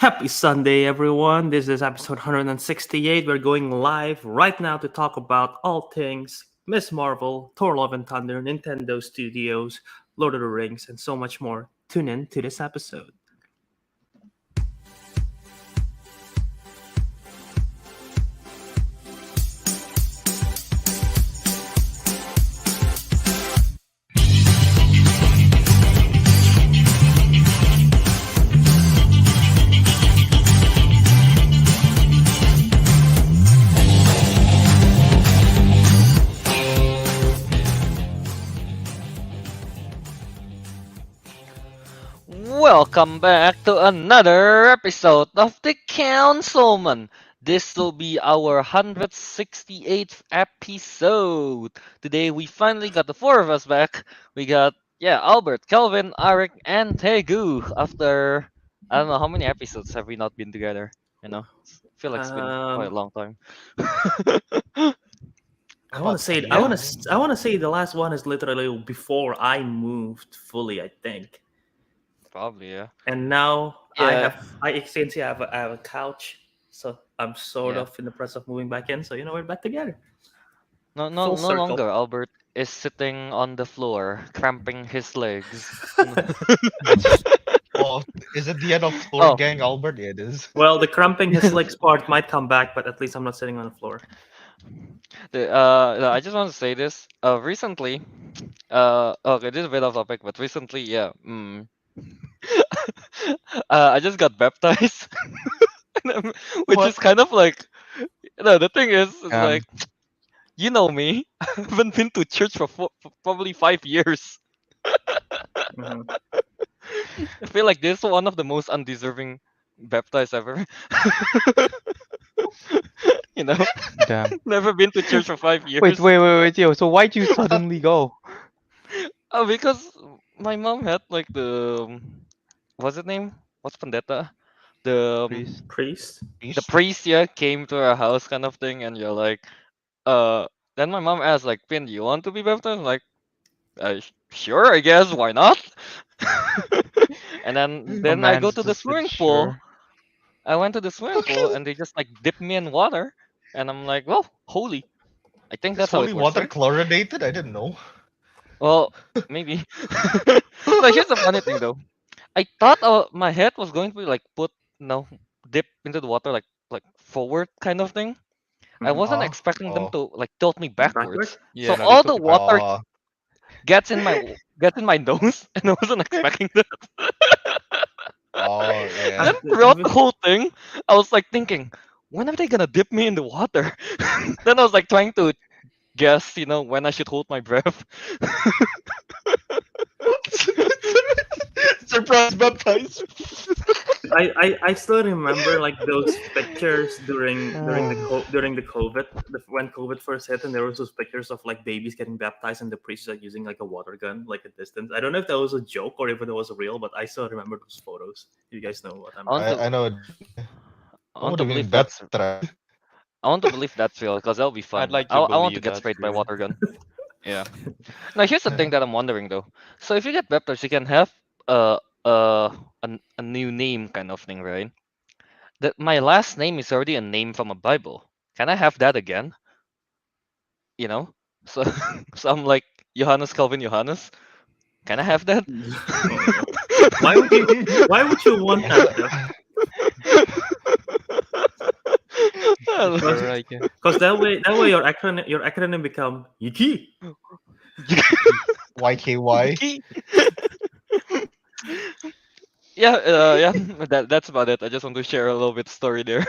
Happy Sunday, everyone. This is episode 168. We're going live right now to talk about all things Miss Marvel, Thor Love and Thunder, Nintendo Studios, Lord of the Rings, and so much more. Tune in to this episode. Welcome back to another episode of the Councilmen. This will be our 168th episode. Today we finally got the four of us back. We got Albert, Kelvin, Ariq, and Teguh. After I don't know how many episodes have we not been together. I feel like it's been quite a Um, long time. I want About to say, 10 I want now? to, I want to say the last one is literally before I moved fully. I think, Probably, yeah. and now Yeah, since I have a couch, so I'm sort yeah. of in the process of moving back in. So we're back together, No, no, full no circle. longer. Albert is sitting on the floor, cramping his legs. Oh, is it the end of Thor Oh, Gang, Albert? Yeah, it is. Well, the cramping his legs part might come back, but at least I'm not sitting on the floor. I just want to say this. Recently, okay, this is a bit off topic, but recently, I just got baptized, which What? is kind of like, the thing is Um, like, you know me, I haven't been to church for probably 5 years. Mhm. I feel like this is one of the most undeserving baptized ever. you know, Damn. never been to church for 5 years. Wait, yo. So why'd you suddenly go? Oh, because my mom had like what's it name? What's Pandetta? The Please. Priest. the priest, yeah, came to our house kind of thing, and you're like, uh. Then my mom asked like, Pin, do you want to be baptized? I'm like, sure, I guess. Why not? and A then I go man to the just said swimming pool. sure. I went to the swimming pool, okay. and they just like dip me in water, and I'm like, well, holy. I think Is that's how it holy works, water right? chlorinated? I didn't know. Well, maybe. No, here's the funny thing though. I thought my head was going to be like put, dip into the water like forward kind of thing. I Mhm. wasn't expecting them Oh. to like tilt me Backward. backwards. Yeah, So no, they all the took it back. water Oh. gets in my nose, and I wasn't expecting that. Oh, And then yeah. throughout the whole thing, I was like thinking, when are they gonna dip me in the water? Then I was like trying to guess, when I should hold my breath. Surprise baptize. I still remember like those pictures during the COVID when COVID first hit, and there was those pictures of like babies getting baptized and the priest like using like a water gun like a distance. I don't know if that was a joke or if it was real, but I still remember those photos. You guys know what I'm I want to I know. I I want would to have been believe that's baptized. I want to believe that's real because that'll be I'd fun. like I, to I want to believe get that's sprayed by real. water gun. Yeah. Now here's the thing that I'm wondering though. So if you get baptized, you can have uh a new name kind of thing, right? That my last name is already a name from a Bible. Can I have that again? You know? So so I'm like Johannes Kelvin Yohanes. Can I have that? Oh no. Why would you why would you want that though? Because Sure, I can. that way your acronym become Yiki. YKY. Yeah, that's about it. I just want to share a little bit story there.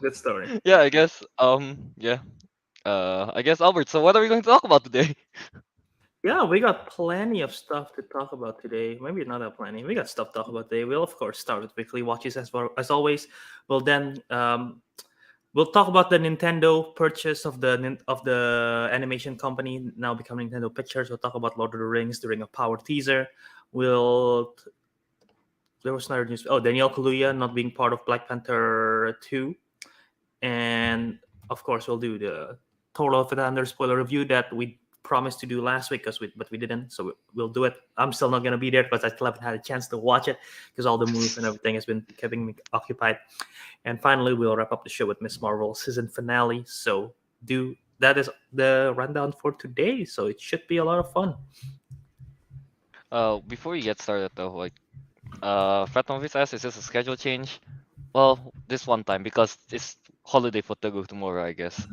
Good story. Yeah, I guess Albert. So what are we going to talk about today? Yeah, we got plenty of stuff to talk about today. Maybe not that plenty. We got stuff to talk about today. We'll of course start with weekly watches as always. We'll then we'll talk about the Nintendo purchase of the animation company now becoming Nintendo Pictures. We'll talk about Lord of the Rings during a power teaser. There was another news. Oh, Danielle Kaluuya not being part of Black Panther 2, and of course we'll do the Thor Love and Thunder spoiler review that we promised to do last week but we didn't, so we'll do it. I'm still not gonna be there because I still haven't had a chance to watch it because all the movies and everything has been keeping me occupied. And finally, we'll wrap up the show with Miss Marvel season finale. So that is the rundown for today. So it should be a lot of fun. Before we get started though, like, Fat Movies asks, is this a schedule change? Well, this one time because it's holiday for Teguh tomorrow, I guess.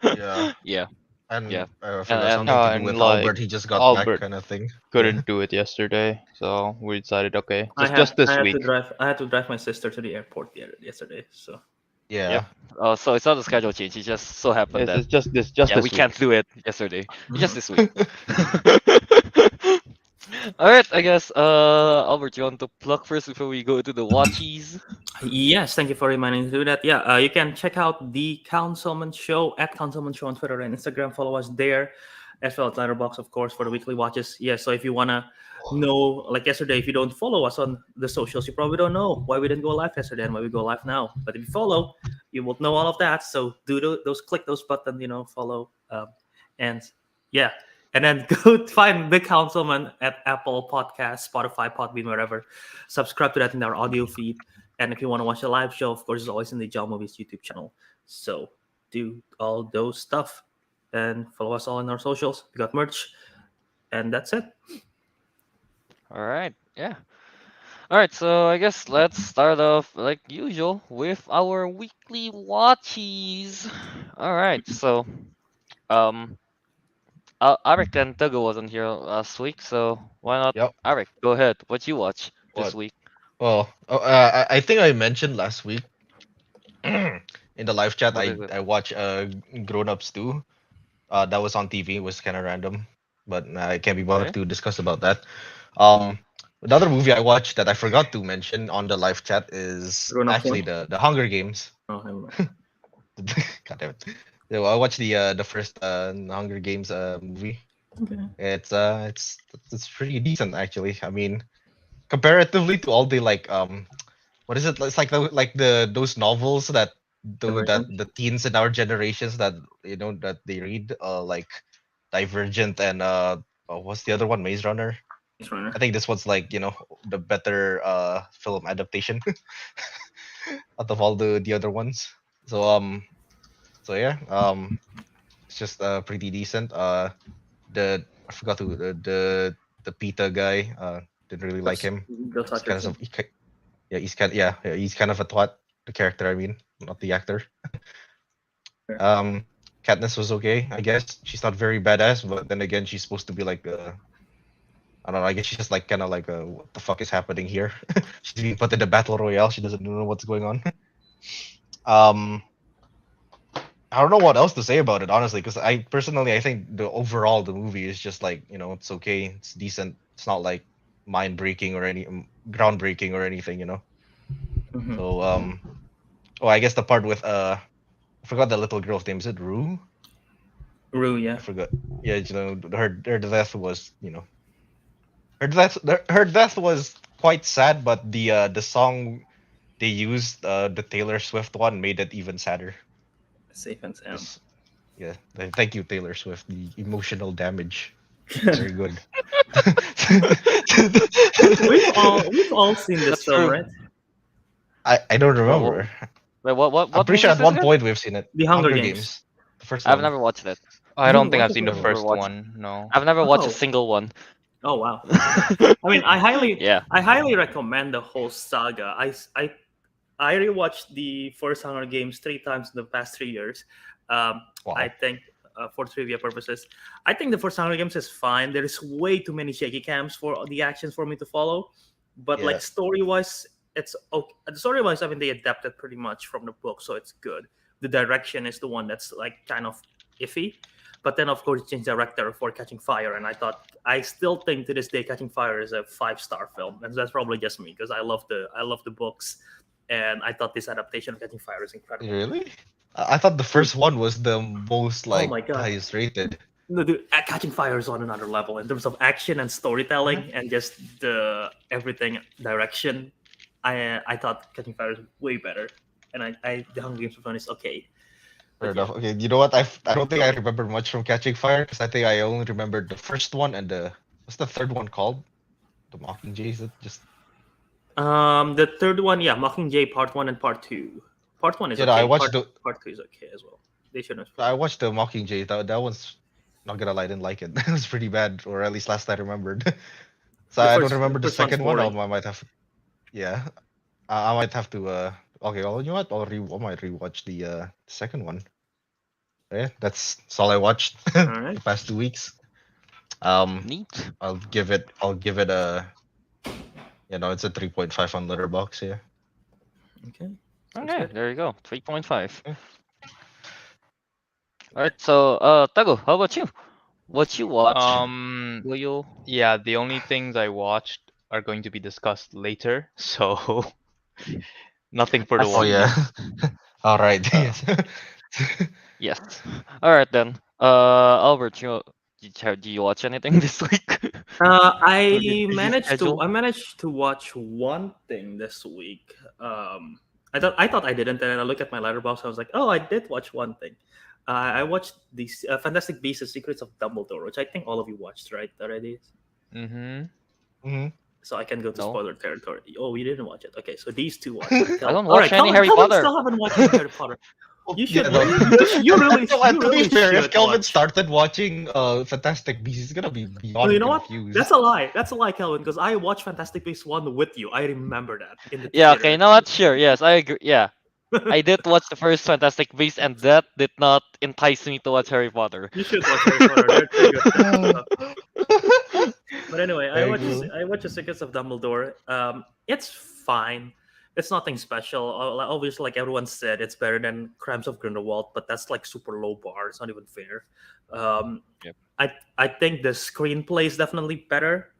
Yeah. Yeah, And yeah. I forgot And something to do and with like Albert. He just got back, Albert kind of thing. couldn't do it yesterday, so we decided okay, I just this had week. to drive my sister to the airport yesterday. So Yeah. Yep. So it's not a schedule change. It just so happened It's that just this we week. can't do it yesterday. It's just this week. All right, I guess Albert, you want to plug first before we go to the watchies? yes, thank you for reminding me to do that. Yeah, you can check out the Councilmen Show at Councilmen Show on Twitter and Instagram. Follow us there, as well as Letterboxd, of course, for the weekly watches. Yeah, so if you wanna know, like yesterday, if you don't follow us on the socials, you probably don't know why we didn't go live yesterday and why we go live now. But if you follow, you will know all of that. So click those buttons, follow, and yeah. And then go find the Councilman at Apple Podcasts, Spotify, Podbean, wherever. Subscribe to that in our audio feed. And if you want to watch the live show, of course, it's always in the Jal Movies YouTube channel. So do all those stuff and follow us all on our socials. We got merch, and that's it. All right, yeah. All right, so I guess let's start off like usual with our weekly watchies. All right, so um, Ariq and Teguh wasn't here last week, so why not Yep. Ariq? Go ahead. What you watch this What? week? Well, I think I mentioned last week in the live chat. What is it? I watched Grown Ups 2. That was on TV. It was kind of random, but I can't be bothered Okay. to discuss about that. Um, Another movie I watched that I forgot to mention on the live chat is Grown Ups actually one? the Hunger Games. Oh, never mind. God damn it. So I watched the first Hunger Games movie. Okay. It's pretty decent actually. I mean, comparatively to all the like what is it? It's like those novels that Divergent. the teens in our generations that that they read like Divergent and what's the other one? Maze Runner. Maze Runner. I think this one's like the better film adaptation out of all the other ones. So yeah it's just pretty decent. I forgot who the Pita guy didn't really like him. Bill He's kind Hutcherson. of he's kind of a twat, the character, I mean, not the actor. Sure. Katniss was okay, I guess. She's not very badass, but then again, she's supposed to be like I don't know. I guess she's just like kind of like what the fuck is happening here? She's being put in a battle royale. She doesn't know what's going on. I don't know what else to say about it, honestly, because I think the movie is just like it's okay, it's decent. It's not like mind breaking or any groundbreaking or anything, Mhm. So oh, I guess the part with I forgot the little girl's name. Is it Rue? Rue, I yeah. forgot. Yeah, her death was her death was quite sad, but the song they used, the Taylor Swift one, made it even sadder. Safe and sound. Yes. Yeah. Thank you, Taylor Swift. The emotional damage. Very good. we've all seen this That's film, true. right? I don't remember. Wait, what I'm pretty sure movie at is one this point we've seen it. The Hunger Games. The first again? I've one. never watched it. I You don't didn't think watch I've it seen the before? first Watch. one. No. I've never watched Oh. a single one. Oh wow. I mean, I highly recommend the whole saga. I rewatched the first Hunger Games 3 times in the past 3 years. Wow. I think for trivia purposes, I think the first Hunger Games is fine. There is way too many shaky cams for the actions for me to follow. But Yeah. like story wise, it's okay. The story wise, I mean, they adapted pretty much from the book, so it's good. The direction is the one that's like kind of iffy. But then, of course, changed director for Catching Fire, and I still think to this day, Catching Fire is a 5-star film, and that's probably just me because I love the books, and I thought this adaptation of Catching Fire is incredible. Really? I thought the first one was the most like my God. highest rated. No, dude, Catching Fire is on another level in terms of action and storytelling and just the everything direction. I thought Catching Fire is way better, and the Hunger Games one is okay. Fair But yeah. enough. Okay, you know what? I don't think I remember much from Catching Fire because I think I only remembered the first one and what's the third one called? The Mockingjay. Is it just The third one, yeah, Mockingjay Part 1 and Part 2. Part 1 is I okay. watched the Part 2 is okay as well. They shouldn't have. I watched the Mockingjay. That one's not gonna lie, I didn't like it. It was pretty bad, or at least last I remembered. So I don't The remember the first one's second one. boring. I might have, yeah, I might have to. Okay, well, you know what? I might rewatch the second one. Yeah, that's all I watched All the right. past 2 weeks. Neat. I'll give it a, it's a 3.5 on Letterboxd. Yeah. Okay. Okay, good. there you go. 3.5. Yeah. All right. So, Teguh, how about you? What you watch? Will you? Yeah, the only things I watched are going to be discussed later, so nothing for I the Oh see. yeah. All right. Uh, Yes. yes. All right then. Albert, do you watch anything this week? With your busy schedule? I managed to watch one thing this week. I thought I didn't, and then I looked at my letterbox. I was like, oh, I did watch one thing. I watched the Fantastic Beasts: and Secrets of Dumbledore, which I think all of you watched, right? Already. Mm-hmm. Mhm. So I can go to No. spoiler territory. Oh, you didn't watch it. Okay, so these two watched. I don't All watch any Harry Kelvin Potter. still haven't watched any Harry Potter. You should. Yeah, no. You really. No, and You to be really fair, if should Kelvin watch. started watching Fantastic Beasts, he's gonna be Oh, beyond you know what? confused. That's a lie. That's a lie, Kelvin. Because I watched Fantastic Beasts 1 with you. I remember that in the Yeah. theater. Okay. No, what? Sure. Yes, I agree. Yeah. I did watch the first Fantastic Beasts, and that did not entice me to watch Harry Potter. You should watch Harry Potter. They're good. Oh. But anyway, Very good. I watched The Secrets of Dumbledore. It's fine. It's nothing special. Obviously, like everyone said, it's better than Crimes of Grindelwald, but that's like super low bar. It's not even fair. Yep. I think the screenplay is definitely better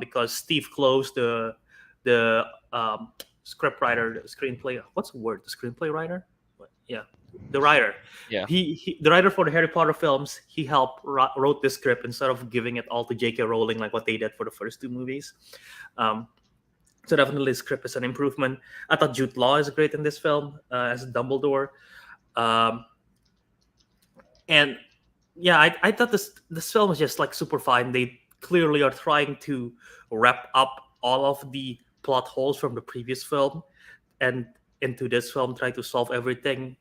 because Steve Close, the script writer, the screenplay. What's the word? The screenplay writer? Yeah, the writer. Yeah. The writer for the Harry Potter films. He helped wrote the script instead of giving it all to J.K. Rowling like what they did for the first two movies. So definitely, the script is an improvement. I thought Jude Law is great in this film as Dumbledore, and yeah, I thought this film is just like super fine. They clearly are trying to wrap up all of the plot holes from the previous film, and into this film, try to solve everything,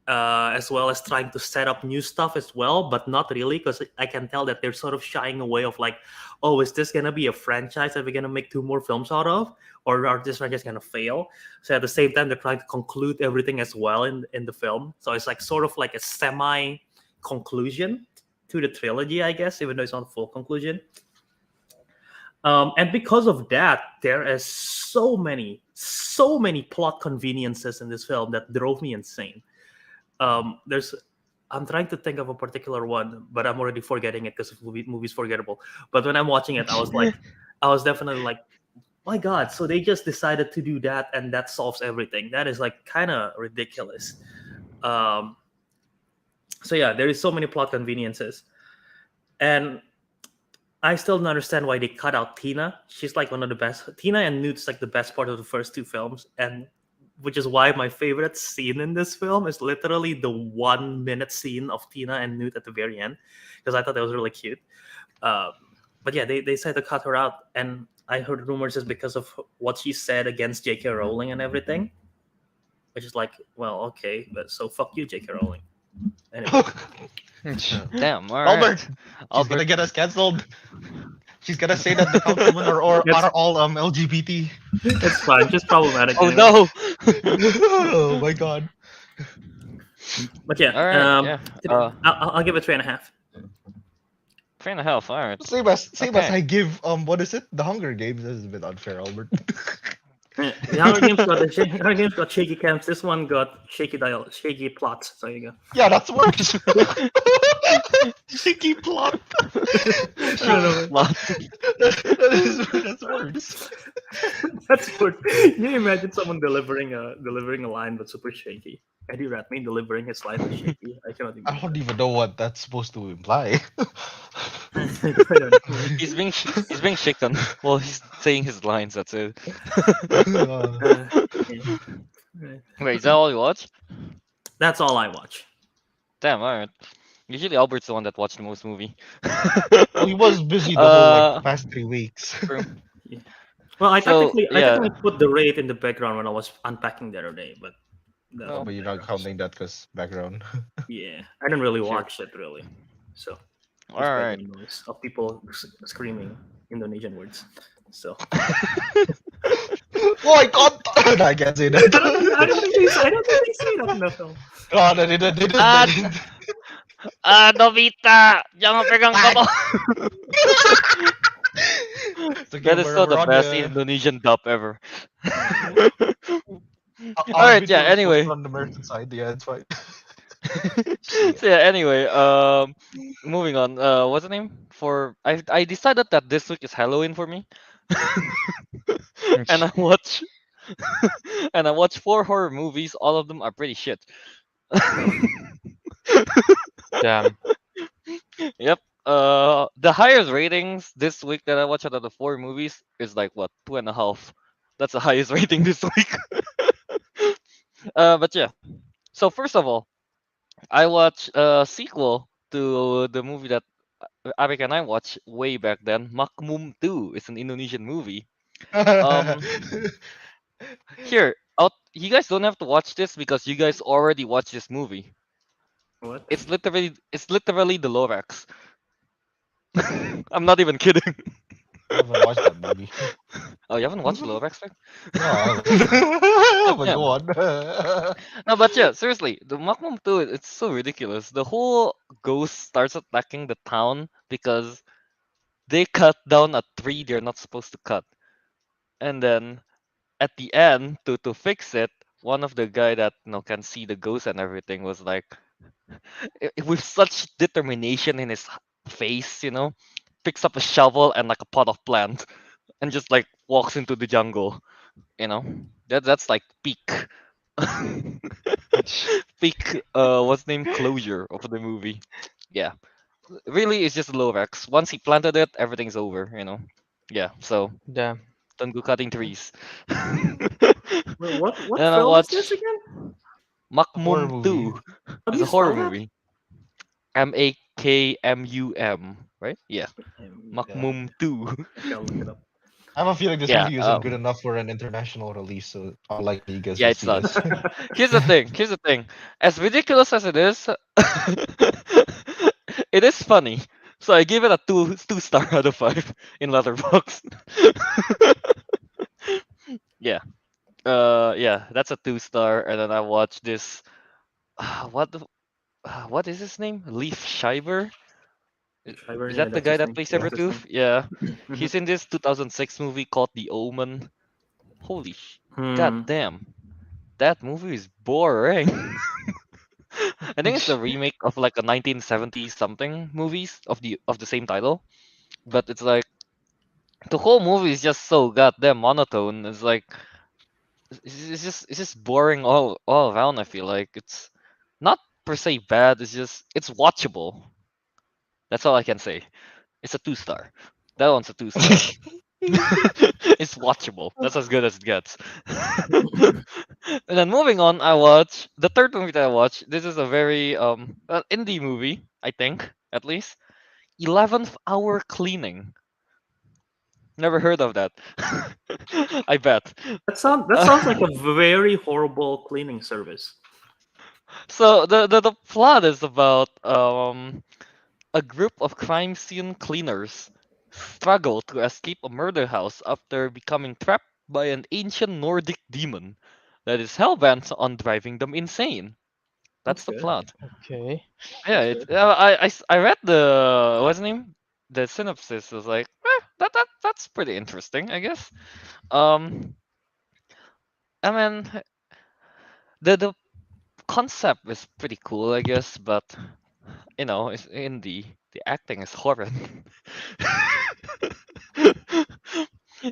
as well as trying to set up new stuff as well, but not really because I can tell that they're sort of shying away of like, oh, is this gonna be a franchise that we're gonna make two more films out of, or are this franchise gonna fail? So at the same time, they're trying to conclude everything as well in the film. So it's like sort of like a semi conclusion to the trilogy, I guess, even though it's not a full conclusion. And because of that, there is so many plot conveniences in this film that drove me insane. I'm trying to think of a particular one, but I'm already forgetting it because movie's forgettable. But when I'm watching it, I was definitely like, my God! So they just decided to do that, and that solves everything. That is like kind of ridiculous. So yeah, there is so many plot conveniences, and I still don't understand why they cut out Tina. She's like one of the best. Tina and Newt's like the best part of the first two films, and which is why my favorite scene in this film is literally the 1 minute scene of Tina and Newt at the very end, because I thought that was really cute. But yeah, they decided to cut her out, and I heard rumors is because of what she said against J.K. Rowling and everything, which is like, well, okay, but so fuck you, J.K. Rowling. Anyway. Damn. All right. Albert, she's gonna get us cancelled. She's gonna say that the councilmen are all LGBT. It's fine, just problematic. Oh anyway. no. Oh my God. But yeah, All right. Yeah. I'll give it 3.5. 3.5. All right. Same as Okay. I give what is it? The Hunger Games. This is a bit unfair, Albert. The Hunger Games got shaky camps. This one got shaky shaky plots. So you go. Yeah, that's worse. Shaky plot. I don't know. That's worse. That's good. Can you imagine someone delivering a line but super shaky? Eddie Redmayne delivering his line with shaky. I cannot I even. don't even know what that's supposed to imply. I don't know. He's being shaken while he's saying his lines. That's it. Yeah. Right. Wait, is that all you watch? That's all I watch. Damn, alright. Usually Albert's the one that watched the most movie. Well, he was busy the whole like uh, past 3 weeks. true. Yeah. Well, So I yeah. technically put the rate in the background when I was unpacking the other day, but that Oh, Well, but you're not counting that because background. yeah, I didn't really sure. watch it really, so just Alright. background noise of people screaming Indonesian words. So Oh, I can't. I can't say that. I don't think they say that in the film. Oh, they didn't. They didn't. They Ah, didn't. Novita, jangan pegang Ah, kotor. it's okay. That is still We're the on best the. Indonesian dub ever. I'll Alright, admit yeah, we're anyway. on the American side. Yeah, it's fine. So yeah, anyway, moving on. What's the name? I decided that this week is Halloween for me. and I watch and I watch 4 horror movies. All of them are pretty shit. Damn. Yep. The highest ratings this week that I watched out of the 4 movies is like what 2.5. That's the highest rating this week. But yeah. So first of all, I watched a sequel to the movie that Ariq and I watched way back then. Makmum 2 is an Indonesian movie. Um, here, you guys don't have to watch this because you guys already watched this movie. What? It's literally the Lorax. I'm not even kidding. I haven't watched that movie. Oh, you haven't watched the Lorax? No, I haven't. Oh, But damn. go on. No, but yeah, seriously, the Makmum 2, it's so ridiculous. The whole ghost starts attacking the town because they cut down a tree they're not supposed to cut. And then at the end, to fix it, one of the guy that can see the ghost and everything was like, with such determination in his face, picks up a shovel and like a pot of plant and just like walks into the jungle. That's like peak peak what's the name closure of the movie. Yeah, really, it's just Lorax. Once he planted it, everything's over. Yeah, so Damn. don't go cutting trees. Wait, what And I film is this watch again? A horror Makmum movie. 2. How do It's you a horror spell that? movie. Makmum, right? Yeah. Yeah. Makmum 2. Okay, I'll look it up. I have a feeling this Yeah. movie isn't good enough for an international release, so unlikely you guys Yeah, will it's see not. this. Here's the thing. Here's the thing. As ridiculous as it is, it is funny. So I give it a two star out of 5 in Letterboxd. Yeah. Yeah, that's a 2 star. And then I watched this. What is his name? Leaf Schreiber. Shriver, Is yeah, that the that's guy his that name. plays That's his Sabretooth? name. Yeah. Mhm. He's in this 2006 movie called The Omen. Holy god Hmm. damn. That movie is boring. I think it's a remake of like a 1970 something movies of the same title, but it's like the whole movie is just so goddamn monotone. It's like it's just boring all around. I feel like it's not per se bad. It's watchable. That's all I can say. It's a 2 star. That one's a 2 star. It's watchable. That's as good as it gets. And then moving on, I watch the third movie that I watched. This is a very indie movie, I think, at least. 11th Hour Cleaning. Never heard of that. I bet. That sounds like a very horrible cleaning service. So the plot is about a group of crime scene cleaners struggle to escape a murder house after becoming trapped by an ancient Nordic demon that is hellbent on driving them insane. That's That's the good. plot. Okay. Yeah, That's it. good. I read the what's the name? The synopsis was like, that's pretty interesting, I guess. Um, I mean, the concept is pretty cool, I guess, but it's in the acting is horrid.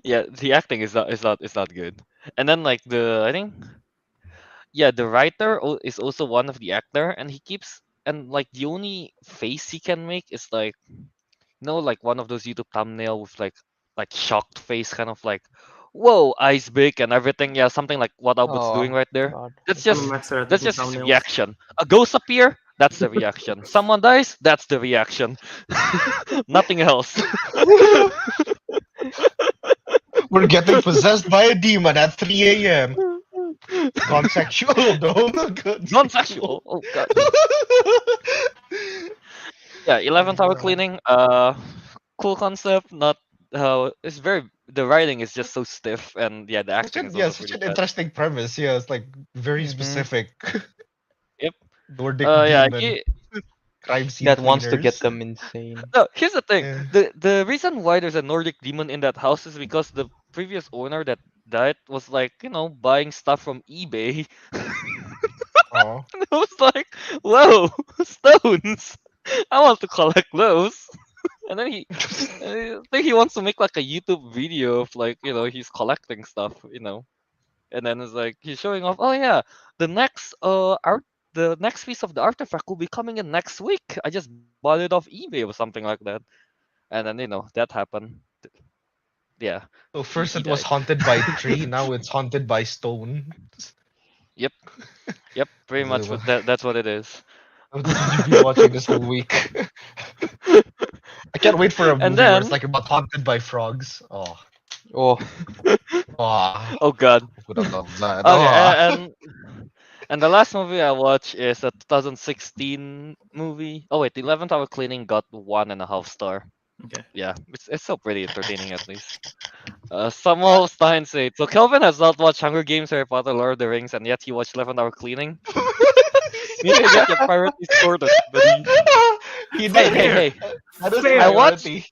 Yeah, the acting is not good. And then like I think the writer is also one of the actor, and he keeps and like the only face he can make is like like one of those YouTube thumbnail with like shocked face, kind of like, whoa, eyes big and everything. Yeah, something like what Albert's doing Oh right there. God. That's I'm a just Okay. master at that's making just his thumbnails. reaction. A ghost appear, That's the reaction. Someone dies, that's the reaction. Nothing else. We're getting possessed by a demon at 3 a.m. Gone sexual, bro. Gone Non-sexual. Oh god. Yeah, 11th hour cleaning. Cool concept. Not it's very. The writing is just so stiff, and yeah, the acting is also Such pretty an bad. interesting premise. Yeah, it's like very Mm-hmm. specific. Yep. Nordic Yeah. demon, crime scene That wants to get cleaners. them insane. No, here's the thing. Yeah. The reason why there's a Nordic demon in that house is because the previous owner that died was like, buying stuff from eBay. Oh. And I was like, whoa, stones. I want to collect those. And then I think he wants to make like a YouTube video of like, he's collecting stuff. And then it's like he's showing off, oh yeah, the next the next piece of the artifact will be coming in next week. I just bought it off eBay or something like that. And then that happened. Yeah. So first He it was died. haunted by tree, now it's haunted by stone. Yep. Yep. Pretty much So, that's what it is. what you've been watching this whole week. I can't wait for a And movie where it's then like about haunted by frogs. Oh, Oh, oh, oh god. would have loved that. Okay, Oh. and the last movie I watched is a 2016 movie. Oh wait, the 11th Hour Cleaning got 1.5 star. Okay. Yeah, it's still pretty entertaining at least. Samuel Stein said, so Kelvin has not watched Hunger Games, Harry Potter, Lord of the Rings, and yet he watched 11th Hour Cleaning. You need to get your priorities sorted, buddy. He Hey, did. hey, hey! That is Fair. priority.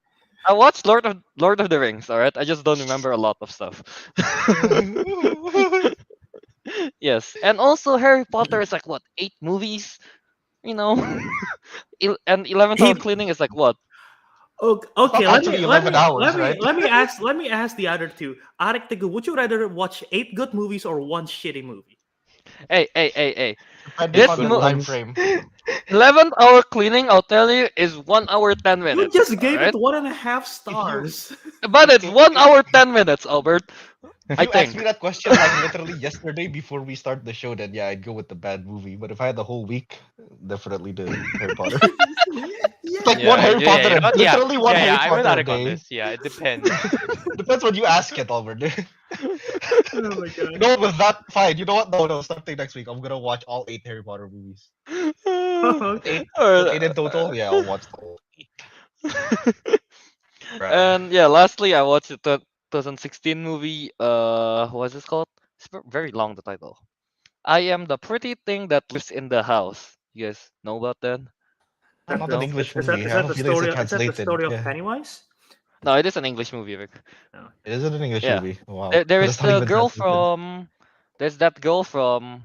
I watched Lord of the Rings. All right, I just don't remember a lot of stuff. Yes, and also Harry Potter is like what 8 movies, you know, and 11th Hour Eight. Cleaning is like what? Okay, Not actually 11 hours, right? let me ask the other two. Ariq, Teguh, would you rather watch 8 good movies or 1 shitty movie? Hey! Depending This on the mo- time ones. frame. 11th Hour Cleaning, I'll tell you, is 1 hour 10 You minutes. just All gave right, it 1.5 If you stars. but it's if, 1 hour 10 minutes, Albert. if I you asked think. me that question like literally yesterday before we start the show, then yeah, I'd go with the bad movie. But if I had the whole week, definitely the Harry Potter. It's like one Harry Potter You know and what? literally one Harry I'm with Potter a Ariq on day. this. Yeah, it depends. Depends what you ask it, Albert. Oh my You god. know what? With that, fine. You know what? No. Starting next week, I'm gonna watch all 8 Harry Potter movies. Okay. 8, with 8 in total. Yeah, I'll watch the whole. Right. And yeah, lastly, I watched the 2016 movie. What's it called? It's very long. The title. I am the pretty thing that lives in the house. You guys know about that? That Not an the, No. English is movie. that I have a the feeling it's a story? Is that the translated. story of Yeah. Pennywise? No, it is an English movie, Rick. No. It is an English Yeah. movie. Wow. There But is it's not the even girl translated. from. There's that girl from.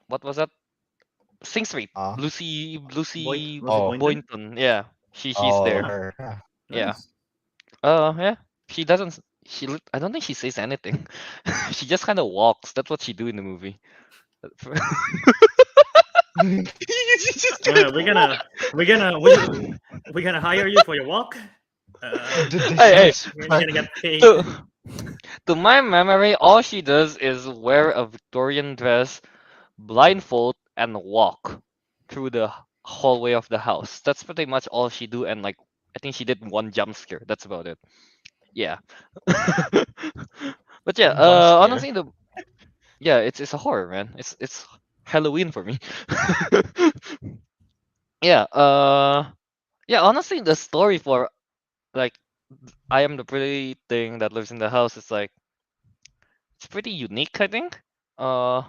What was that? Sing Street. Ah. Lucy Lucy Oh. Boynton? Boynton. Yeah. She's Oh, there. Ah, her. Yeah. Yeah. nice. Yeah. She doesn't. I don't think she says anything. She just kind of walks. That's what she do in the movie. We're gonna we're gonna hire you for your walk. Hey, You're gonna get paid. to my memory, all she does is wear a Victorian dress, blindfold, and walk through the hallway of the house. That's pretty much all she do. And like, I think she did one jump scare. That's about it. Yeah. But yeah, One jump scare. honestly, it's a horror, man. It's Halloween for me. Yeah. Yeah. Honestly, the story for like I am the pretty thing that lives in the house is like it's pretty unique, I think. Uh,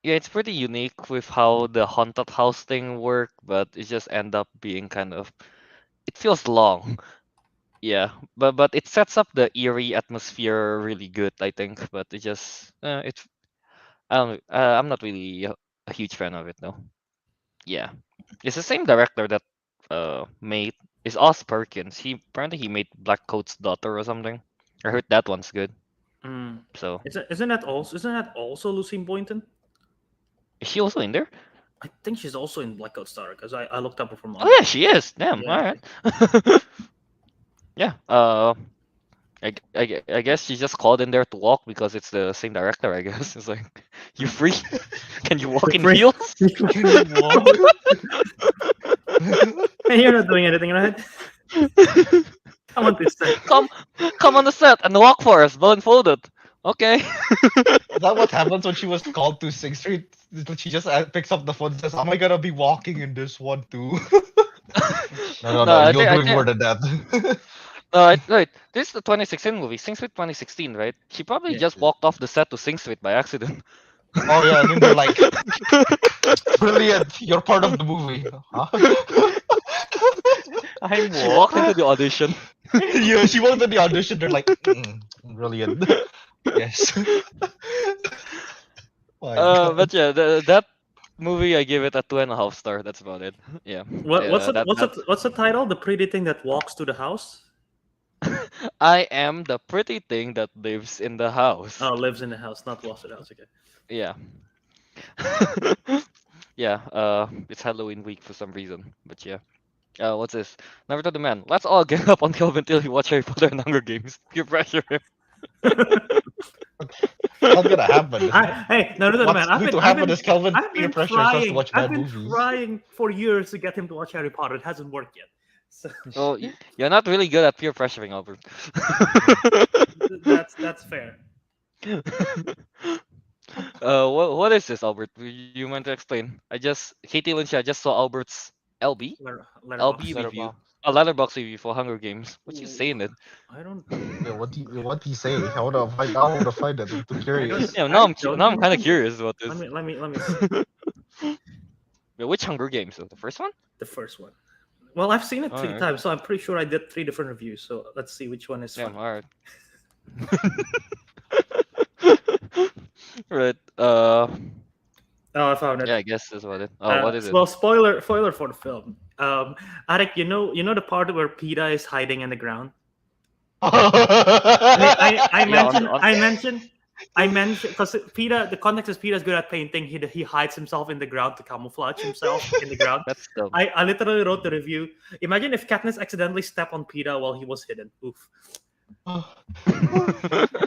yeah, it's pretty unique with how the haunted house thing worked, but it just end up being kind of it feels long. Yeah, but it sets up the eerie atmosphere really good, I think. But it just it's I don't I'm not really a huge fan of it though. Yeah, it's the same director that made is Oz Perkins. He made Black Coat's Daughter or something. I heard that one's good. Mm. So Isn't that also Lucy Boynton? is she also in there? I think she's also in Blackout Star because I looked up her from. Oh yeah, she is. Damn. Yeah. All right. Yeah. I guess she just called in there to walk because it's the same director. I guess it's like, you free? Can you walk in Free. heels? Can you walk? Hey, you're not doing anything, right? Come on this set. Come on the set and walk for us, blindfolded. Okay. Is that what happens when she was called to Sing Street? She just picks up the phone and says, "Am I gonna be walking in this one too?" No, No, I you're think I doing think more than that. wait. This is the 2016 movie, Sing Street 2016, right? She probably Yeah. just walked off the set to Sing Street by accident. Oh yeah, and then they're like, "Brilliant, you're part of the movie." Huh? I'm She walked into the audition. Yeah, she walked in the audition. They're like, "Brilliant." Yes. My God. But yeah, that movie I give it a 2.5 star. That's about it. Yeah. What's that, what's the title? The pretty thing that walks to the house. I am the pretty thing that lives in the house. Oh, lives in the house, not walks to the house. Okay. Yeah. Yeah. It's Halloween week for some reason. But yeah. What's this? Naruto the man. Let's all get up on Kelvin till he watch Harry Potter and Hunger Games. You pressure him. Not gonna happen. Hey, no, What's man. going to happen is Kelvin I've peer been pressure us to trying. watch I've bad been movies. trying for years to get him to watch Harry Potter. It hasn't worked yet. So Oh, you're not really good at peer pressuring, Albert. that's fair. What is this, Albert? You meant to explain. Katie Lynch, I just saw Albert's LB Letterboxd. review, a letterbox review for Hunger Games. What you saying it? I don't. Yeah, what do you say? I wanna find it. I'm too curious. Yeah, I now I'm don't kind of curious about this. Let me see. Yeah, which Hunger Games? The first one? The first one. Well, I've seen it 3 Alright. times, so I'm pretty sure I did 3 different reviews. So let's see which one is Yeah, fun. all right. Right. Oh, I found it. Yeah, I guess that's about it. Oh, what is it? Well, spoiler for the film. Ariq, you know the part where Peta is hiding in the ground. I mentioned because Peta. The context is Peta's good at painting. He hides himself in the ground to camouflage himself in the ground. That's dumb. I literally wrote the review. Imagine if Katniss accidentally stepped on Peta while he was hidden. Oof.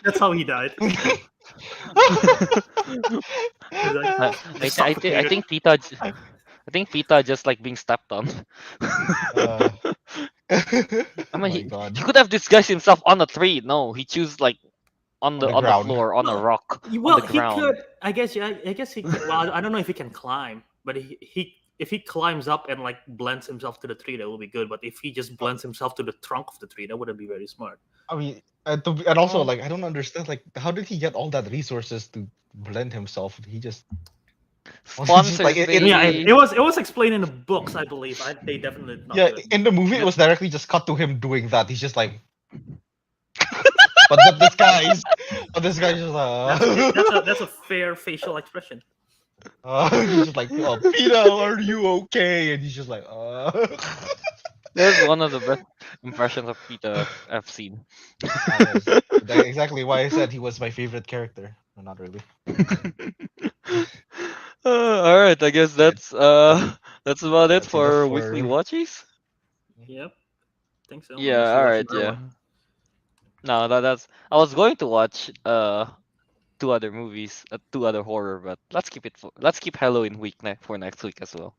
That's how he died. I think Peta just like being stepped on. I mean, my he God. could have disguised himself on a tree. No, he chose like on the ground. floor, on a Well, rock, Well, on the he ground. could. I guess. Yeah. I guess he. Could, well, I don't know if he can climb, but if he climbs up and like blends himself to the tree, that will be good. But if he just blends himself to the trunk of the tree, that wouldn't be very smart. I mean, and also like I don't understand like how did he get all that resources to blend himself? He just Sponsors, like, baby. Yeah, it was explained in the books, I believe. They definitely did not yeah. do it. In the movie, it was directly just cut to him doing that. He's just like, but this guy's just That's a fair facial expression. he's just like, oh, Peter, are you okay? And he's just like, That's one of the best impressions of Peter I've seen. That's exactly why I said he was my favorite character. No, not really. All right, I guess that's about it That's for enough weekly for- watches. Yep. Think so. Yeah, Unless you all watch right, another yeah. one. No, that's. I was going to watch 2 other movies, 2 other horror, but let's keep Halloween week for next week as well.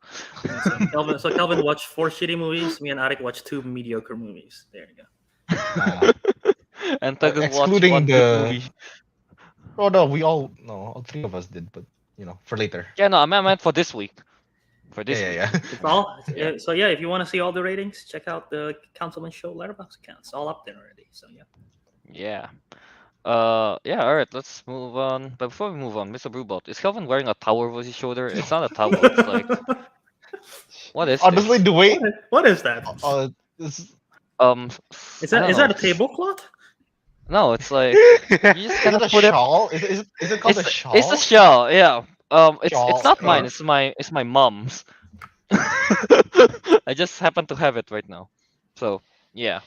So Kelvin watched 4 shitty movies. Me and Ariq watched 2 mediocre movies. There you go. And Teguh watched excluding 1 good movie. Oh no, all 3 of us did, but for later. Yeah, no, I meant for this week. For this week. Yeah. It's all. Yeah. So yeah, if you want to see all the ratings, check out the Councilmen Show letterbox account. It's all up there already. So yeah. Yeah. Yeah, alright, let's move on. But before we move on, Mr. Brewbot, is Kelvin wearing a towel over his shoulder? It's not a towel, it's like what is Honestly, this? the way What is that? this Is I that don't is know. that a tablecloth? No, it's like you just is kind it of a put it. shawl? Is it called a shawl? It's a shawl, yeah. It's Shawl, not mine. yeah. It's my mom's. I just happen to have it right now. So yeah.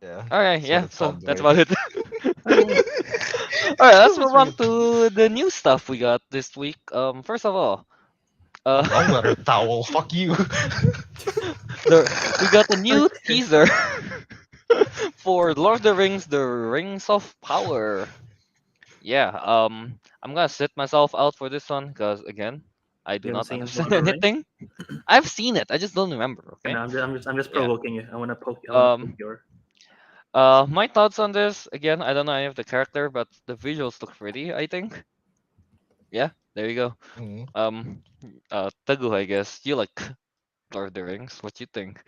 Yeah. All right, That's what yeah. it's So called, that's right? about it. All right, let's move on to the new stuff we got this week. First of all, I'll let her towel. Fuck you. we got a new teaser for Lord of the Rings: The Rings of Power. Yeah, I'm gonna sit myself out for this one because again, I do You haven't not seen understand Lord of the Rings? anything. I've seen it, I just don't remember. And Okay. I'm just Yeah. provoking you. I wanna poke Um. your. My thoughts on this again. I don't know any of the character, but the visuals look pretty. I think. Yeah. There you go. Mhm. Um. Teguh, I guess you like Lord of the Rings. What you think?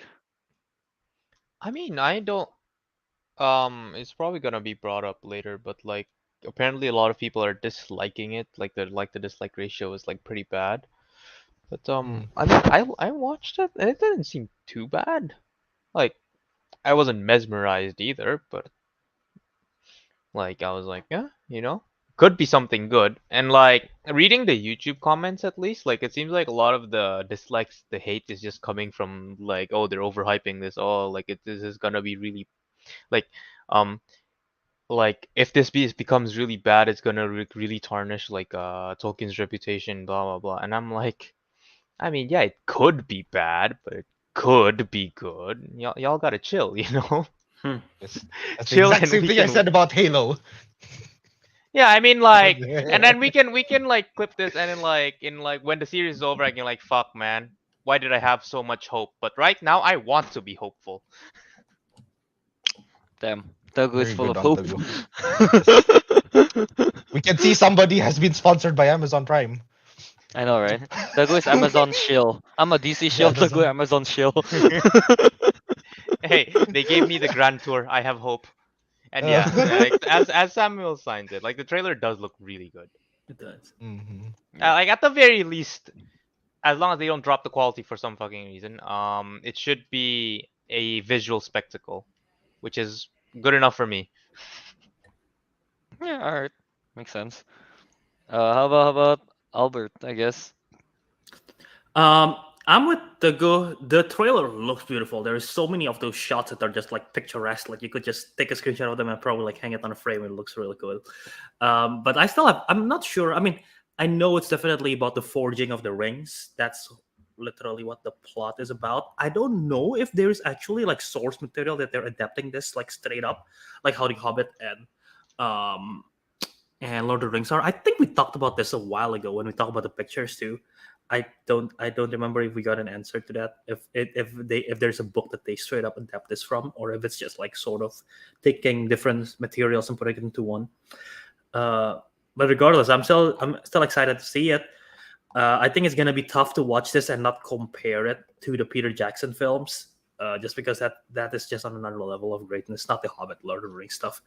I mean, I don't. It's probably gonna be brought up later, but like, apparently a lot of people are disliking it. Like the dislike ratio is like pretty bad. But Mm. I mean, I watched it and it didn't seem too bad. Like, I wasn't mesmerized either, but like I was like, yeah, could be something good. And like reading the YouTube comments at least, like it seems like a lot of the dislikes, the hate is just coming from like, oh, they're overhyping this. Oh, like this is gonna be really like um like if becomes really bad, it's gonna really tarnish like Tolkien's reputation, blah blah blah. And I'm like, I mean, yeah, it could be bad, but it could be good. Y'all gotta chill, you know? Hmm. Yes. That's the Chill exact and same we thing I can. said about Halo. Yeah, I mean like, and then we can like clip this, and then like in like when the series is over, I can like, fuck man, why did I have so much hope? But right now I want to be hopeful. Damn, Teguh is Very full good of on hope. Teguh. Yes. We can see somebody has been sponsored by Amazon Prime. I know, right? Teguh is Amazon shill. I'm a DC Yeah, shill. that's Teguh Amazon shill. Hey, they gave me the grand tour. I have hope. And uh, yeah, like, as Samuel signed it, like the trailer does look really good. It does. mhm. Yeah. Like at the very least, as long as they don't drop the quality for some fucking reason, it should be a visual spectacle, which is good enough for me. Yeah. All right. Makes sense. How about Albert? I guess. Um, I'm with the go. The trailer looks beautiful. There's so many of those shots that are just like picturesque. Like you could just take a screenshot of them and probably like hang it on a frame. It looks really cool. But I still have. I'm not sure. I mean, I know it's definitely about the forging of the rings. That's literally what the plot is about. I don't know if there's actually like source material that they're adapting this like straight up, like how the Hobbit um and Lord of the Rings are. I think we talked about this a while ago when we talked about the pictures too. I don't remember if we got an answer to that. If there's a book that they straight up adapt this from, or if it's just like sort of taking different materials and putting it into one. But regardless, I'm still excited to see it. I think it's gonna be tough to watch this and not compare it to the Peter Jackson films, just because that is just on another level of greatness. Not the Hobbit, Lord of the Rings stuff,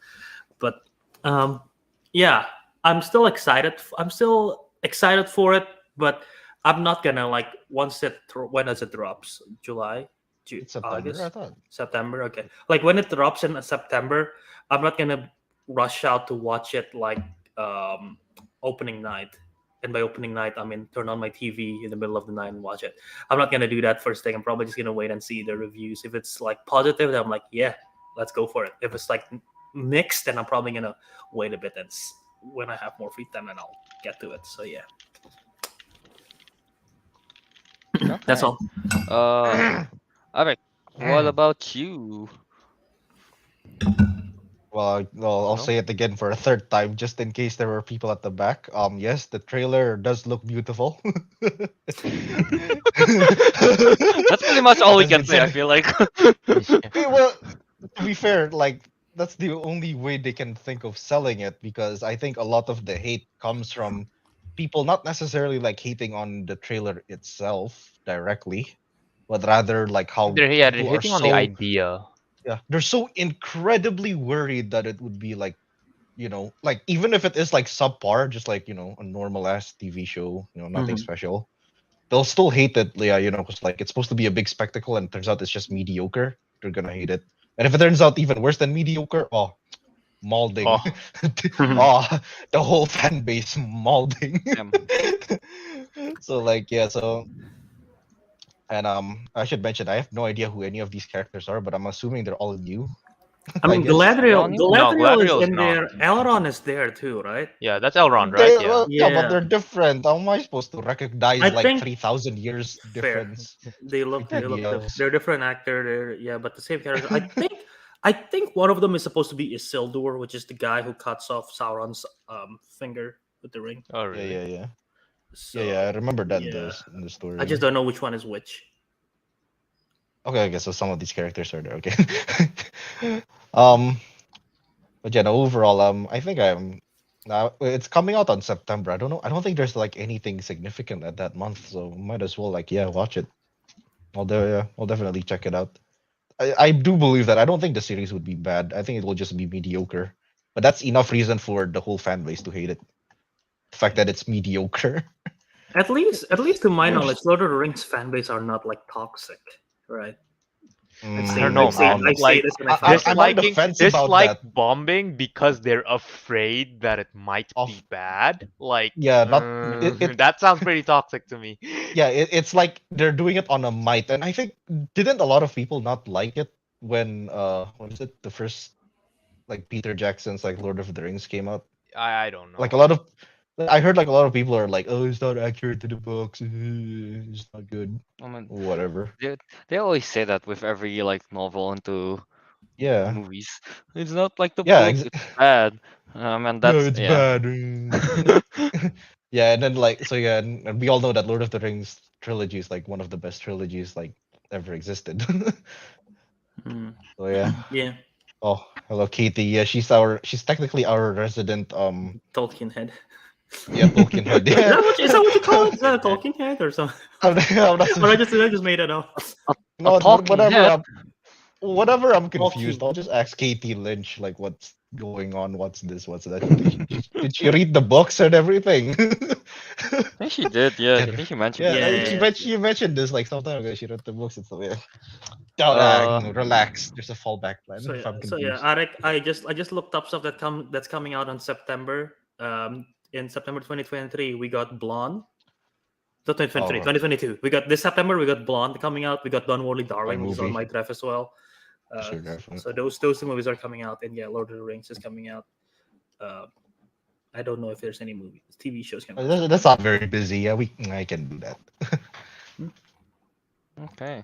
but um, yeah, I'm still excited for it, but I'm not gonna like when does it drops? July, It's September, I August, thought. September. Okay, like when it drops in September, I'm not gonna rush out to watch it like opening night. And by opening night, I mean turn on my TV in the middle of the night and watch it. I'm not gonna do that first thing. I'm probably just gonna wait and see the reviews. If it's like positive, then I'm like, yeah, let's go for it. If it's like mixed, then I'm probably gonna wait a bit and when I have more free time, and I'll get to it. So yeah, that's Okay. all. Alright. What about you? Well, I'll No. say it again for a third time, just in case there were people at the back. Yes, the trailer does look beautiful. That's pretty much all we Has can been say. I said. feel like. Well, to be fair, like that's the only way they can think of selling it, because I think a lot of the hate comes from people not necessarily like hating on the trailer itself directly, but rather like how They're people are hitting on the so, idea. yeah, they're so incredibly worried that it would be like, like even if it is like subpar, just like, a normal ass TV show, nothing Mhm. special, they'll still hate it, yeah, because like it's supposed to be a big spectacle and it turns out it's just mediocre. They're gonna hate it. And if it turns out even worse than mediocre, oh, maulding. Oh, Oh, the whole fan base maulding. Damn. So like, yeah, so, and I should mention I have no idea who any of these characters are, but I'm assuming they're all new, I I mean, guess. Are they all Galadriel, new? no, Galadriel is Galadriel is in not. there. Elrond is there too, right? Yeah, that's Elrond, right? They, Yeah. well, yeah, but Yeah, they're different. How am I supposed to recognize I like think 3,000 years fair. difference They look between they the look elves? they're different actor. They're yeah, but the same character. I think I think one of them is supposed to be Isildur, which is the guy who cuts off Sauron's finger with the ring. Oh, Yeah, really? yeah, yeah. So Yeah, yeah. I remember that yeah, in the story. I just don't know which one is which. Okay, I guess so. Some of these characters are there. Okay. um, but yeah, no, overall, I think I'm now it's coming out on September. I don't know. I don't think there's like anything significant at that month, so might as well like watch it. I'll definitely check it out. I do believe that. I don't think the series would be bad. I think it will just be mediocre. But that's enough reason for the whole fan base to hate it. The fact that it's mediocre. At least to my Yeah. knowledge, Lord of the Rings fan base are not like toxic, right? I don't know, I say, man. I say Like, this and I I- find I'm on the fence about dislike that. bombing because they're afraid that it might Of be bad. Like, yeah, not it. that sounds pretty toxic to me. Yeah, it's like they're doing it on a might, and I think didn't a lot of people not like it when what is it, the first like Peter Jackson's like Lord of the Rings came out? I don't know. Like a lot of I heard like a lot of people are like, oh, it's not accurate to the books, it's not good, I mean, whatever. they always say that with every like novel into Yeah, movies. It's not like the yeah, book. It's bad. And no, that's it's yeah. bad. Yeah, and then like so yeah, and we all know that Lord of the Rings trilogy is like one of the best trilogies like ever existed. Mm. So yeah. Yeah, Oh, hello, Katie. Yeah, she's technically our resident Tolkien head. yeah, Tolkien head. Is Yeah. that what you call it? Is that a Tolkien Tolkien head or something? I'm not Or I just made it up. no, talking whatever. head. Whatever. I'm confused. Tolkien. I'll just ask Katie Lynch like what's going on, what's this, what's that. Did she read the books and everything? I think she did. Yeah, I And- think she mentioned yeah, it. Yeah. she mentioned this like some time ago. She read the books and stuff. Yeah. Relax. There's a fallback plan if I'm So yeah, confused. Ariq, I just looked up stuff that's coming out on September. In September 2023, we got Blonde. Not 2023, Oh, 2022. We got this September. We got Blonde coming out. We got Don't Worry Darling, which is on movie. my draft as well. Sure, definitely. So those two movies are coming out, and yeah, Lord of the Rings is coming out. I don't know if there's any movies, TV shows coming out. That's not very busy. Yeah, I can do that. Okay.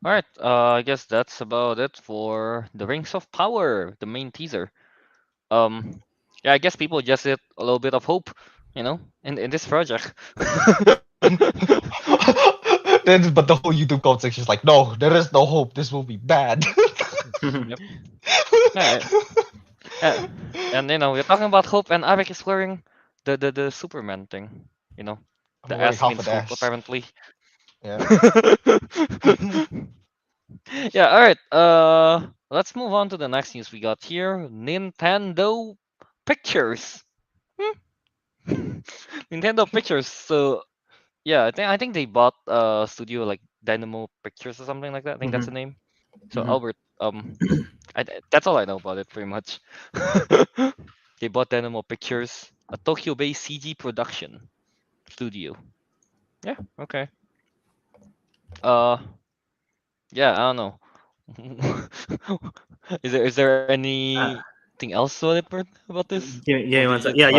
All right. I guess that's about it for the Rings of Power, the main teaser. Yeah, I guess people just get a little bit of hope, in this project. Then, but the whole YouTube comment section is like, no, there is no hope. This will be bad. Yep. Yeah, and we're talking about hope, and Ariq is wearing the Superman thing. I'm The wearing S half means an hope ass. apparently. Yeah. Yeah. All right. Let's move on to the next news we got here. Nintendo Pictures. Nintendo Pictures. So yeah, I think they bought a studio like Dynamo Pictures or something like that. I think that's the name. So Mhm. Albert, that's all I know about it pretty much. They bought Dynamo Pictures, a Tokyo-based CG production studio. Yeah. Okay. Yeah. I don't know. Is there anything else about this? Yeah, Or one they sec. just Yeah,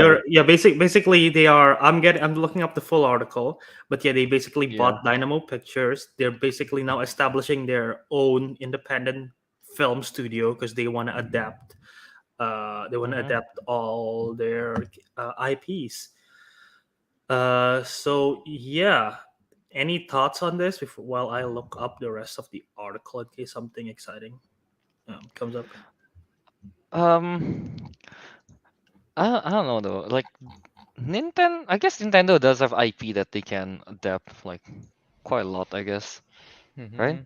bought it? basically they are. I'm looking up the full article, but yeah, they basically Yeah. bought Dynamo Pictures. They're basically now establishing their own independent film studio because they want to adapt. They want to Mhm. adapt all their IPs. So yeah, any thoughts on this before, while I look up the rest of the article in case something exciting comes up? Um, I don't know though. Like I guess Nintendo does have IP that they can adapt like quite a lot, I guess, right? Mhm.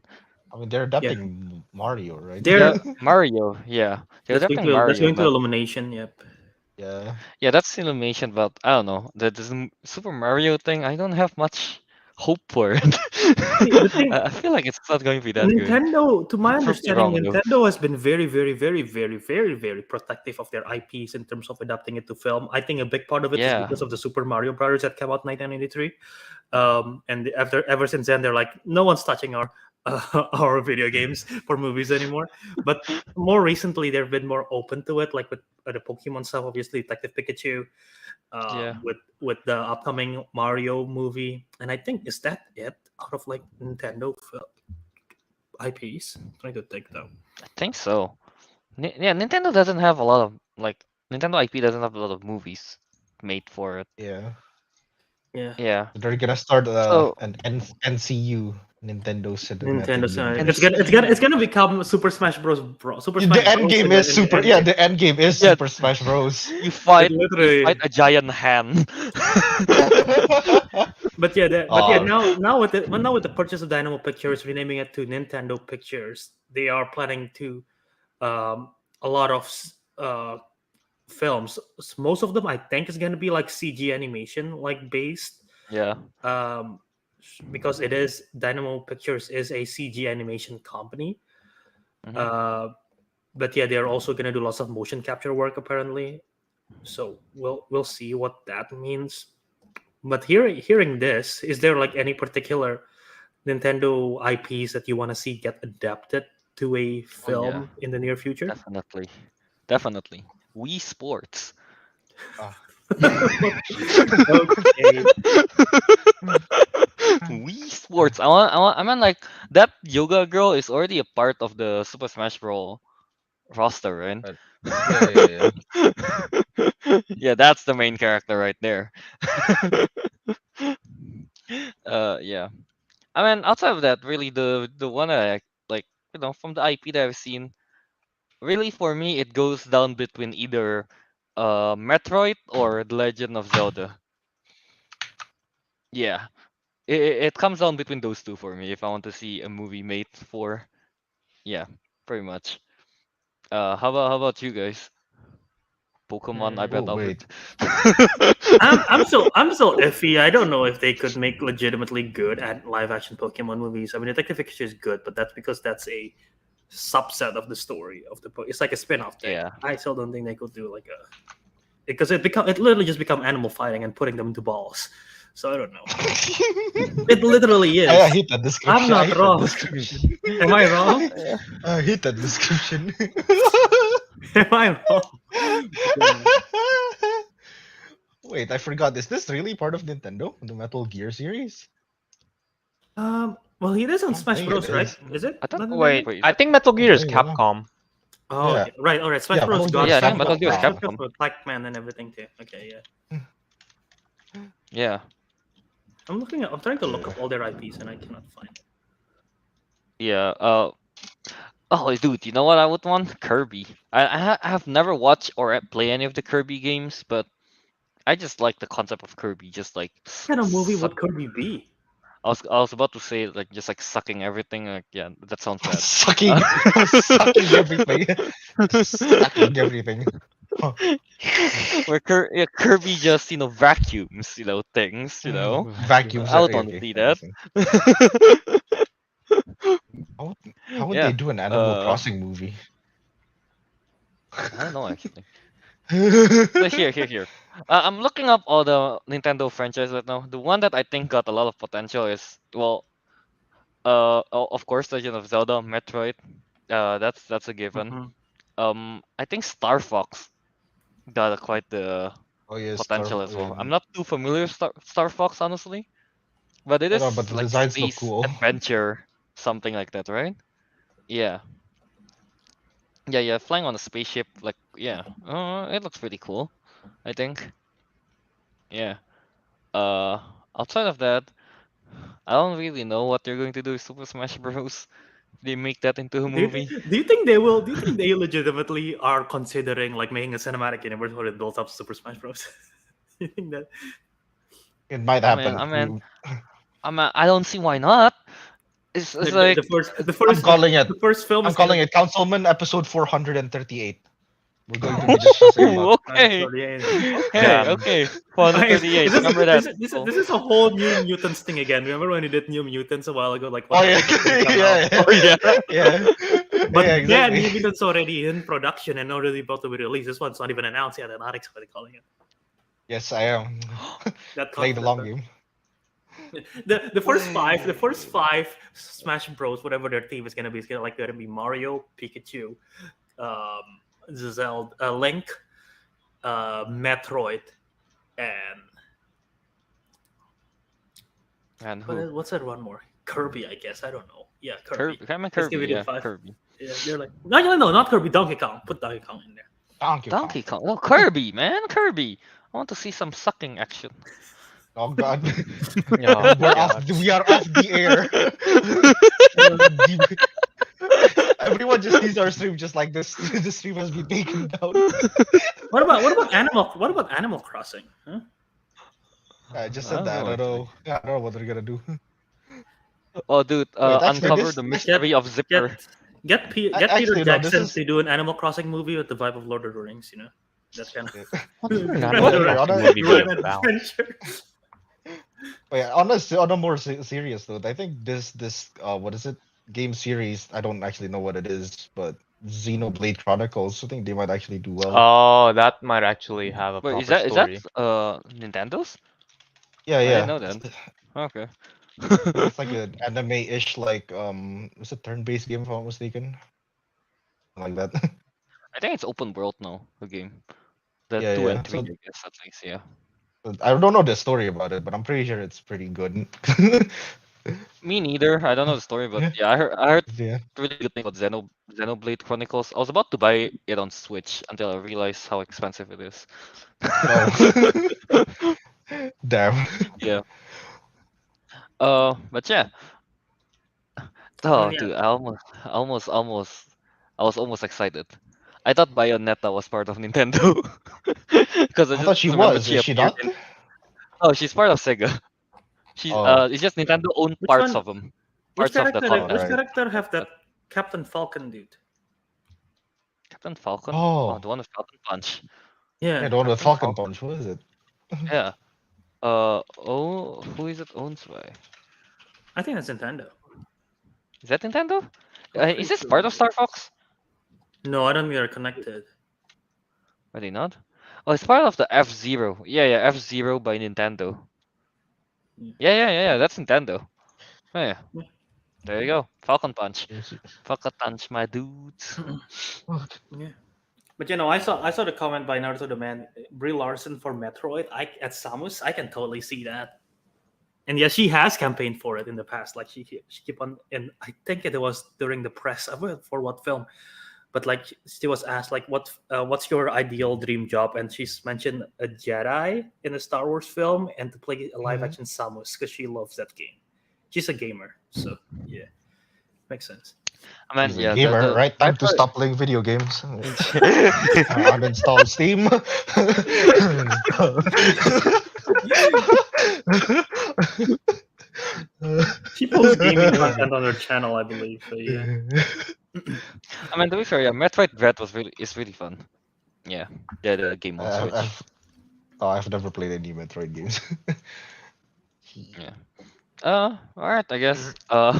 I mean, they're Yeah, adapting Mario, right? they're Yeah, Mario. Yeah, they're adapting that's Mario, going to but Illumination. Yep. Yeah. yeah, that's Illumination. But I don't know the Super Mario thing. I don't have much hope for it. The thing, I feel like it's not going to be that good. Nintendo, to my Prove me understanding, wrong though. Nintendo has been very, very, very, very, very, very protective of their IPs in terms of adapting it to film. I think a big part of it is Yeah. because of the Super Mario Brothers that came out in 1993. And ever since then, they're like, no one's touching our our video games for movies anymore. But more recently, they've been more open to it, like with the Pokemon stuff, obviously, Detective Pikachu, Yeah. with the upcoming Mario movie. And I think is that it out of like Nintendo IPs? Trying to think though. I think so. Yeah, Nintendo doesn't have a lot of Nintendo IP doesn't have a lot of movies made for it. Yeah. Yeah. Yeah. They're gonna start So an NCU, Nintendo Nintendo Cinematic Sonic. Universe. It's gonna become Super Smash Bros. Super The Smash end Bros. game And then is in the super. end Yeah, game. the end game is yeah, Super Smash Bros. It you fight literally. a giant hand. But yeah, uh, now with the purchase of Dynamo Pictures, renaming it to Nintendo Pictures, they are planning to a lot of films. Most of them, I think, is gonna be like CG animation, like based. Yeah. Um, because it is Dynamo Pictures is a CG animation company. Hmm. Uh, but yeah, they're also gonna do lots of motion capture work apparently. So we'll see what that means. But hearing this, is there like any particular Nintendo IPs that you want to see get adapted to a Oh yeah, film in the near future? definitely, definitely. Wii Sports. uh, Okay. Wii Sports. I mean, like that yoga girl is already a part of the Super Smash Bros. Roster, right? yeah. Yeah, that's the main character right there. Yeah. I mean, outside of that, really the one I like, from the IP that I've seen, really for me it goes down between either Metroid or The Legend of Zelda. Yeah. It comes down between those two for me if I want to see a movie made for. Yeah, pretty much. How about you guys? Pokemon, I bet Oh I would. wait. I'm still iffy. I don't know if they could make legitimately good at live action Pokemon movies. I mean, Detective Pikachu is good, but that's because that's a subset of the story of the book. It's like a spin-off thing. Yeah. I still don't think they could do like a because it literally just become animal fighting and putting them into balls. So I don't know. It literally I is. hate that I'm description. I not hate that wrong. description. Am I wrong? I hate that description. Am I wrong? Wait, I forgot. Is this really part of Nintendo? The Metal Gear series? Well, he is I on don't Smash think it Bros, right? is. Is it I thought. not Nintendo? Wait, Wait, is I it? think Metal I Gear don't is think so. Capcom. Oh, Yeah. okay. Right. All right. Smash Yeah, Bros Metal Gear got is Yeah, I think Smash Metal Capcom. Gear is Bros Capcom. got Pac-Man and everything too. Okay, yeah. Yeah. I'm trying to look Yeah. up all their IPs and I cannot find it. Yeah. Oh, dude, you know what I would want? Kirby. I have never watched or play any of the Kirby games, but I just like the concept of Kirby. Just like What kind of movie suck. would Kirby be? I was about to say like just like sucking everything. Like yeah, that sounds bad. Sucking, sucking everything, sucking everything. Huh. Where Kirby just vacuums things. Vacuums. I would want to Okay, see I that. see. How would they Yeah. do an Animal Crossing movie? I don't know actually. So here. I'm looking up all the Nintendo franchise right now. The one that I think got a lot of potential is of course, Legend of Zelda, Metroid. That's a given. Mhm. I think Star Fox got quite the Oh yes, potential as well. I'm not too familiar with Star Fox honestly, but it I know, but is the like designs look space cool. adventure, something like that, right? Yeah, yeah, flying on a spaceship, like yeah, it looks pretty cool. I think, yeah. Uh, Outside of that, I don't really know what they're going to do with Super Smash Bros. If they make that into a Do you, movie. do you think they will? Do you think they legitimately are considering like making a cinematic universe where it builds up Super Smash Bros? You think that? It might I mean, happen. I mean, I don't see why not. It's like, I'm calling it. the first film I'm is gonna calling be it Councilman episode 438. We're going to be discussing about. okay, okay, Damn. okay. Okay, 438. Remember that. Oh, this is a whole New Mutants thing again. Remember when you did New Mutants a while ago? Like Oh what yeah, was gonna come out? yeah, oh yeah. yeah, But yeah, yeah, exactly. New Mutants already in production and already about to be released. This one's not even announced yet, and Ariq's already calling it. Yes, I am. That Play the confident. long game. The first five Smash Bros, whatever their theme is gonna be, is gonna be Mario, Pikachu, Zelda, Link, Metroid, and And who? what's that one more? Kirby, I guess. I don't know. Yeah, Kirby. Kirby. I mean Let's give Kirby. it a Yeah, five. Kirby. Yeah, they're like, no, not Kirby, Donkey Kong. Put Donkey Kong in there. Donkey Kong. Oh, Kirby, man, Kirby. I want to see some sucking action. Oh God. Oh, God. We are off the air. Everyone just sees our stream just like this. The stream has been taken down. What about Animal Crossing? Huh? I just I said don't that. know, I don't know. I don't know what they're gonna do. Oh, dude, Wait, actually, uncover this the this mystery of Zipper. Get Peter actually no. This Jackson is to do an Animal Crossing movie with the vibe of Lord of the Rings. You know, that kind of What would an Well, Animal okay, Crossing on a- movie be grand about? adventure. wait, on a more serious note, I think this what is it? Game series. I don't actually know what it is, but Xenoblade Chronicles. I think they might actually do well. Oh, that might actually have a Wait, proper is that story. Nintendo's? Yeah, I didn't yeah. know that. Okay. I think it's like an anime-ish, like it's a turn-based game if I'm not mistaken, like that. I think it's open world now, the game. The Yeah, 2 and yeah. 3, So I guess, at least, yeah. I don't know the story about it, but I'm pretty sure it's pretty good. Me neither. I don't know the story, but yeah, I heard Yeah. really good thing about Xenoblade Chronicles. I was about to buy it on Switch until I realized how expensive it is. Oh. Damn. Yeah. But yeah. I Oh, mean, yeah. dude, I was almost excited. I thought Bayonetta was part of Nintendo because I I thought just she remember was. she Is she appeared not? in. Oh, she's part of Sega. She's Oh. it's just Nintendo owned Which parts one? of them, Which parts of the character? Oh, Which content. right. character have that Captain Falcon dude? Captain Falcon. Oh, Oh. the one with Falcon Punch. Yeah, Yeah, the one with Captain Falcon Falcon. Punch. What is it? Yeah. Oh, who is it owned by? I think that's Nintendo. Is that Nintendo? I'm Is pretty this sure. part of Star Fox? No, I don't think they're connected. Are they not? Oh, it's part of the F-Zero. Yeah, F-Zero by Nintendo. Yeah. That's Nintendo. Oh, yeah. Yeah. There you go. Falcon Punch. Let me see. Falcon Punch, my dudes. Yeah. But I saw the comment by Naruto the Man, Brie Larson for Metroid. At Samus, I can totally see that. And yeah, she has campaigned for it in the past. Like she keep on, and I think it was during the press for what film. But like she was asked like what's your ideal dream job, and she's mentioned a Jedi in a Star Wars film and to play a live action Samus because she loves that game. She's a gamer, so yeah, makes sense. I mean, He's a yeah, gamer, right? Time to Metroid- stop playing video games. Uninstall Steam. She posts gaming content on her channel, I believe. So yeah. I mean, to be fair, yeah, Metroid Dread is really fun. Yeah, the game on Switch. I've never played any Metroid games. Yeah. All right, I guess. Yeah,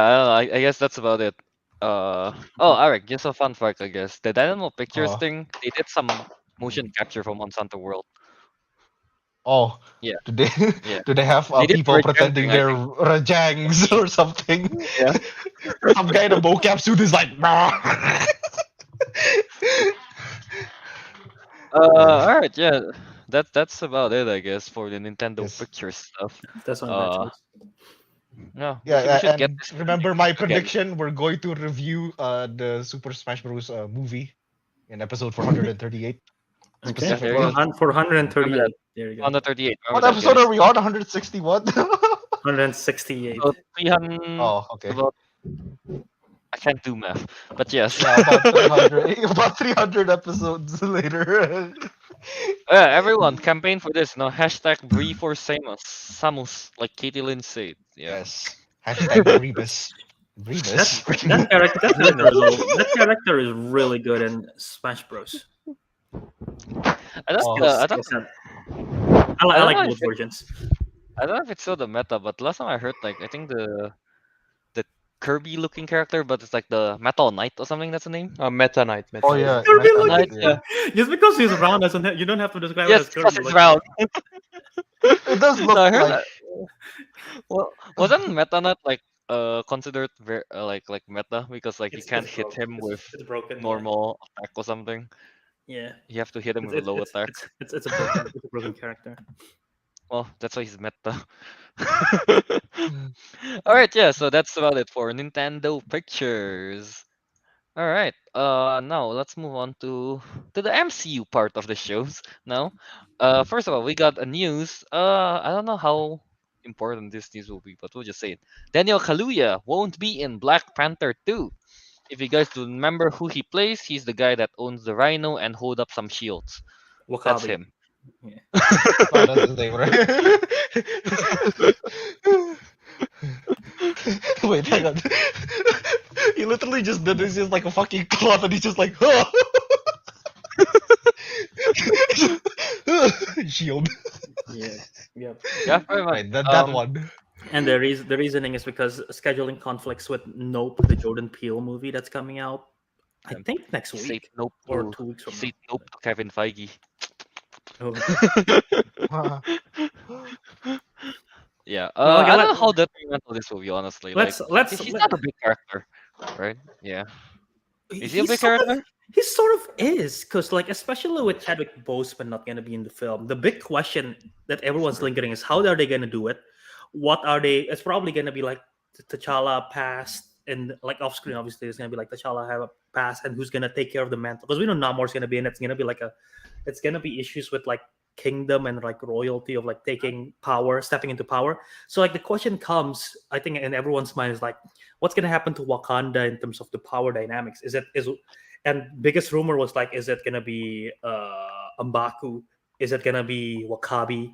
I don't know. I guess that's about it. Ariq, just a fun fact, I guess. The Dynamo Pictures Oh. thing, they did some motion capture from Monsanto World. Oh, Yeah. Do they Yeah. do they have They did people for pretending rendering, I they're Rajangs or something? Yeah. Some guy in a mocap suit is like. All right, yeah. That's about it, I guess, for the Nintendo Yes. Pictures stuff. That's my choice. Yeah, Yeah, we should get and this remember my again. prediction. We're going to review the Super Smash Bros. Movie in episode 438. Okay, There you go. for 138. There you go. 138. What Remember that, episode guys. are we on? 161. 168. So 300. Oh, okay. About, I can't do math, but yes. Yeah, about 300. About 300 episodes later. Yeah, everyone campaign for this. No hashtag Bree for Samus, like Katie Lynn said. Yeah. Yes. Hashtag Rebus. Rebus. That character is really good in Smash Bros. I don't. Oh. I don't. Yes, I I don't like know both if it- versions. I don't know if it's still the meta, but last time I heard, like, I think the Kirby looking character, but it's like the Metal Knight or something. That's the name. Meta Knight. Meta Oh Knight. yeah. Kirby Meta looking Knight, Knight, yeah. Just because he's round doesn't you don't have to describe Yes, it as because Kirby. it's like- round. It does look So I heard like. that. Well, wasn't Meta Knight like considered very like meta because like you can't hit him with it's broken. yeah. normal attack or something. Yeah, You have to hit him with a low attack. It's a broken character. Well, that's why he's meta. All right, yeah. So that's about it for Nintendo Pictures. All right. Now let's move on to the MCU part of the shows. Now, first of all, we got a news. I don't know how important this news will be, but we'll just say it. Daniel Kaluuya won't be in Black Panther 2. If you guys do remember who he plays, he's the guy that owns the Rhino and hold up some shields. That's Wakabi. him. Yeah. Oh, that's his name, right? Wait, hang on. He literally just did this just like a fucking cloth, and he's just like, huh. Shield. Yeah. Yep. Yeah, pretty much. Right, that one. And the reasoning is because scheduling conflicts with Nope, the Jordan Peele movie that's coming out. I Um, think next He said week nope or to 2 weeks he from said now. nope to Kevin Feige. Oh. Yeah. No, okay, I don't know how detrimental this will be, honestly. Like, let's he's not a big character, right? Yeah. Is he a he big sort of character? he sort of is, because like especially with Chadwick Boseman not gonna be in the film, the big question that everyone's lingering is how are they gonna do it? What are they? It's probably gonna be like T'Challa past and like off screen. Obviously, it's gonna be like T'Challa have a past and who's gonna take care of the mantle, because we know Namor's gonna be in it. It's gonna be like it's gonna be issues with like kingdom and like royalty of like taking power, stepping into power. So like the question comes, I think, in everyone's mind is like, what's gonna happen to Wakanda in terms of the power dynamics? And biggest rumor was like, is it gonna be M'Baku? Is it gonna be Wakabi?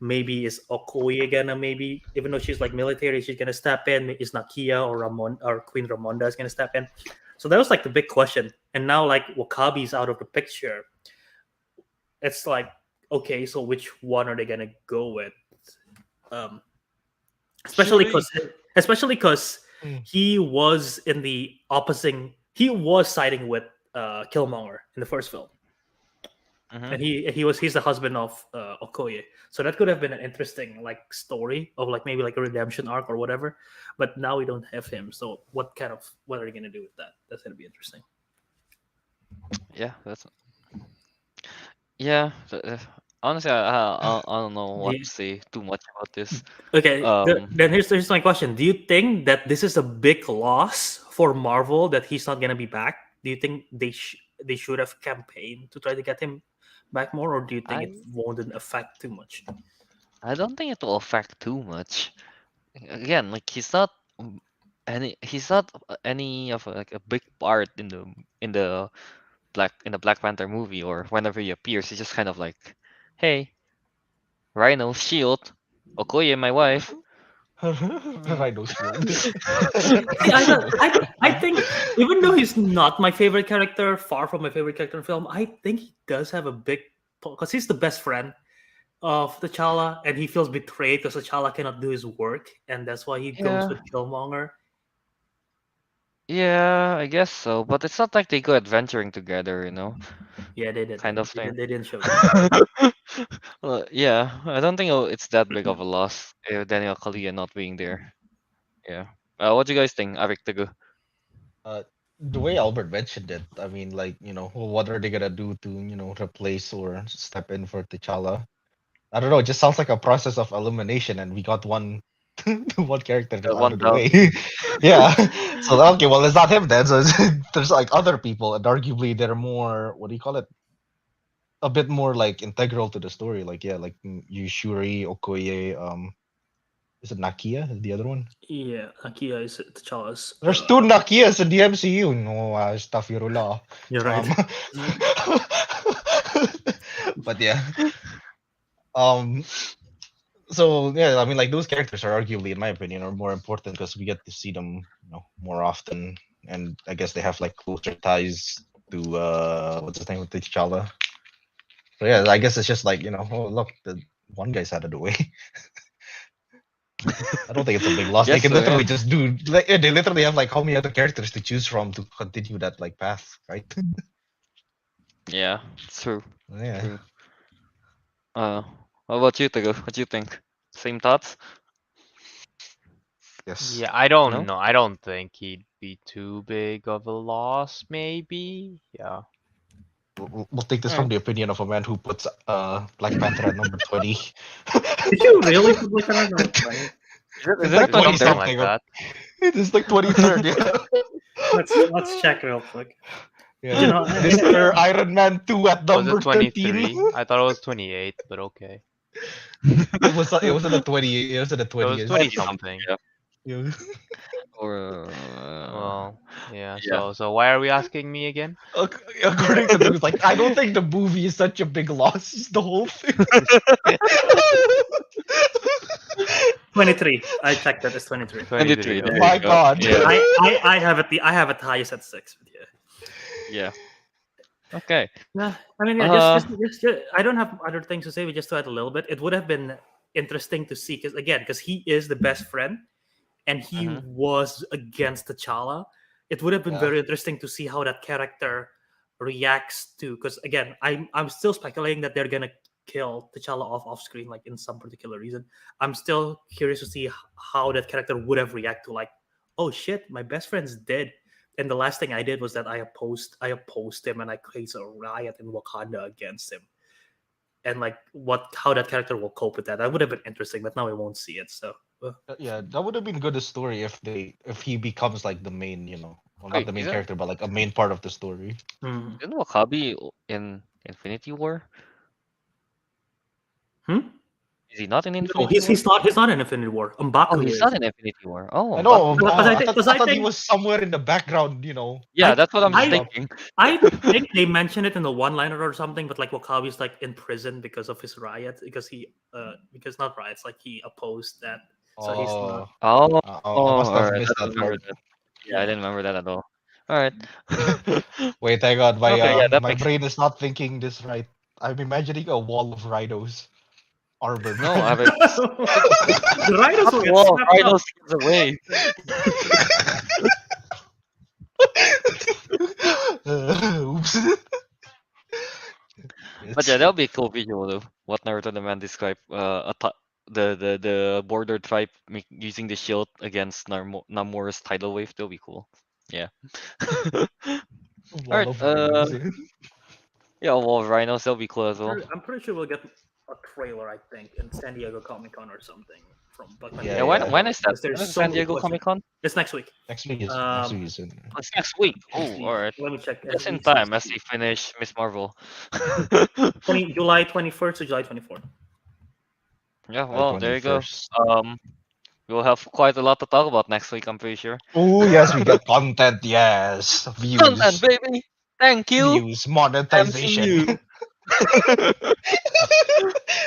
Maybe is Okoye gonna, maybe even though she's like military, she's gonna step in. Is Nakia or Ramon or Queen Ramonda is gonna step in? So that was like the big question. And now like Wakabi's out of the picture. It's like, okay, so which one are they gonna go with? Um, especially Shuri. because especially because Mm. he was in the opposing. He was siding with Killmonger in the first film, Mm-hmm. and he's the husband of Okoye. So that could have been an interesting like story of like maybe like a redemption arc or whatever. But now we don't have him. So what are they gonna do with that? That's gonna be interesting. Yeah, that's yeah. Honestly, I don't know Do what you- to say too much about this. Okay, Um, then here's my question. Do you think that this is a big loss for Marvel that he's not gonna be back? Do you think they should have campaigned to try to get him back more, or do you think it I won't affect too much? I don't think it will affect too much. Again, like he's not any of like a big part in the Black Panther movie or whenever he appears. He's just kind of like, hey, Rhino, Shield, Okoye, my wife. Rhino shield. See, I think even though he's not my favorite character, far from my favorite character in film, I think he does have a big because he's the best friend of T'Challa, and he feels betrayed because T'Challa cannot do his work, and that's why he goes Yeah, with Killmonger. yeah, I guess so. But it's not like they go adventuring together, Yeah, they didn't. kind of They, thing. didn't- they didn't show that. Well, yeah, I don't think it's that big of a loss Daniel Kaluuya not being there. Yeah. What do you guys think, Ariq Teguh? uh, the way Albert mentioned it, I mean, like, what are they gonna do to, replace or step in for T'Challa? I don't know. It just sounds like a process of elimination, and we got one, one character out One of the down. way. Yeah. So okay, well, it's not him then. So there's like other people, and arguably they're more. What do you call it? A bit more like integral to the story. Like yeah, like Yushuri, Okoye. Is it Nakia? Is the other one? Yeah, Nakia is T'Challa's. There's two Nakias in the MCU. No, astaghfirullah. You're right. Um, but yeah. Um. So yeah, I mean, like those characters are arguably, in my opinion, are more important because we get to see them, more often, and I guess they have like closer ties to what's his name with T'Challa. So yeah, I guess it's just like oh look, the one guy's out of the way. I don't think it's a big loss. They Guess can so, yeah. literally just do like yeah, they literally have like how many other characters to choose from to continue that like path, right? Yeah, it's true. Yeah. True. What about you, Teguh? What do you think? Same thoughts? Yes. Yeah, I don't No? know. I don't think he'd be too big of a loss, maybe. Yeah. we'll take this from the opinion of a man who puts Black Panther at number 20. Did you really put like another number 20? Is It's it a like 20 23rd? Something like something. that. It is like 23rd, yeah. Let's check real quick. Yeah. You know, Mr. Iron Man 2 at Was number it 13. 23? I thought it was 28, but okay. It wasn't a 20. It wasn't a It 20. was It's 20 20 something. Yeah. yeah. Or Well, yeah. yeah. So why are we asking me again? According to them, it's like I don't think the movie is such a big loss. It's the whole thing. 23. I checked that. It's 23. 23. There My you go. God. Yeah. I have it. I have it highest at 6. But yeah. Yeah. Okay. Yeah, I mean, yeah, just I don't have other things to say. We just to add a little bit. It would have been interesting to see because he is the best friend, and he Mhm. was against T'Challa. It would have been Yeah. very interesting to see how that character reacts to. Because again, I'm still speculating that they're gonna kill T'Challa off screen, like in some particular reason. I'm still curious to see how that character would have reacted to like, oh shit, my best friend's dead. And the last thing I did was that I opposed him and I created a riot in Wakanda against him. And like how that character will cope with that. That would have been interesting, but now we won't see it. So Yeah, that would have been good a story if he becomes like the main, well, not Wait, the main isn't- character, but like a main part of the story. hmm. Isn't Wakabi in Infinity War? Is he not in No, Infinity War? he's not in Infinity War. M'Baku Oh, he's is. not in Infinity War. Oh, I know. Mbaku- I I thought he think- was somewhere in the background. Yeah, I- that's what I'm I- thinking. I think they mentioned it in the one-liner or something, but like Wakabi's like in prison because of his riot, because not riots, like he opposed that. So he's not. Oh, I must have alright, missed I that don't remember part. that. Yeah, I didn't remember that at all. All right. Wait, hang on. My Okay, yeah, that my makes brain is not thinking this right. I'm imagining a wall of rhinos armored. No, I haven't. The Rhinos will get Whoa, snapped up. Rhinos gets away. Oops. But yeah, that'll be a cool visual though. What Naruto the man described the border tribe using the shield against Namor's tidal wave. That'll be cool. Yeah. Wall Alright, of rhinos. yeah, well, rhinos, that'll be cool as well. I'm pretty sure we'll get a trailer, I think, in San Diego Comic Con or something from Black Panther. Yeah, Yeah, when yeah. when is that? Because there's When is so San many Diego questions. Comic Con? It's next week. Next week is Um, It's next week. Next Oh, week. alright. Let me check. Just in It's time next as they week. finish Miss Marvel. July 21st to July 24th. Yeah, well, there you go. We'll have quite a lot to talk about next week, I'm pretty sure. Oh yes, we get content. Yes, views, Content, baby! Thank you! views, monetization. MCU.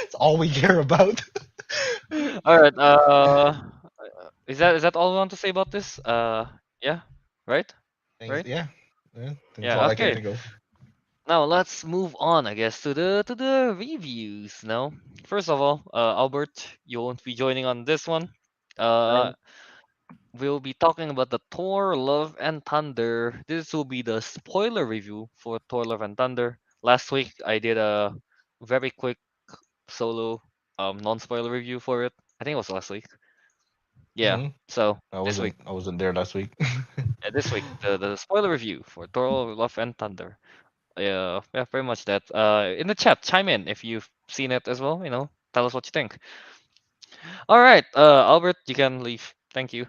It's all we care about. Alright, is that all we want to say about this? Yeah, right? Right? Yeah. That's Yeah, all I can okay. think of. Now let's move on, I guess, to the reviews. Now, first of all, Albert, you won't be joining on this one. We'll be talking about the Thor: Love and Thunder. This will be the spoiler review for Thor: Love and Thunder. Last week I did a very quick solo non-spoiler review for it. I think it was last week. Yeah. Mhm. So I this week, wasn't there last week. this week, the spoiler review for Thor: Love and Thunder. Yeah, very much that. In the chat, chime in if you've seen it as well. Tell us what you think. All right, Albert, you can leave. Thank you.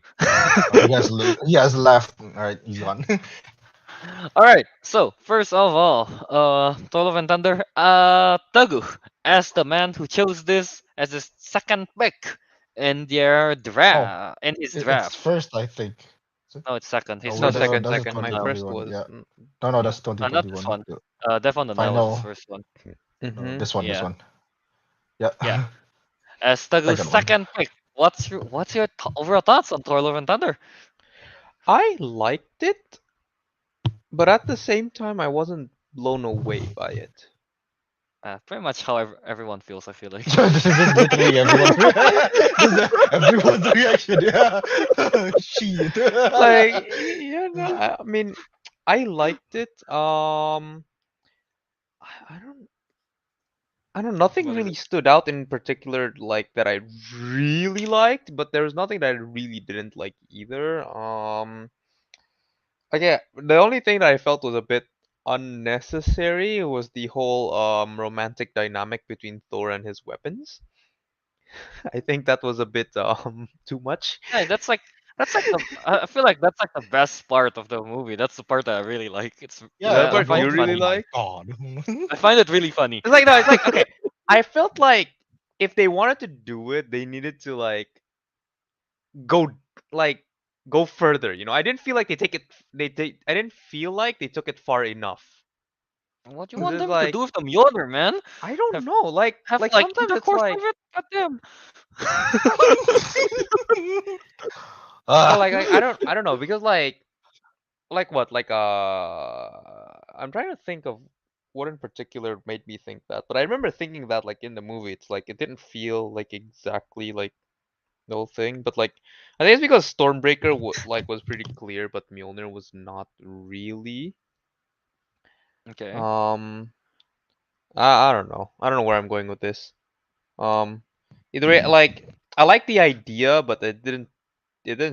He has left. All right, he's gone. All right. So first of all, Thor: Love and Thunder. Teguh, as the man who chose this as his second pick in their draft, in his It's draft. first, I think. No, it's second. His No, that's- first. second, that's second. My 2021, first was. yeah. No, that's not 2021. this one. Death on the Nile was his Final. first one. Mhm. This one. Yeah. Yeah. Yeah. As Teguh's Second one. second pick, what's your overall thoughts on Thor: Love and Thunder? I liked it, but at the same time, I wasn't blown away by it. Pretty much how everyone feels. I feel like. This is literally everyone's reaction. Yeah. Shit. Like, yeah, no, I mean, I liked it. I don't. Nothing What is really stood out in particular, like that I really liked, but there was nothing that I really didn't like either. Okay, the only thing that I felt was a bit unnecessary was the whole romantic dynamic between Thor and his weapons. I think that was a bit too much. Yeah, that's like the I feel like that's like the best part of the movie. That's the part that I really like. Yeah, That I the part find you it Vulcan. Oh really funny. my like? god. I find it really funny. It's like no, it's like okay. I felt like if they wanted to do it, they needed to go like go further. I didn't feel like they take it. I didn't feel like they took it far enough. What you 'Cause want it's them to like do with the Mjolnir, man? I don't Have know. Like like sometimes it's intercourse like with it? Goddamn. well, Ah. I don't know because like what I'm trying to think of what in particular made me think that, but I remember thinking that like in the movie, it's like it didn't feel like exactly like the whole thing, but like I think it's because Stormbreaker was pretty clear, but Mjolnir was not really. Okay. Um, I don't know. I don't know where I'm going with this. Um, either way, like I like the idea, but it didn't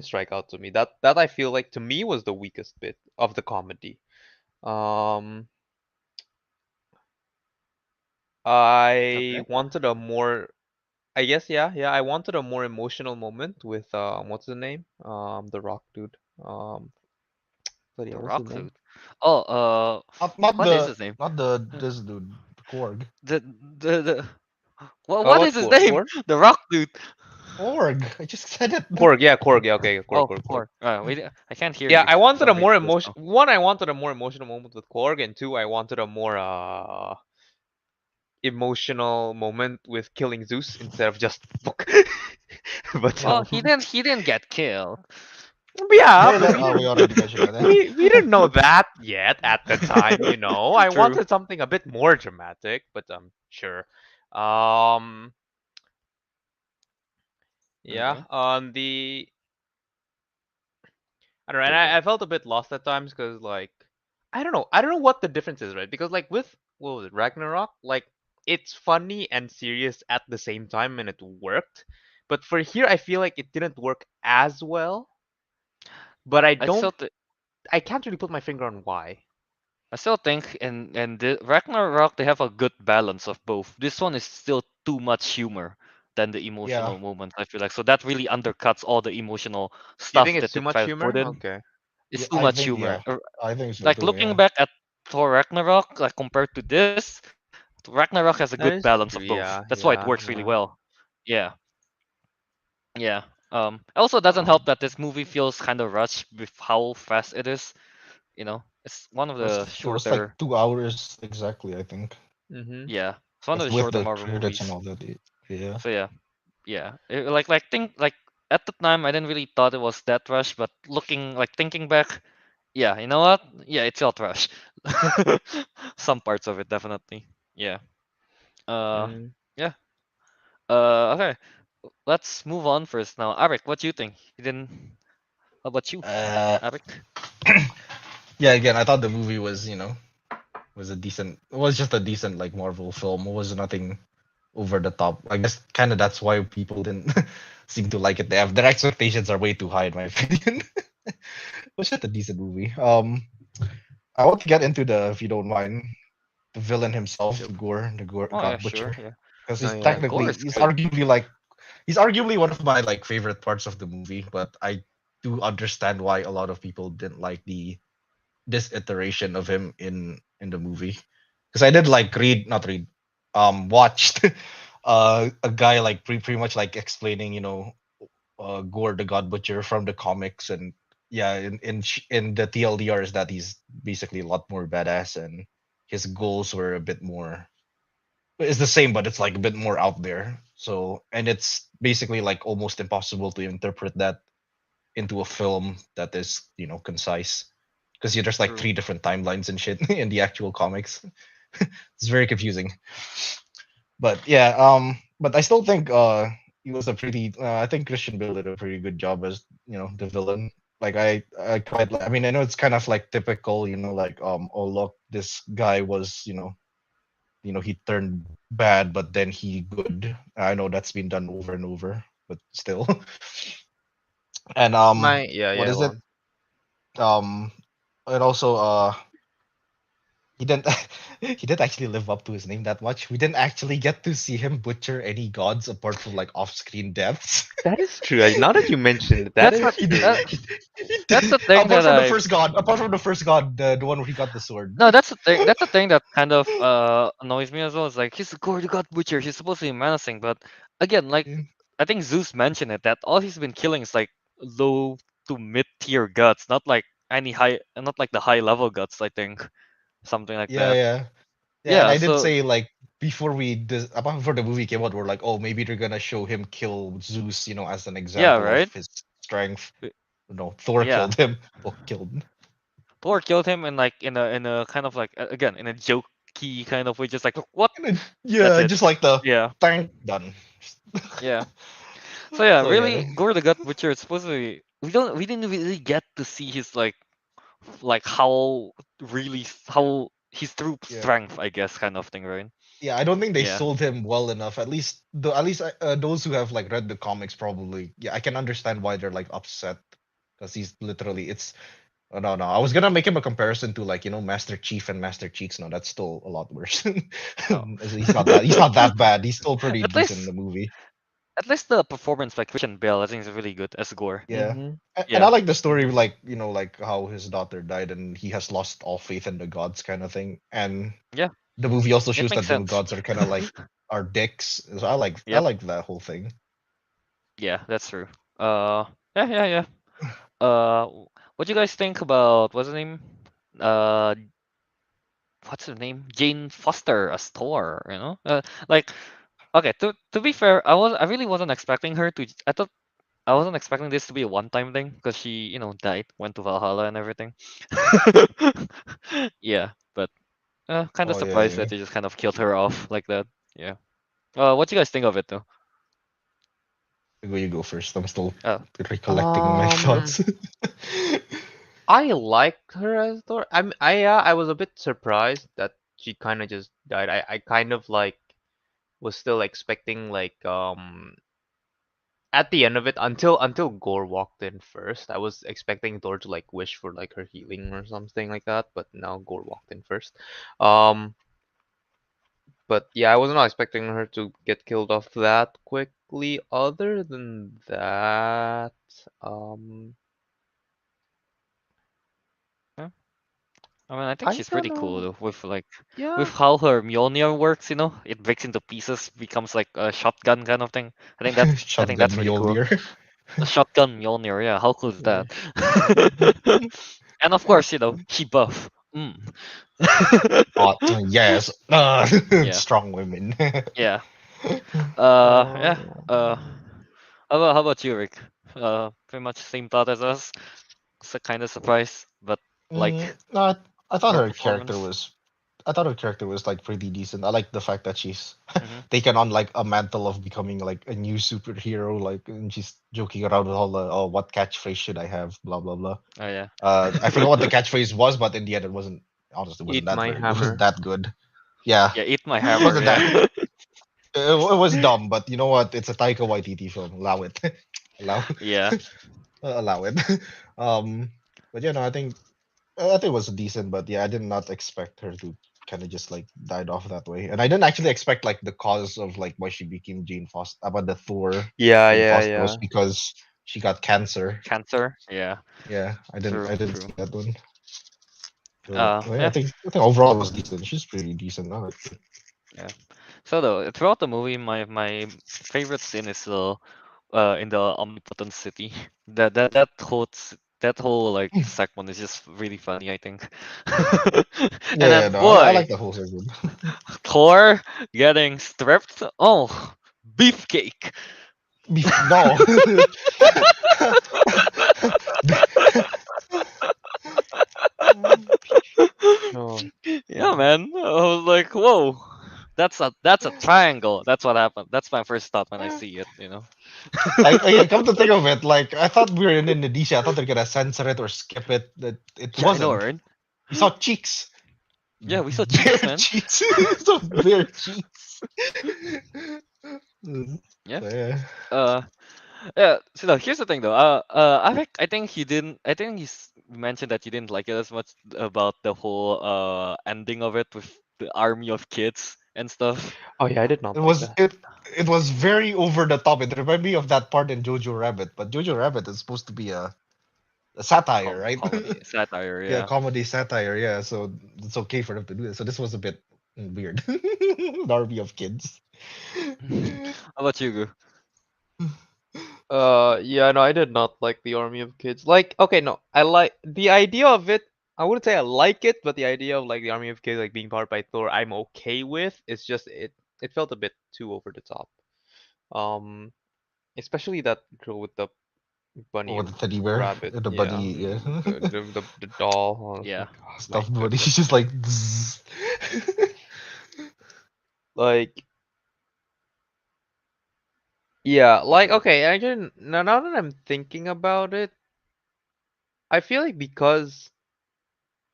strike out to me. That I feel like to me was the weakest bit of the comedy. Um, I Okay. wanted a more, I guess, yeah. I wanted a more emotional moment with what's his name? The Rock dude. But yeah, The what's his Rock name? dude. Oh, not not what is the his name? not the Uh, this dude, Korg. The the what is What's his Korg? name? Korg? The Rock dude. Korg. I just said it. Korg, yeah, Korg, yeah, okay, Korg, Oh, Korg, Korg. Thor. I can't hear Yeah, you I for wanted a some reason more just emotion. now. One, I wanted a more emotional moment with Korg, and two, I wanted a more emotional moment with killing Zeus instead of just fuck. but Well, he didn't get killed. yeah, Hey, but that, we we didn't already mentioned that. we didn't know that yet at the time. I True. wanted something a bit more dramatic, but sure. Um yeah, Okay. on the I don't know, and The what? I felt a bit lost at times because like I don't know what the difference is, right? Because like with what was it, Ragnarok, like it's funny and serious at the same time and it worked. But for here I feel like it didn't work as well, but I still th- I can't really put my finger on why. I still think in the Ragnarok they have a good balance of both. This one is still too much humor than the Yeah, emotional moments, I feel like. So that really undercuts all the emotional You think stuff it's that too they much try to put humor? in. Okay. It's yeah. too I much think humor. yeah. I think so Like too. looking Yeah. back at Thor Ragnarok, like compared to this, Ragnarok has a good That is balance of true. both. Yeah, That's why it yeah, works really yeah. well. Yeah, yeah. Also doesn't help that this movie feels kind of rushed with how fast it is. It's one of the It was like shorter. 2 hours exactly. I think Mhm. Yeah, it's one of the with shorter the Marvel credits and movies. all that. Yeah. So yeah, yeah. Like think like at the time I didn't really thought it was that rushed, but thinking back, yeah, you know what? Yeah, it felt rushed. Some parts of it definitely. Yeah. Uh, Mm. yeah. Okay. Let's move on first now. Ariq, what do you think? You didn't. How about you, Uh, Ariq? yeah. Again, I thought the movie was was a decent. It was just a decent like Marvel film. It was nothing over the top. I guess kind of that's why people didn't seem to like it. Their expectations are way too high in my opinion. It was just a decent movie. I want to get into the, if you don't mind, the villain himself, the Gore Oh yeah, God sure. Butcher, Yeah. because Oh he's Yeah. yeah. Gore technically is good. he's arguably one of my like favorite parts of the movie. But I do understand why a lot of people didn't like the this iteration of him in the movie, because I did like watched a guy like pretty much like explaining Gore the God Butcher from the comics. And yeah, in the TLDR is that he's basically a lot more badass, and his goals were a bit more, it's the same, but it's like a bit more out there. So, and it's basically like almost impossible to interpret that into a film that is concise, because there's like True. three different timelines and shit in the actual comics. It's very confusing. But yeah, but I still think he was a pretty I think Christian Bale did a pretty good job as the villain. Like I quite I mean, I know it's kind of like typical, like oh look, this guy was he turned bad but then he good. I know that's been done over and over, but still. And My yeah, what yeah, is go it? on. Um and also he didn't he didn't actually live up to his name that much. We didn't actually get to see him butcher any gods apart from like off-screen deaths. That is true. Now that you mentioned it, that That's is what He true. did- that's the thing apart that from the I first god, apart from the first god, the one where he got the sword. no, that's the thing. That's the thing that kind of annoys me as well. It's like he's a Gordy God Butcher. He's supposed to be menacing, but again, like Yeah. I think Zeus mentioned it that all he's been killing is like low to mid tier guts, not like any high, not like the high level guts. I think something like Yeah, that. yeah. Yeah, and Yeah. I did So say like apart before the movie came out, we're like, oh, maybe they're gonna show him kill Zeus, as an yeah, example of right. his strength. Uh, No, Thor Yeah. killed him. Oh, killed. Thor killed him in like in a kind of like again in a jokey kind of way, just like what? And That's yeah, it. just like the Yeah. tank done. Yeah. So yeah, So yeah, really, Gore the Gut Butcher. It's supposed to be. We didn't really get to see his like how his true yeah, strength, I guess, kind of thing, right? yeah. I don't think they Yeah. sold him well enough. At least those who have like read the comics probably. Yeah, I can understand why they're like upset because he's literally it's. Oh, no, no. I was gonna make him a comparison to like Master Chief and Master Cheeks. No, that's still a lot worse. Oh. He's not that. He's not that bad. He's still pretty At decent in least the movie. at least the performance by Christian Bale, I think, is really good as Gore. Yeah. Mm-hmm. And I Yeah. like the story, like like how his daughter died and he has lost all faith in the gods, kind of thing. And Yeah. the movie also It shows makes that the sense. gods are kind of like are dicks. So I Yep. like that whole thing. Yeah, that's true. Yeah, yeah, yeah. Uh, what do you guys think about what's the name? Uh, what's her name? Jane Foster as Thor. Like okay. To be fair, I really wasn't expecting her to. I thought I wasn't expecting this to be a one-time thing because she died, went to Valhalla and everything. Yeah, but kind of Oh yeah, surprised yeah. that they just kind of killed her off like that. Yeah. What do you guys think of it though? You go first. I'm still Oh, recollecting my Um, thoughts. I liked her as Thor. I was a bit surprised that she kind of just died. I kind of like was still expecting like at the end of it until Gore walked in first. I was expecting Thor to like wish for like her healing or something like that, but now Gore walked in first. Um, but yeah, I was not expecting her to get killed off that quickly. Other than that, um, yeah. I mean, I think I she's don't pretty cool know. though, with Yeah, with how her Mjolnir works. It breaks into pieces, becomes like a shotgun kind of thing. I think Shotgun that's pretty cool. Mjolnir. A shotgun Mjolnir, yeah. How cool is Yeah. that? And of course, she buff. Mm. Hot, yes. Yeah, Strong women. yeah. Yeah. um, How about you, Rick? Pretty much same thought as us. It's a kind of surprise, but No, I thought her her character performance. was. I thought her character was like pretty decent. I like the fact that she's Hmm. taken on like a mantle of becoming like a new superhero. Like, and she's joking around with all the oh, what catchphrase should I have? Blah blah blah. Oh yeah. I forgot what the catchphrase was, but in the end, it wasn't. Honestly, wasn't eat that my very. It wasn't hammer. that good. Yeah, Yeah, eat my it hammer. wasn't that. Yeah. It was dumb, but you know what? It's a Taika Waititi film. Allow it. Allow. Yeah. Allow it. Um, but I think it was decent, but yeah, I did not expect her to kind of just like died off that way, and I didn't actually expect like the cause of like why she became Jane Foster about the Thor Yeah, Jane yeah, Foster was yeah. because she got cancer. Cancer. Yeah. Yeah, True. I didn't True. see that one. So well, yeah, Yeah. I think overall it was decent. She's pretty decent. I like it. Yeah. So though, throughout the movie, my favorite scene is still in the omnipotent city. That whole like segment is just really funny, I think. And Yeah, then no, I boy, like the whole segment. Thor getting stripped. Oh, beefcake. No. Oh, Yeah, man. I was like, whoa. That's a triangle. That's what happened. That's my first thought when I see it. I come to think of it, like I thought we were in Indonesia. I thought they're gonna censor it or skip it. That it Yeah, I know, wasn't. right? We saw cheeks. Yeah, we saw Bare cheeks, man. cheeks. So bare cheeks. Mm, Yeah. so, yeah. Uh, Yeah. So no, here's the thing though. I think he didn't. I think he's mentioned that he didn't like it as much about the whole ending of it with the army of kids and stuff. Oh yeah, I did It not like was that. it was very over the top. It reminded me of that part in Jojo Rabbit, but Jojo Rabbit is supposed to be a satire, right? Comedy satire. Yeah, Yeah. comedy satire. Yeah, so it's okay for them to do it. So this was a bit weird. An army of kids. How about you, Gu? Yeah, no, I did not like the army of kids. Like, okay, no, I like the idea of it. I wouldn't say I like it, but the idea of like the army of kids like being powered by Thor, I'm okay with. It's just it felt a bit too over the top. Um, especially that girl with the bunny Oh, the teddy bear, rabbit. the Yeah, bunny, yeah, the doll. I was Yeah. like, oh my stuffed bunny. She's goodness. just like, "Zzz." Like, yeah, like okay, I didn't. Now that I'm thinking about it, I feel like because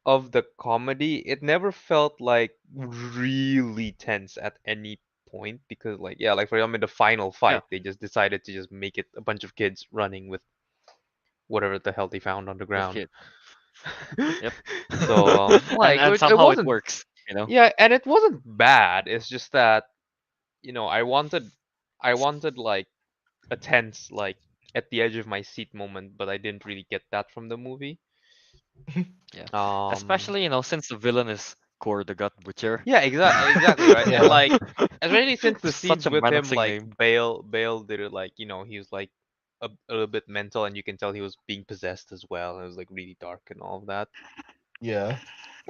of the comedy, it never felt like really tense at any point because like yeah, like for example in the final Yeah. fight, they just decided to just make it a bunch of kids running with whatever the hell they found on the With ground. kid. Yep. So like And it somehow it wasn't works. You know. yeah, and it wasn't bad. It's just that I wanted like a tense like at the edge of my seat moment, but I didn't really get that from the movie. Yeah. Um Especially since the villain is Core the Gut Butcher. Yeah, exactly right. And Yeah, like, especially since the Such scenes a with him, menacing like name. Bale did it like he was like a little bit mental, and you can tell he was being possessed as well. It was like really dark and all of that. yeah.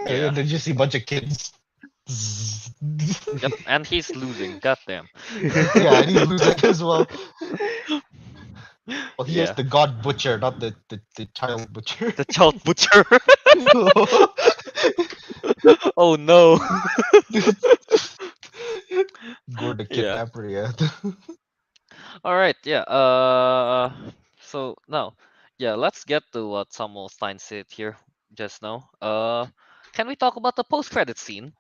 Yeah. And then you see a bunch of kids. Zzz. Yep. And he's losing. Goddamn. Yeah, and he's losing as well. Well, he is Yeah. the god butcher, not the child butcher. The child butcher. Oh no. Gore the Yeah. kidnapper, yeah. All right. Yeah. So now, yeah. Let's get to what Samuel Stein said here just now. Can we talk about the post-credit scene?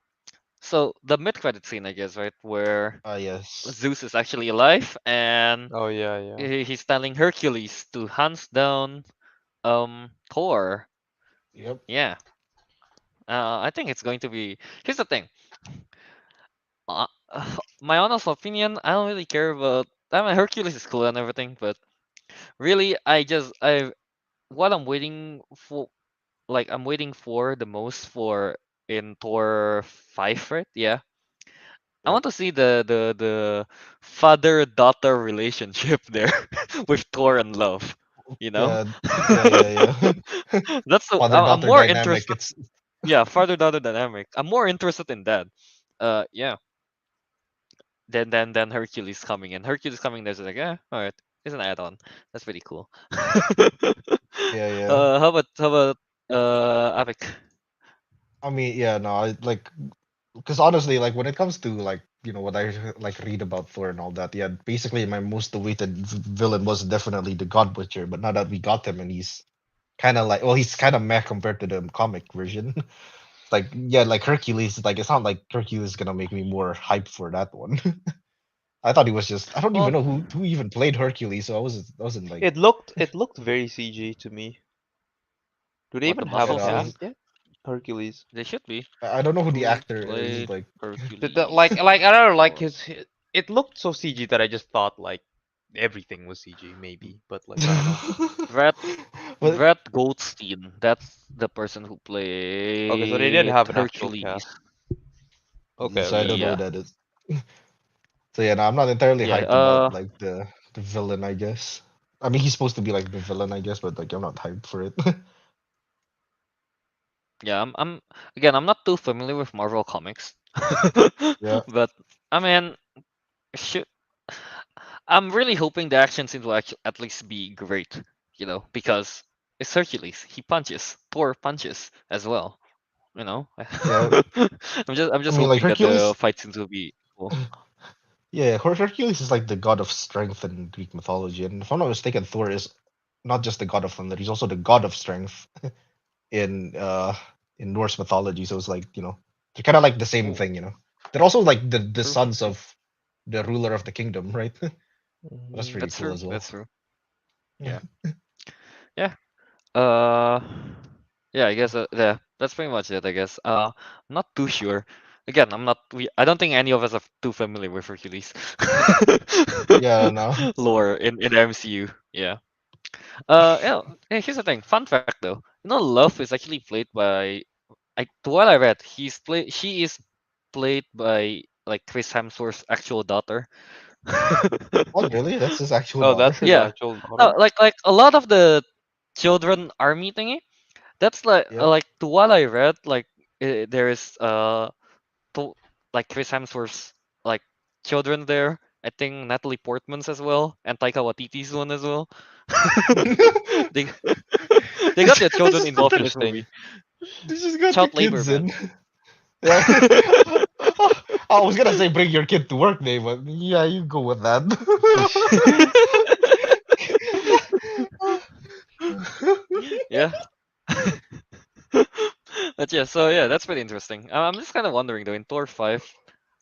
So the mid-credit scene, I guess, right, where Ah, yes. Zeus is actually alive and Oh yeah, yeah. he's telling Hercules to hands down Thor. Yep. Yeah. I think it's going to be. Here's the thing. Uh, my honest opinion, I don't really care about. I mean, Hercules is cool and everything, but really, I what I'm waiting for, like I'm waiting for the most for in Thor 5, right? Yeah. I Yep. want to see the father-daughter relationship there with Thor and Love. You know? Yeah, yeah. That's so Father I'm daughter more dynamic. interested. It's Yeah, father-daughter dynamic. I'm more interested in that. Yeah. Then Hercules coming in. Hercules coming there's like, yeah, all right. It's an add-on. That's pretty cool. yeah. How about Avik? I mean, yeah, no, I like because honestly, like when it comes to like what I like read about Thor and all that, yeah, basically my most awaited villain was definitely the God Butcher, but now that we got him and he's kind of like, well, he's kind of meh compared to the comic version. Like, yeah, like Hercules, like it's not like Hercules is gonna make me more hype for that one. I thought he was just I don't even Well, know who even played Hercules, so I wasn't like It looked very CG to me. Do they what the even have yeah, a muscle no, I scene? was cast yet? Hercules. They should be. I don't know who the Who actor is. played Like, Hercules? Like I don't know, like Or it looked so CG that I just thought like everything was CG maybe, but like I don't know. Brett but Brett Goldstein. That's the person who Okay, so they did played have an actual Hercules. cast. Okay, so I okay. don't know who Yeah. that is. So yeah, no, I'm not entirely Yeah. hyped about like the villain. I guess. I mean, he's supposed to be like the villain, I guess, but like I'm not hyped for it. Yeah. I'm again. I'm not too familiar with Marvel comics, Yeah, but I mean, should I'm really hoping the action scenes will actually at least be great. Because it's Hercules. He punches. Thor punches as well. You know. yeah. I'm I just mean, like hoping that the Hercules. fight scenes will be cool. Yeah, Hercules is like the god of strength in Greek mythology, and if I'm not mistaken, Thor is not just the god of thunder; he's also the god of strength in uh in Norse mythology. So it's like they're kind of like the same Oh, thing. They're also like the true. sons True. of the ruler of the kingdom, right? That's Mhm. pretty That's cool true. as well. That's true. Yeah. Yeah. Uh, yeah, I guess yeah, that's pretty much it, I guess. I'm not too sure. Again, I don't think any of us are too familiar with Hercules Yeah, no. lore in the MCU. Yeah. Yeah, hey, here's the thing. Fun fact though. Love is actually played by to what I read, she is played by like Chris Hemsworth's actual daughter. Oh, really? That's his actual Oh, that's daughter? his Yeah. actual No, daughter. like a lot of the children army thingy. That's Yep. like to what I read, like there is to, like Chris Hemsworth's like children there. I think Natalie Portman's as well, and Taika Waititi's one as well. they they got their children Just got involved in the, this movie. Interesting. they just got the Child labor, kids man. in. Yeah. I was gonna say bring your kid to work day, but yeah, you go with that. Yeah. But yeah, so yeah, that's pretty interesting. I'm just kind of wondering though, in Thor 5,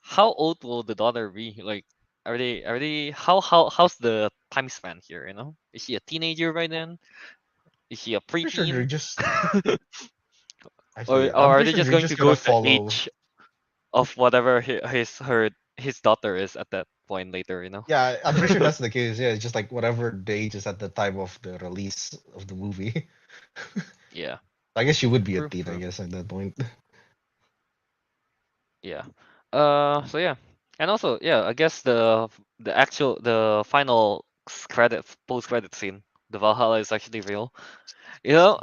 how old will the daughter be? Like, are they how's the time span here? Is she a teenager by then? Is she a Pretty sure they're preteen? just or actually. or I'm are pretty they sure just they're going to just go gonna with the follow. age of whatever his daughter is at that point later? Yeah, I'm pretty sure that's the case. Yeah, it's just like whatever the age is at the time of the release of the movie. Yeah, I guess she would be a true, teen. I true. guess at that point. Yeah. So yeah. And also, yeah, I guess the final post credit scene, the Valhalla is actually real. You know,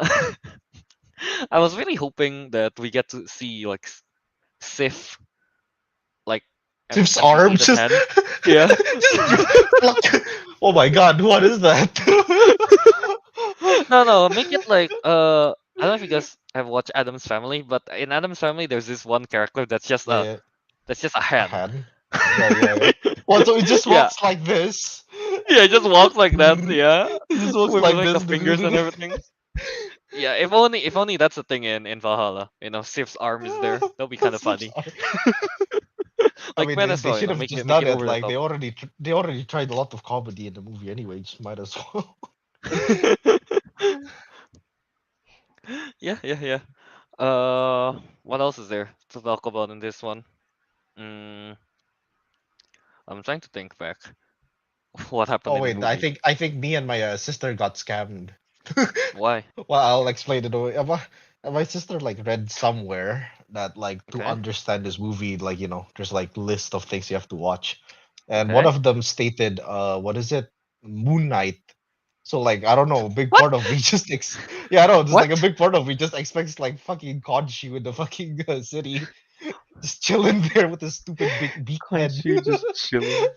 I was really hoping that we get to see like Sif like Tiff's arm amputated just, hand. Yeah. pluck. Oh my god, what is that? No, make it like I don't know if you guys have watched Adam's Family, but in Adam's Family there's this one character Yeah, yeah, that's just a a hand. hand. Yeah, yeah, yeah. Well, so it just Yeah. walks like this. Yeah, it just walks like that, yeah. It just walks With like like the this. fingers and everything. Yeah, if only that's a thing in Valhalla. Sif's arm is there. That'll be kind of Tiff's funny. arm. I Like mean, might as they well, should have make just it make done it it. over the Like top. they already tried a lot of comedy in the movie anyway. Just might as well. Yeah, yeah, yeah. What else is there to talk about in this one? Mm, I'm trying to think back. What happened Oh in the wait, I movie? think I think me and my sister got scammed. Why? Well, I'll explain it away. My sister like read somewhere that like to Okay, understand this movie, like there's like list of things you have to watch, and one okay. of them stated, what is it, Moon Knight. So like I don't know, a big What? part of me just yeah, I know, just like a What? big part of me just expects like fucking Khonshu in the fucking city, just chilling there with his stupid big beak head. Khonshu just chilling.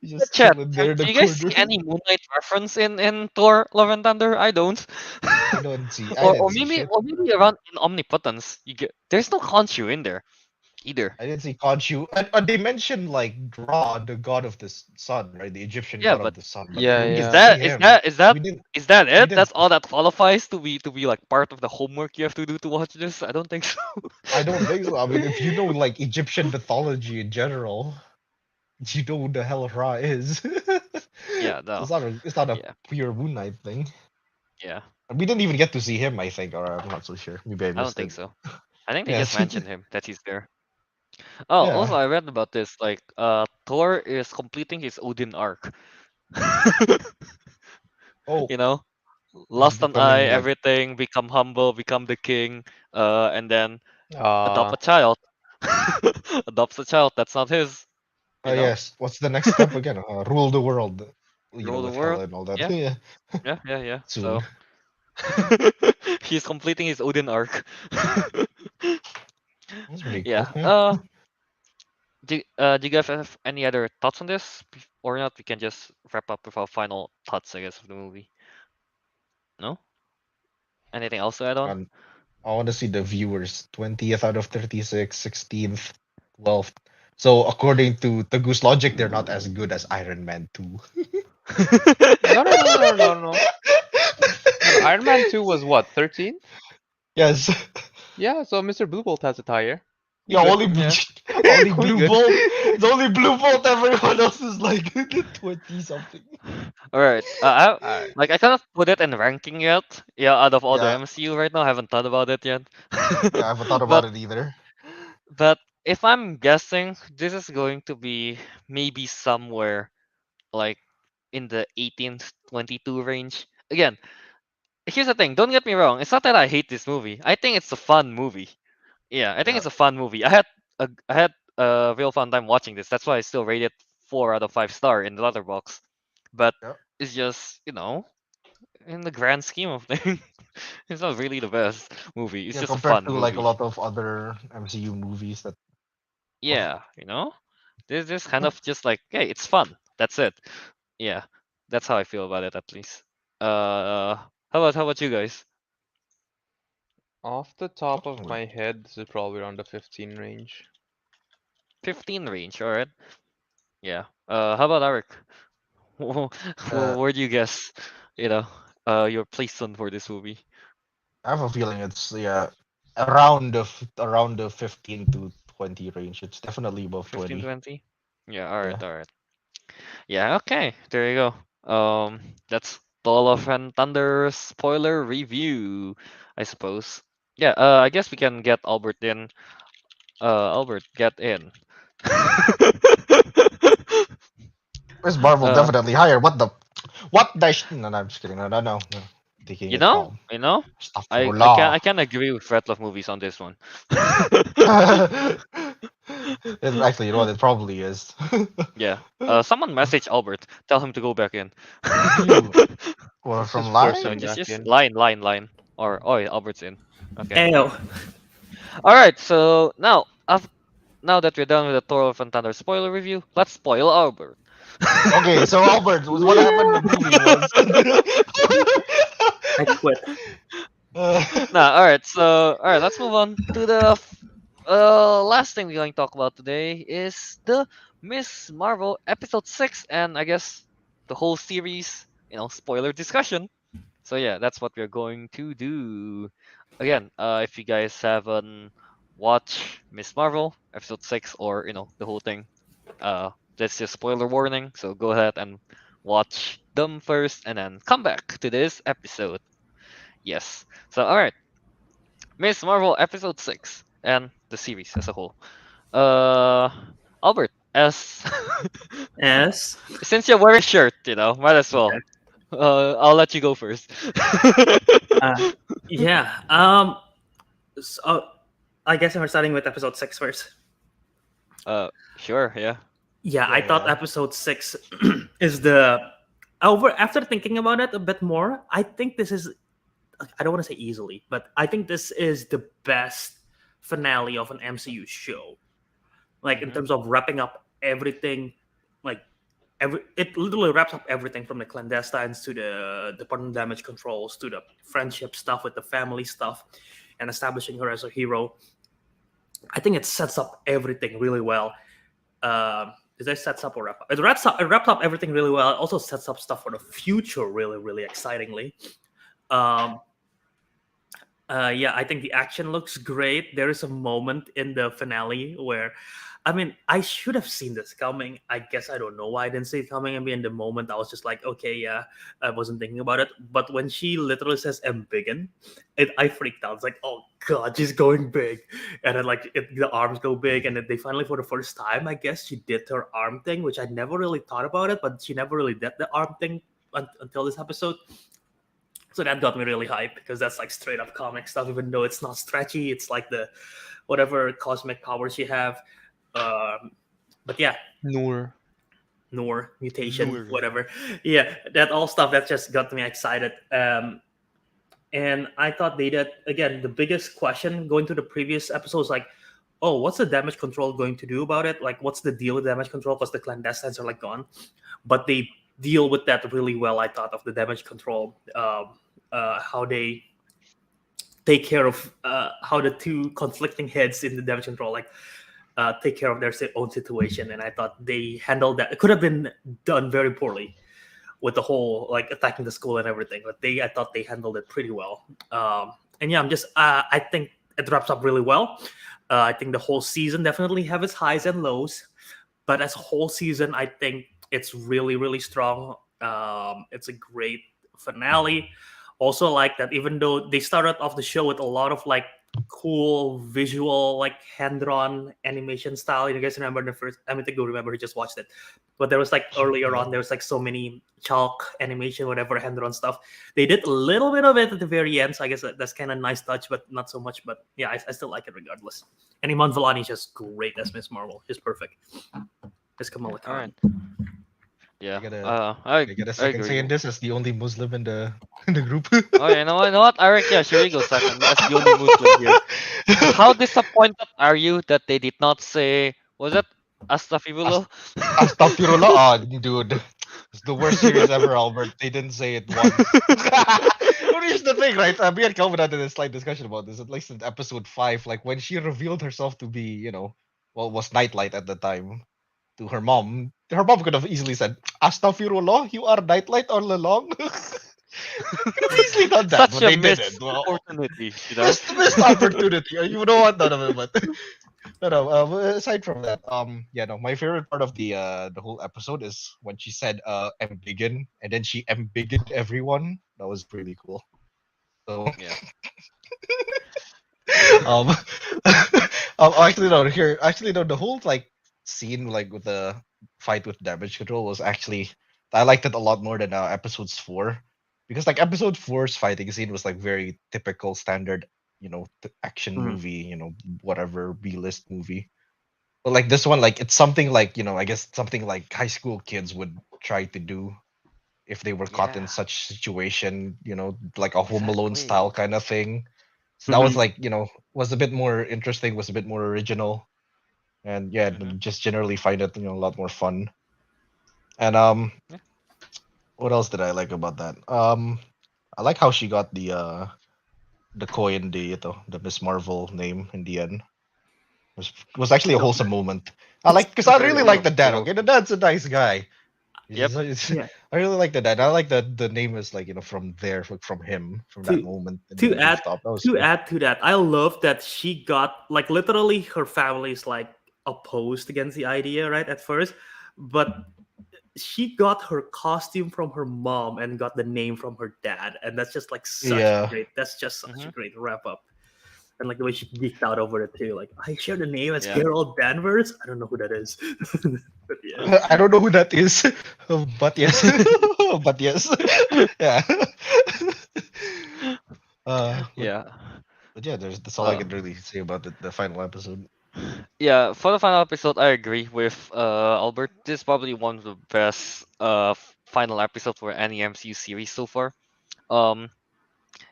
He's The just chat. chilling Do, there in the do you guys see corner. any Moonlight reference in Thor: Love and Thunder? I don't. I or didn't or see maybe shit. or maybe around in Omnipotence. There's no Khonshu in there either. I didn't see Khonshu. And they mentioned like Ra, the god of the sun, right? The Egyptian Yeah, god but of the sun. But Yeah, we is didn't yeah. see that is him. that is that We didn't. is that We it? didn't. That's all that qualifies to be like part of the homework you have to do to watch this? I don't think so. I don't think so. I mean, if you know like Egyptian mythology in general, you know who the hell Ra is. Yeah, no. It's not a Yeah, pure Moon Knight thing. yeah. And we didn't even get to see him. I think, or I'm not so sure. Maybe I I don't missed think it. so. I think they just Yes. mentioned him that he's there. Oh, also Yeah. I read about this. Like, Thor is completing his Odin arc. Oh, you know, he's lost an eye, becoming like. everything, become humble, become the king, and then adopt Uh, a child. Adopts a child that's not his. Oh You know, yes. What's the next step again? Rule the world. rule the With world. Hela and all that. Yeah, Yeah. yeah, yeah, yeah. Soon. So he's completing his Odin arc. That's pretty Yeah. cool. Yeah. Do you guys have any other thoughts on this, or not? We can just wrap up with our final thoughts, I guess, of the movie. No? Anything else to add on? And I want to see the viewers. 20th out of 36, 16th, 12th. So according to the Goose logic, they're not as good as Iron Man 2. no, no, no, no, no, no. No, Iron Man 2 was what, 13? Yes. Yeah, so Mr. Blue Bolt has a tire. Yeah, Good, only yeah. only We blue good. bolt. It's only blue bolt. Everyone else is like 20 something. All right. Alright. Like I cannot put it in ranking yet. Yeah, out of all the Yeah, MCU right now, I haven't thought about it yet. yeah, I haven't thought about but it either. but if I'm guessing, this is going to be maybe somewhere like in the 18-22 range. Again, here's the thing. Don't get me wrong. It's not that I hate this movie. I think it's a fun movie. Yeah, I think Yeah, it's a fun movie. I had a real fun time watching this. That's why I still rate it 4 out of 5 star in the letterbox. But yeah, it's just in the grand scheme of things, it's not really the best movie. It's yeah. just a Compared fun to like a movie. lot of other MCU movies that. Yeah, this kind of just like, hey, it's fun. That's it. Yeah, that's how I feel about it at least. How about you guys? Off the top of Wait, my head, this is probably around the 15 range. 15 range, all right. Yeah. How about Ariq? uh, Where do you guess? You know, your placement for this movie? I have a feeling it's yeah around the 15 to 20 range. It's definitely above 15, 20. 20? Yeah. All right. Yeah. All right. Yeah. Okay. There you go. That's Love and Thunder spoiler review, I suppose. Yeah. I guess we can get Albert in. Albert, get in. Where's Marvel uh, definitely higher? No, no, I'm just kidding. No, no, no, no. Taking you it know, calm. you know, I can Astaghfirullah. I can agree with Red Love movies on this one. Actually, you know what? It probably is. Yeah. Someone message Albert. Tell him to go back in. You or This is from No, forcing line? back just in. line. Or oh, yeah, Albert's in. Okay. Ayo. All right. So now that we're done with the Thor of and Thunder spoiler review, let's spoil Albert. Okay, so Albert, what happened in the movie was. I quit. Nah. All right. So all right. Let's move on to the last thing we're going to talk about today is the Miss Marvel episode 6, and I guess the whole series. Spoiler discussion. So yeah, that's what we're going to do. Again, if you guys haven't watched Miss Marvel episode 6 or the whole thing, that's just spoiler warning. So go ahead and watch them first, and then come back to this episode. Yes. So all right, Miss Marvel episode 6 and the series as a whole. Uh, Albert, as Yes. since you're wearing a shirt, might as Okay. well. I'll let you go first. Uh, yeah. So I guess we're starting with episode 6 first. Sure, yeah. Yeah, Yeah, I thought yeah. episode 6 is the over after thinking about it a bit more. I think this is, I don't want to say easily, but I think this is the best finale of an MCU show. Like in Mhm. terms of wrapping up everything, like it literally wraps up everything from the clandestines to the department damage controls to the friendship stuff with the family stuff and establishing her as a hero. I think it sets up everything really well. Is that sets up or wrap up? It wraps up everything really well. It also sets up stuff for the future really, really excitingly. Um, yeah, I think the action looks great. There is a moment in the finale where, I mean, I should have seen this coming. I guess I don't know why I didn't see it coming. I mean, in the moment, I was just like, okay, yeah, I wasn't thinking about it. But when she literally says "embiggen," I freaked out. It's like, oh god, she's going big, and then like the arms go big, and then they finally, for the first time, I guess she did her arm thing, which I never really thought about it, but she never really did the arm thing until this episode. So that got me really hyped because that's like straight up comic stuff, even though it's not stretchy. It's like the whatever cosmic powers you have. Um, but yeah, Noor. Nor mutation, Noor. whatever. Yeah, that all stuff that just got me excited. And I thought they did again. The biggest question going to the previous episodes, like, oh, what's the damage control going to do about it? Like, what's the deal with damage control? Because the clandestines are like gone, but they deal with that really well. I thought of the damage control, how they take care of how the two conflicting heads in the damage control like take care of their own situation, and I thought they handled that. It could have been done very poorly with the whole like attacking the school and everything, but I thought they handled it pretty well. And yeah, I think it wraps up really well. I think the whole season definitely have its highs and lows, but as a whole season, I think it's really really strong. It's a great finale. Also, like that, even though they started off the show with a lot of like cool visual, like hand drawn animation style. You guys remember the first? I mean, I think you remember. You just watched it, but there was like earlier Yeah. on, there was like so many chalk animation, whatever hand drawn stuff. They did a little bit of it at the very end, so I guess that's kind of nice touch, but not so much. But yeah, I still like it regardless. And Iman Vellani is just great as Miss Marvel. She's perfect. It's Kamala All right. Khan. Yeah. I get a I second agree. saying this as the only Muslim in the group. Oh, you know what, Ariq? Yeah, sure you go second. As the only Muslim here. How disappointed are you that they did not say, was it Astaghfirullah? Astaghfirullah, oh, dude. It's the worst series ever, Albert. They didn't say it once. But here's the thing, right? Me and Kelvin had a slight discussion about this, at least in episode 5. Like, when she revealed herself to be, well, was Nightlight at the time, to her mom could have easily said, Astaghfirullah, you are Nightlight all along. Could have easily done that, Such but a they missed didn't. Well, opportunity, you know? missed opportunity. You know what? None of it, but no. Aside from that, yeah, no. My favorite part of the whole episode is when she said "embiggen" and then she embiggened everyone. That was pretty cool. So Yeah. um, actually no, the whole like scene like with the fight with damage control was actually I liked it a lot more than episodes 4 because like episode four's fighting scene was like very typical standard action Mhm. movie whatever B-list movie, but like this one like it's something like I guess something like high school kids would try to do if they were caught in Yeah, such situation, like a Home Alone exactly. style kind of thing. So that was Mhm. like, was a bit more interesting, was a bit more original, and yeah, Mm-hmm. just generally find it, a lot more fun. And Yeah. what else did I like about that? I like how she got the coin, the Miss Marvel name in the end. Was actually a No, wholesome moment. I it's like because I really very like True, the dad. true. Okay, the dad's a nice guy. Yep. yeah. I really like the dad. I like that the name is like from there, from him, from that To moment in to the add rooftop. That was to cool. add to that, I love that she got like literally her family is like opposed against the idea right at first, but she got her costume from her mom and got the name from her dad, and that's just like such a Yeah. great. That's just such Mm-hmm. a great wrap up. And like the way she geeked out over it too. Like I share the name as Yeah. Carol Danvers. I don't know who that is, but yeah. I don't know who that is, but yes, but yes, yeah. uh, but, Yeah. but yeah, that's all I Uh, can really say about the final episode. yeah, for the final episode, I agree with Albert. This is probably one of the best final episode for any MCU series so far. Um,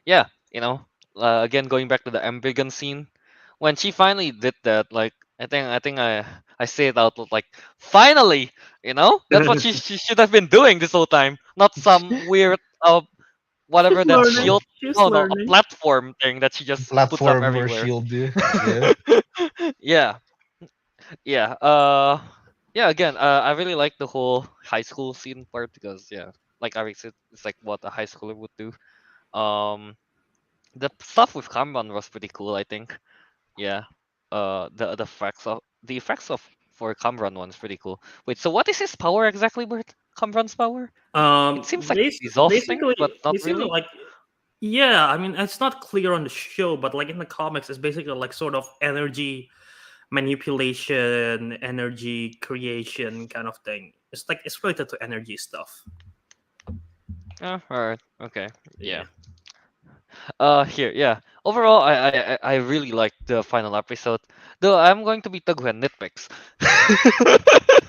yeah, you know, again going back to the Embiggen scene, when she finally did that, like I say it out loud, like finally, that's what she should have been doing this whole time, not some weird She's whatever that Platform, learning. shield, She's no, a learning. platform thing that she just puts up platform or everywhere. shield. Yeah. Yeah, yeah, yeah. Again, I really like the whole high school scene part because yeah, like Ariq said, it's like what a high schooler would do. Um, the stuff with Kamran was pretty cool, I think. Yeah. The effects of for Kamran one's pretty cool. Wait, so what is his power exactly, Bert? Kamran's power? It seems like exhausting, but not Basically, really. like, yeah. I mean, it's not clear on the show, but like in the comics, it's basically like sort of energy manipulation, energy creation kind of thing. It's like it's related to energy stuff. Alright, okay, Yeah. yeah. Here, yeah. Overall, I really like the final episode. Though I'm going to be Teguh and nitpicks.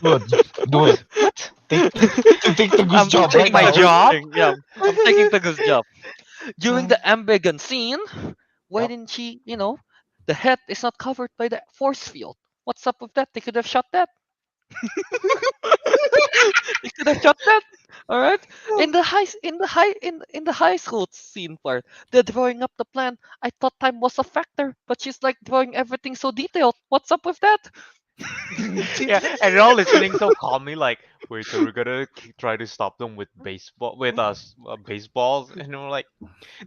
Good. Do it. What? Take take the goose I'm job Take right my taking now. Teguh's job? thing. Yeah, I'm taking Teguh's job. During the Ambigan scene, why Yep. didn't she, the head is not covered by the force field. What's up with that? They could have shot that. They could have shot that. All right. In the high school scene part, they're drawing up the plan. I thought time was a factor, but she's like drawing everything so detailed. What's up with that? Yeah, and they're all listening so calmly, like, wait, so we're gonna try to stop them with baseballs, and we're like,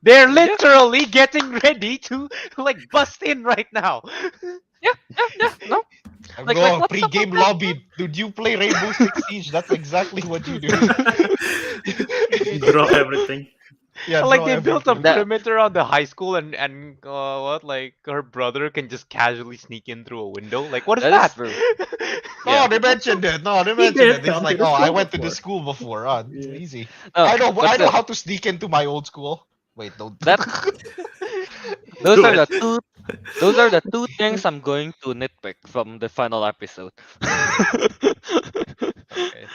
they're Yeah, literally getting ready to like bust in right now. yeah. No, I'm like going what's up with pre-game that? lobby. Dude, you play Rainbow Six Siege. That's exactly what you do. You draw everything. Yeah, Like draw they built a everything. That perimeter on the high school, and what, like her brother can just casually sneak in through a window. Like, what is that is that? true. No, Yeah. they mentioned it. No, they He mentioned did it. He's come to like, the oh, I school went to the before. school before. Yeah. Easy. No, I but know still, how to sneak into my old school. Wait, don't. that those Do are it. the two those are the two things I'm going to nitpick from the final episode. Okay,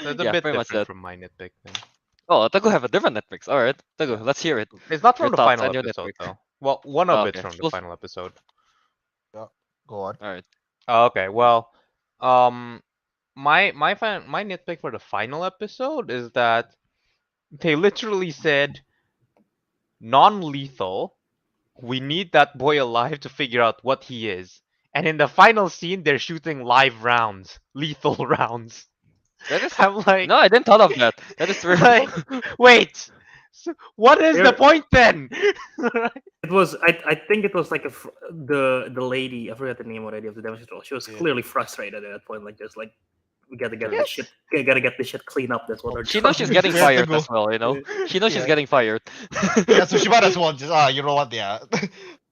so it's a Yeah, bit pretty much different that. from my nitpick then. Oh, Teguh have a different Netflix. All right, Teguh, let's hear it. It's not Your from the thoughts final and your episode nitpick. though. Well, one Oh, of it's okay. from the Well, final episode. Yeah, go on. all right. Okay, well, um, my nitpick for the final episode is that they literally said non-lethal. We need that boy alive to figure out what he is. And in the final scene, they're shooting live rounds, lethal rounds. That is I'm like, no, I didn't thought of that. That is true. like, wait, so what is the There- point then? It was. I think it was like the lady. I forgot the name already of the damage control. She was Yeah. clearly frustrated at that point. Like just like we gotta get Yes. this shit. We gotta get this shit cleaned up. That's what her She job knows she's is. getting We have to fired go. as well. You know, she knows she's Yeah. getting fired. Yeah, so she might as well just you know what? Yeah.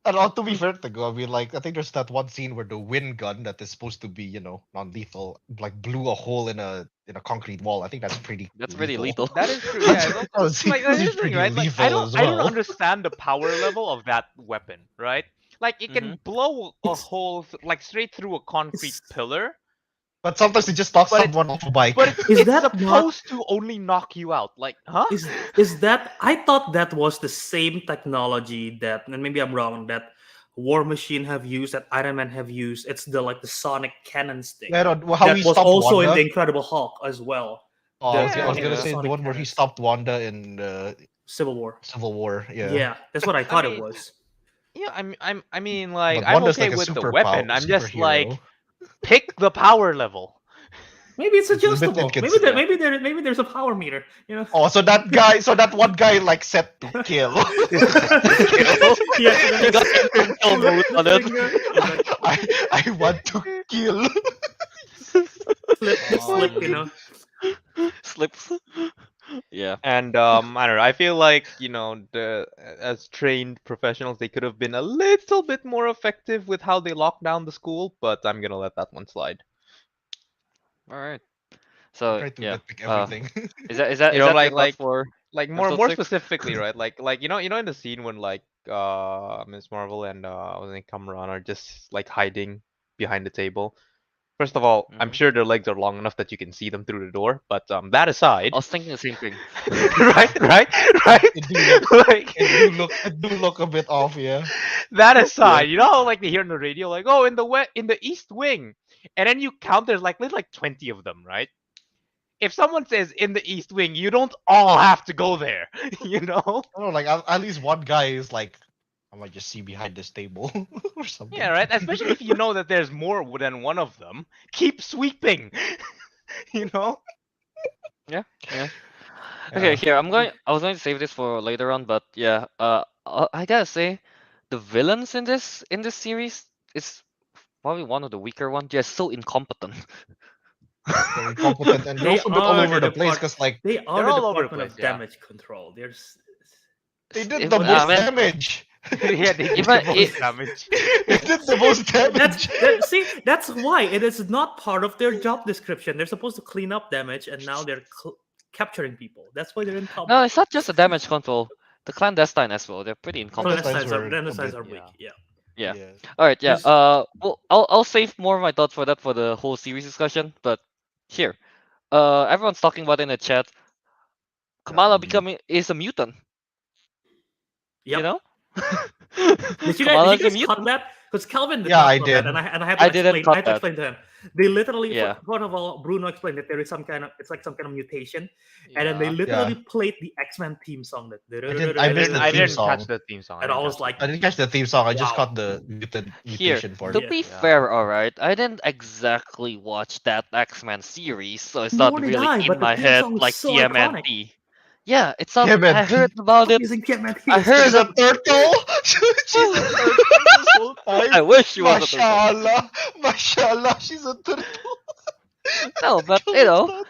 And to be fair to go, I mean, like I think there's that one scene where the wind gun that is supposed to be, non-lethal, like blew a hole in a concrete wall. I think that's pretty. That's pretty lethal. That is true. Yeah, That was- like that seems is the thing, pretty right? Like lethal as I don't well. understand the power level of that weapon, right? Like it can blow a hole like straight through a concrete pillar, But sometimes it just knocks But it- someone off a bike. but it's, Is it's that not- supposed to only knock you out. Like, huh? Is that? I thought that was the same technology that, and maybe I'm wrong. That War Machine have used, that Iron Man have used. It's the sonic cannons thing. Yeah, no, how That he was stopped also in Wanda. the Incredible Hulk as well. Oh, I was Yeah, gonna yeah. say the Sonic one where he cannons. stopped Wanda in Civil War. Civil War. Yeah. Yeah, that's what I thought mean, it was. Yeah, I mean, like, But I'm Wanda's okay like a with the super weapon. I'm just like, pick the power level. Maybe it's It's a bit adjustable. inconsistent. Maybe there's a power meter. You know. Oh, so that one guy like set to kill. Yeah, He got instant kill mode on it. I want to kill. slip, you know. Slips. Yeah. And I don't know. I feel like the as trained professionals, they could have been a little bit more effective with how they locked down the school. But I'm gonna let that one slide. All right. So Try to yeah. nitpick everything. Is that You know, your like- thoughts like- for Like more Episode more 6? specifically, right? Like in the scene when like Miss Marvel and was it Kamran are just like hiding behind the table. First of all, I'm Mhm. sure their legs are long enough that you can see them through the door. But that aside, I was thinking the same thing. right. It do Like it do look a bit off, yeah. that aside, you know, how, like they hear on the radio, like, oh, in the East Wing, and then you count there's like 20 of them, right? If someone says in the East Wing, you don't all have to go there, you know? I don't know, like at least one guy is like, I might just see behind this table or something. Yeah, right. Especially if you know that there's more than one of them, keep sweeping, you know? Yeah. Yeah. Okay, here I was going to save this for later on, but yeah, I gotta say, the villains in this series is probably one of the weaker ones. They're so incompetent. Very competent, and they're They also a bit all are over the the place part- because like They are They're the all over the Department of place, yeah. Damage Control. There's they did If- the most when- damage. Yeah, they did Even the most damage. They did the most damage. that's why it is not part of their job description. They're supposed to clean up damage, and now they're capturing people. That's why they're in combat. No, it's not just the damage control. The clandestine as well. They're pretty incompetent. Clandestine- Clandestines were are a weak. bit- Yeah. Yeah. All right, yeah. Just- Well, I'll save more of my thoughts for that for the whole series discussion. But here, everyone's talking about it in the chat. Kamala is a mutant. Yep. You know? Did you Kamala's guys a cut mutant. that? Because Kelvin did Yeah, not I cut did. that, and I had to I didn't explain. cut I had to that. explain to him. They literally, Yeah. first of all, Bruno explained that there is some kind of, it's like some kind of mutation, and then they Yeah. literally played the X-Men theme song that, I I missed didn't. the I theme didn't catch song. the theme song. I and I didn't was catch like, I didn't catch the theme song. I just wow. caught the Here, mutation part. to Yeah. be Yeah. fair, alright, I didn't exactly watch that X-Men series, so it's not Nor did really I, in but the my theme head song is like so iconic. TMNT. Yeah, it's not. I TMNT. heard about it. Using TMNT. I heard She's a it. turtle. She's a turtle this whole time. I wish she was a turtle. Mashallah, mashallah, she's a turtle. No, but Come you on, know, stop.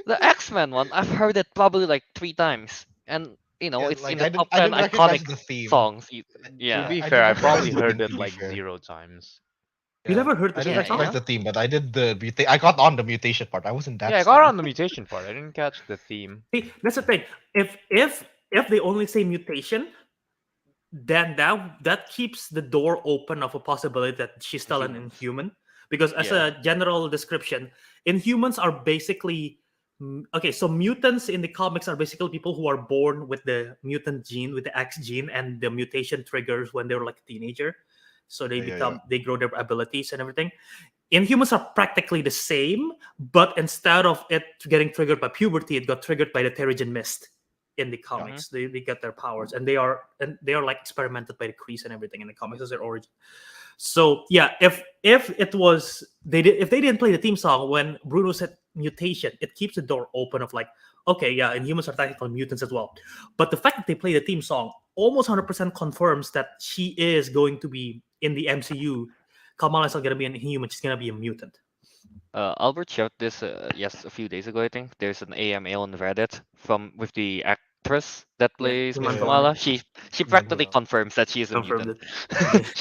the X-Men one, I've heard it probably like 3 times, and Yeah, it's in like the top I 10 didn't recognize iconic the theme. songs. To Yeah. be I fair, didn't I recognize probably the heard theme, it to be like fair. 0 times. You Yeah, never heard the I theme didn't song? recognize the theme, but I did I got on the mutation part. I wasn't that Yeah, I got smart. on the mutation part. I didn't catch the theme. See, that's the thing. If they only say mutation, then that keeps the door open of a possibility that she's still an Humans. inhuman. Because as Yeah. a general description, inhumans are basically okay. So mutants in the comics are basically people who are born with the mutant gene, with the X gene, and the mutation triggers when they're like a teenager. So they Yeah. they grow their abilities and everything. Inhumans are practically the same, but instead of it getting triggered by puberty, it got triggered by the Terrigen Mist in the comics. They get their powers, and they are like experimented by the Kreese and everything in the comics as their origin. So yeah, if it was if they didn't play the theme song when Bruno said mutation, it keeps the door open of like, okay, yeah, Inhumans are technically mutants as well. But the fact that they play the theme song almost 100% confirms that she is going to be in the MCU. Kamala is not going to be an Inhuman; she's going to be a mutant. Albert shared this a few days ago. I think there's an AMA on Reddit with the actress that Yeah, plays Iman Miss Yeah. Kamala. Dorn She Iman practically Dorn. confirms that she is a confirmed mutant. it.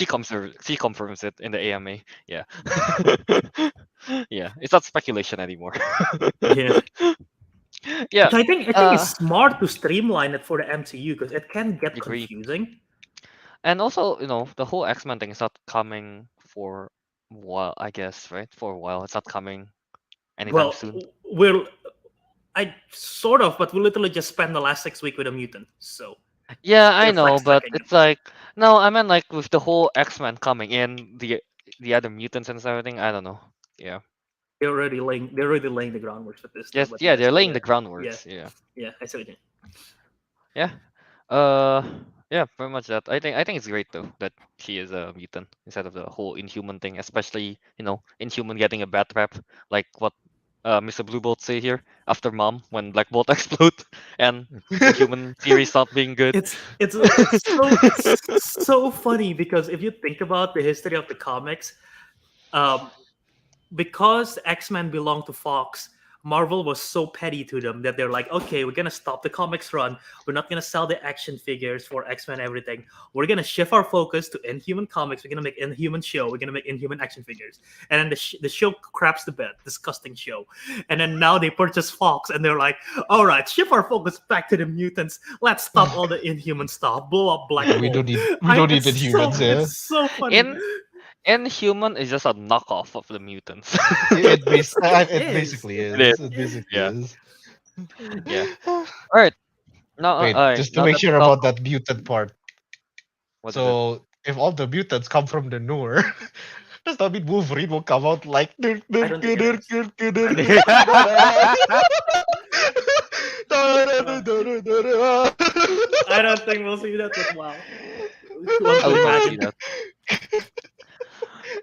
She confirms it in the AMA. Yeah. Yeah, it's not speculation anymore. Yeah. Yeah. Which I think Uh, it's smart to streamline it for the MCU because it can get agree. confusing. And also, the whole X-Men thing is not coming for a while, I guess, right? For a while. It's not coming anytime Well, soon. we'll I sort of, but we literally just spent the last 6 weeks with a mutant, so Yeah, I they're know, flex but tracking it. it's like no, I meant like with the whole X-Men coming in, the other mutants and everything. I don't know. Yeah, They're already laying the groundwork for this. Though, just but yeah, yeah, they're still, laying the yeah, groundworks. Yeah, I see what you mean. yeah, uh, yeah, pretty much that. I think it's great though that she is a mutant instead of the whole Inhuman thing, especially Inhuman getting a bad rap, like what Mr. Bluebolt say here after Mom when Black Bolt explode and Inhuman series not being good. It's so funny because if you think about the history of the comics, um, because X-Men belong to Fox, Marvel was so petty to them that they're like, okay, we're gonna stop the comics run. We're not gonna sell the action figures for X-Men everything. We're gonna shift our focus to Inhuman comics. We're gonna make Inhuman show. We're gonna make Inhuman action figures. And then the show craps the bed. Disgusting show. And then now they purchase Fox and they're like, all right, shift our focus back to the mutants. Let's stop all the Inhuman stuff. Blow up Black Yeah, we Bolt. don't need It's Inhumans, yeah. It's so funny. Inhuman is just a knockoff of the mutants. It is. basically is. It is. It basically Yeah. is. Yeah. All right. Now, Wait, all right. just to Now make that we sure talk, about that mutant part. what is it? So if all the mutants come from the Noor, does that mean Wolverine will come out like I don't think it is. I don't think we'll see that, but wow. I would love to see that.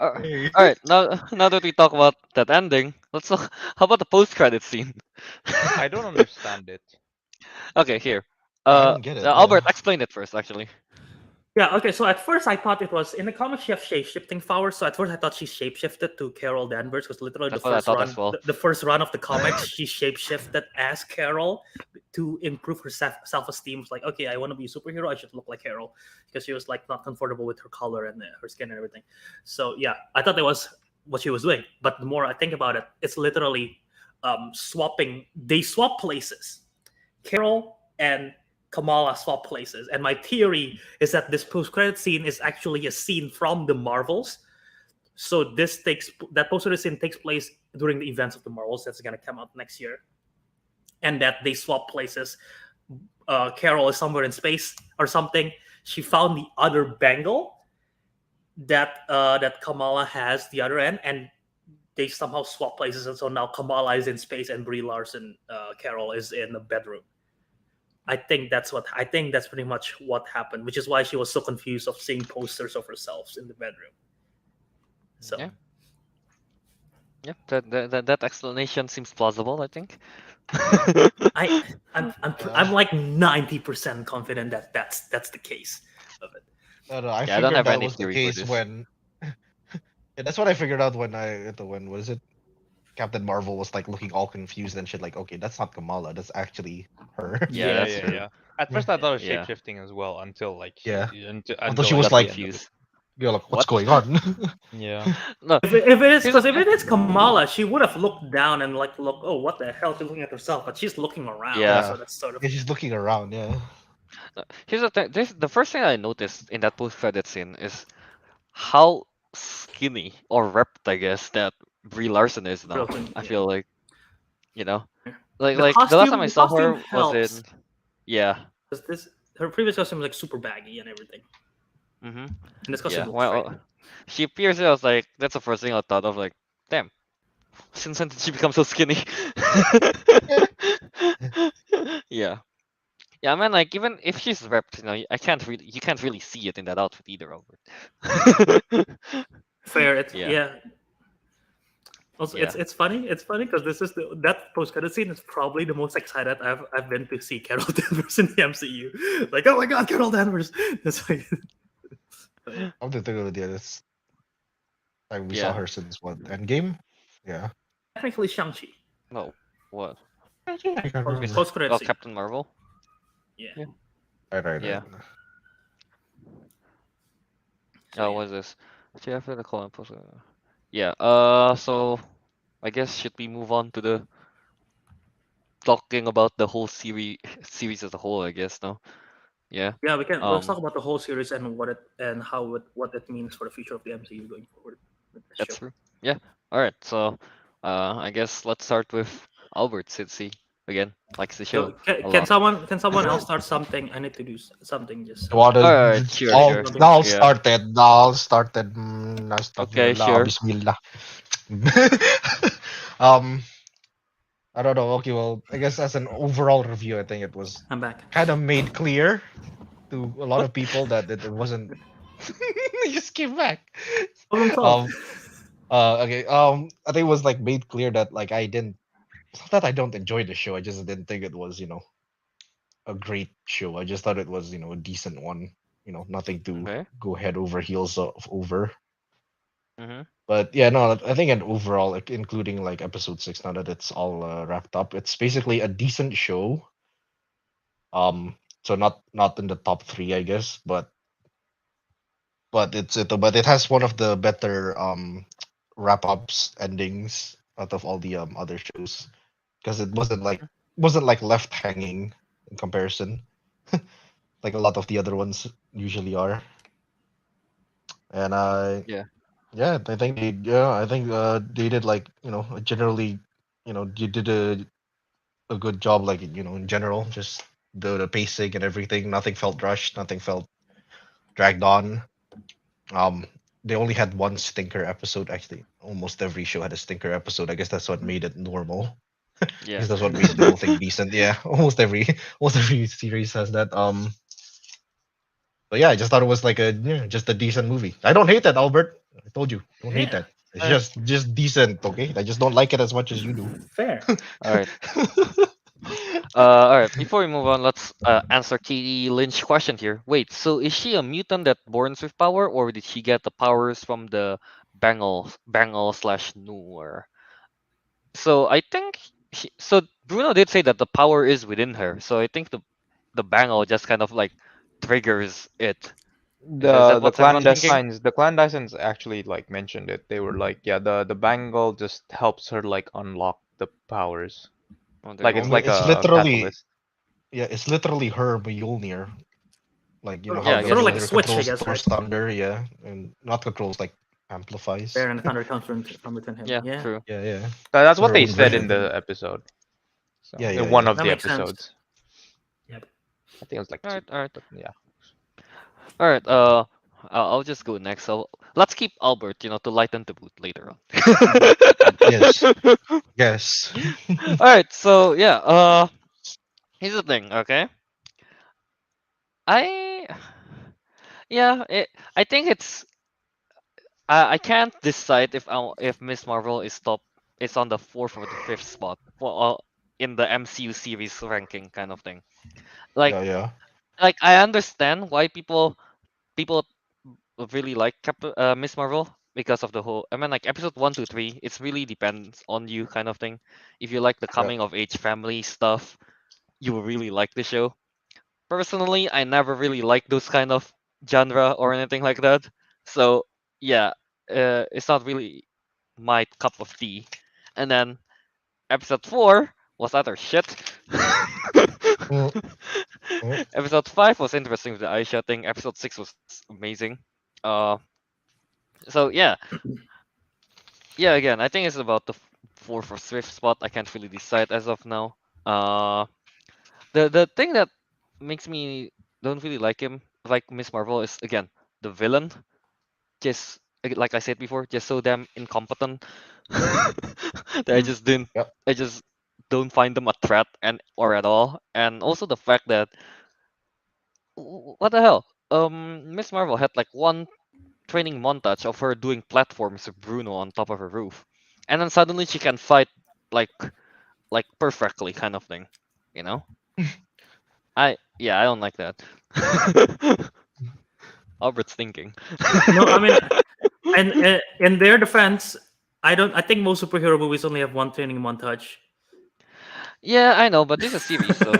All right. Now that we talk about that ending, let's talk. How about the post-credit scene? I don't understand it. Okay, here. I don't get it. Albert, Yeah. explain it first, actually. Yeah, okay, so at first I thought it was in the comics she has shape-shifting powers, so at first I thought she shape-shifted to Carol Danvers, because literally That's what I thought as well. the first run of the comics, she shape-shifted as Carol to improve her self-esteem. It's like, okay, I want to be a superhero, I should look like Carol, because she was like not comfortable with her color and her skin and everything. So yeah, I thought that was what she was doing, but the more I think about it, it's literally they swap places. Carol and Kamala swap places. And my theory is that this post-credit scene is actually a scene from the Marvels. So that post-credit scene takes place during the events of the Marvels that's going to come out next year. And that they swap places. Carol is somewhere in space or something. She found the other bangle that Kamala has, the other end, and they somehow swap places, and so now Kamala is in space and Brie Larson, Carol, is in the bedroom. I think that's pretty much what happened, which is why she was so confused of seeing posters of herself in the bedroom. So Yeah. Yep, that explanation seems plausible, I think. I'm like 90% confident that that's the case of it. I Yeah, I don't figured have that any was the theory for case this. when. Yeah, that's what I figured out when was it? Captain Marvel was like looking all confused and shit. Like, okay, that's not Kamala. That's actually her. Yeah, that's true. yeah. At first, I thought it was Yeah. shapeshifting as well until like Yeah. until, Until she like, was Got like, the end of it. confused. you're like, what's What? going on? Yeah. No, If it is here's the because if thing. it is Kamala, she would have looked down and like look. Oh, what the hell? She's looking at herself, but she's looking around. Yeah. So that's sort of Yeah, she's looking around. Yeah. Here's the thing. The first thing I noticed in that post-credit scene is how skinny or ripped, I guess, that Brie Larson is now. broken. I Yeah. feel like, you know, like The the last time I costume saw her was helps. in, yeah. Because this her previous costume was like super baggy and everything. Mm-hmm. And this costume Yeah. looks Well, great. she appears there. I was like, that's the first thing I thought of. Like, damn, since when did she become so skinny? Yeah. Yeah, I mean, like, even if she's ripped, you can't really see it in that outfit either, Albert. Fair. Yeah. Also, Yeah. it's funny. It's funny because that post credit scene is probably the most excited I've been to see Carol Danvers in the MCU. Like, oh my god, Carol Danvers! That's like, I'm the thing with this. Like we saw Yeah. her since what Endgame? Yeah. technically Shang-Chi. No. What? I can't remember. Post credit Oh, scene. Captain Marvel? Yeah. Right. Yeah. So, yeah. What is this? See, after the colon post. Yeah. So I guess should we move on to the talking about the whole series as a whole? I guess no. Yeah. Yeah, we can. Let's talk Um. about the whole series and what it means for the future of the MCU going forward. With this That's show. true. Yeah. All right. So, I guess let's start with Albert since he again likes the show So a lot. can someone else start something? I need to do something. Just What All right. Sure. Sure. Now Yeah. started. Now started. Okay. Sure. Bismillah. um, I don't know. Okay, well, I guess as an overall review, I think it was I'm back. kind of made clear to a lot of people that it wasn't. You just came back. Problem solved. Okay. I think it was like made clear that like I didn't. It's not that I don't enjoy the show. I just didn't think it was a great show. I just thought it was a decent one. Nothing to Okay. go head over heels over. Mhm. But yeah, no, I think in overall, like including like episode 6, now that it's all wrapped up, it's basically a decent show. So not in the top 3, I guess, but it has one of the better wrap ups endings out of all the other shows, because it wasn't like left hanging in comparison, like a lot of the other ones usually are. And Yeah. yeah, I think they did like generally, you did a good job, like in general, just the pacing and everything. Nothing felt rushed. Nothing felt dragged on. Um, they only had one stinker episode. Actually, almost every show had a stinker episode. I guess that's what made it normal. Yeah. Because that's what made the whole thing decent. Yeah, almost every series has that. But yeah, I just thought it was like just a decent movie. I don't hate that, Albert. I told you, don't hate Yeah. that. It's just decent, okay? I just don't like it as much as you do. Fair. All right. All right. Before we move on, let's answer Katie Lynch question here. Wait, so is she a mutant that borns with power, or did she get the powers from the Bangle slash Noor? So I think so. Bruno did say that the power is within her. So I think the Bangle just kind of like triggers it. Is that The what everyone's thinking? clandestines actually like mentioned it. They were like, yeah, the bangle just helps her like unlock the powers. Oh, there Like you it's go. like It's a literally catalyst. it's literally her Mjolnir. Like Yeah, how I the Sort of guess like a so. Mjolnir switch, I controls guess, right? thunder, yeah, and not controls, like amplifies. Fair, and the thunder comes from within him. Yeah, Yeah, true. Yeah. That's what Her they own said version. in the episode. So Yeah, in one of that the makes sense. episodes. Yep. I think it was like All 2, right, all right. but yeah. All right. I'll just go next. So let's keep Albert, to lighten the mood later on. Yes. Yes. All right, so yeah, here's the thing, okay? I yeah, I think I can't decide if Miss Marvel is on the fourth or the fifth spot in the MCU series ranking kind of thing. Like Yeah, yeah. I understand why people really like Miss Marvel because of the whole. I mean, like episode 1 to 3, it's really depends on you kind of thing. If you like the Yeah. coming of age family stuff, you will really like the show. Personally, I never really liked those kind of genre or anything like that. So yeah, it's not really my cup of tea. And then episode 4 was utter shit. Mm, mm. Episode 5 was interesting with the Aisha thing. Episode 6 was amazing. Uh, so yeah. Again, I think it's about the fourth or fifth spot. I can't really decide as of now. Uh, the thing that makes me don't really like Miss Marvel is again the villain. Just like I said before, just so damn incompetent that Yep. I just don't find them a threat and or at all. And also the fact that what the hell? Miss Marvel had like one training montage of her doing platforms with Bruno on top of her roof, and then suddenly she can fight like perfectly, kind of thing. You know? I don't like that. Albert's thinking. No, I mean, and in their defense, I don't. I think most superhero movies only have one training montage. Yeah, I know, but this is a series, so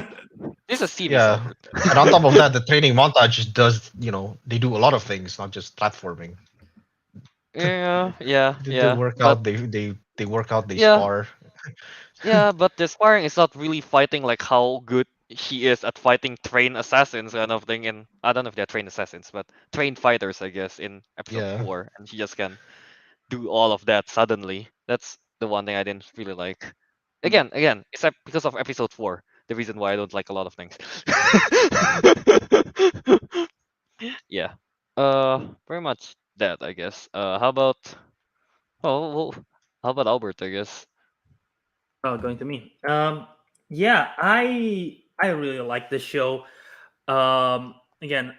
this is a series, Yeah. Albert. And on top of that, the training montage does, they do a lot of things, not just platforming. They Yeah, work but out, they work out, they yeah, spar. yeah, but the sparring is not really fighting like how good she is at fighting trained assassins kind of thing. In I don't know if they're trained assassins, but trained fighters, I guess, in episode Yeah. 4, and she just can do all of that suddenly. That's the one thing I didn't really like. Again, except because of episode 4, the reason why I don't like a lot of things. Yeah. Pretty much that, I guess. How about well, how about Albert, I guess. Oh, going to me. Yeah, I really like this show. Again,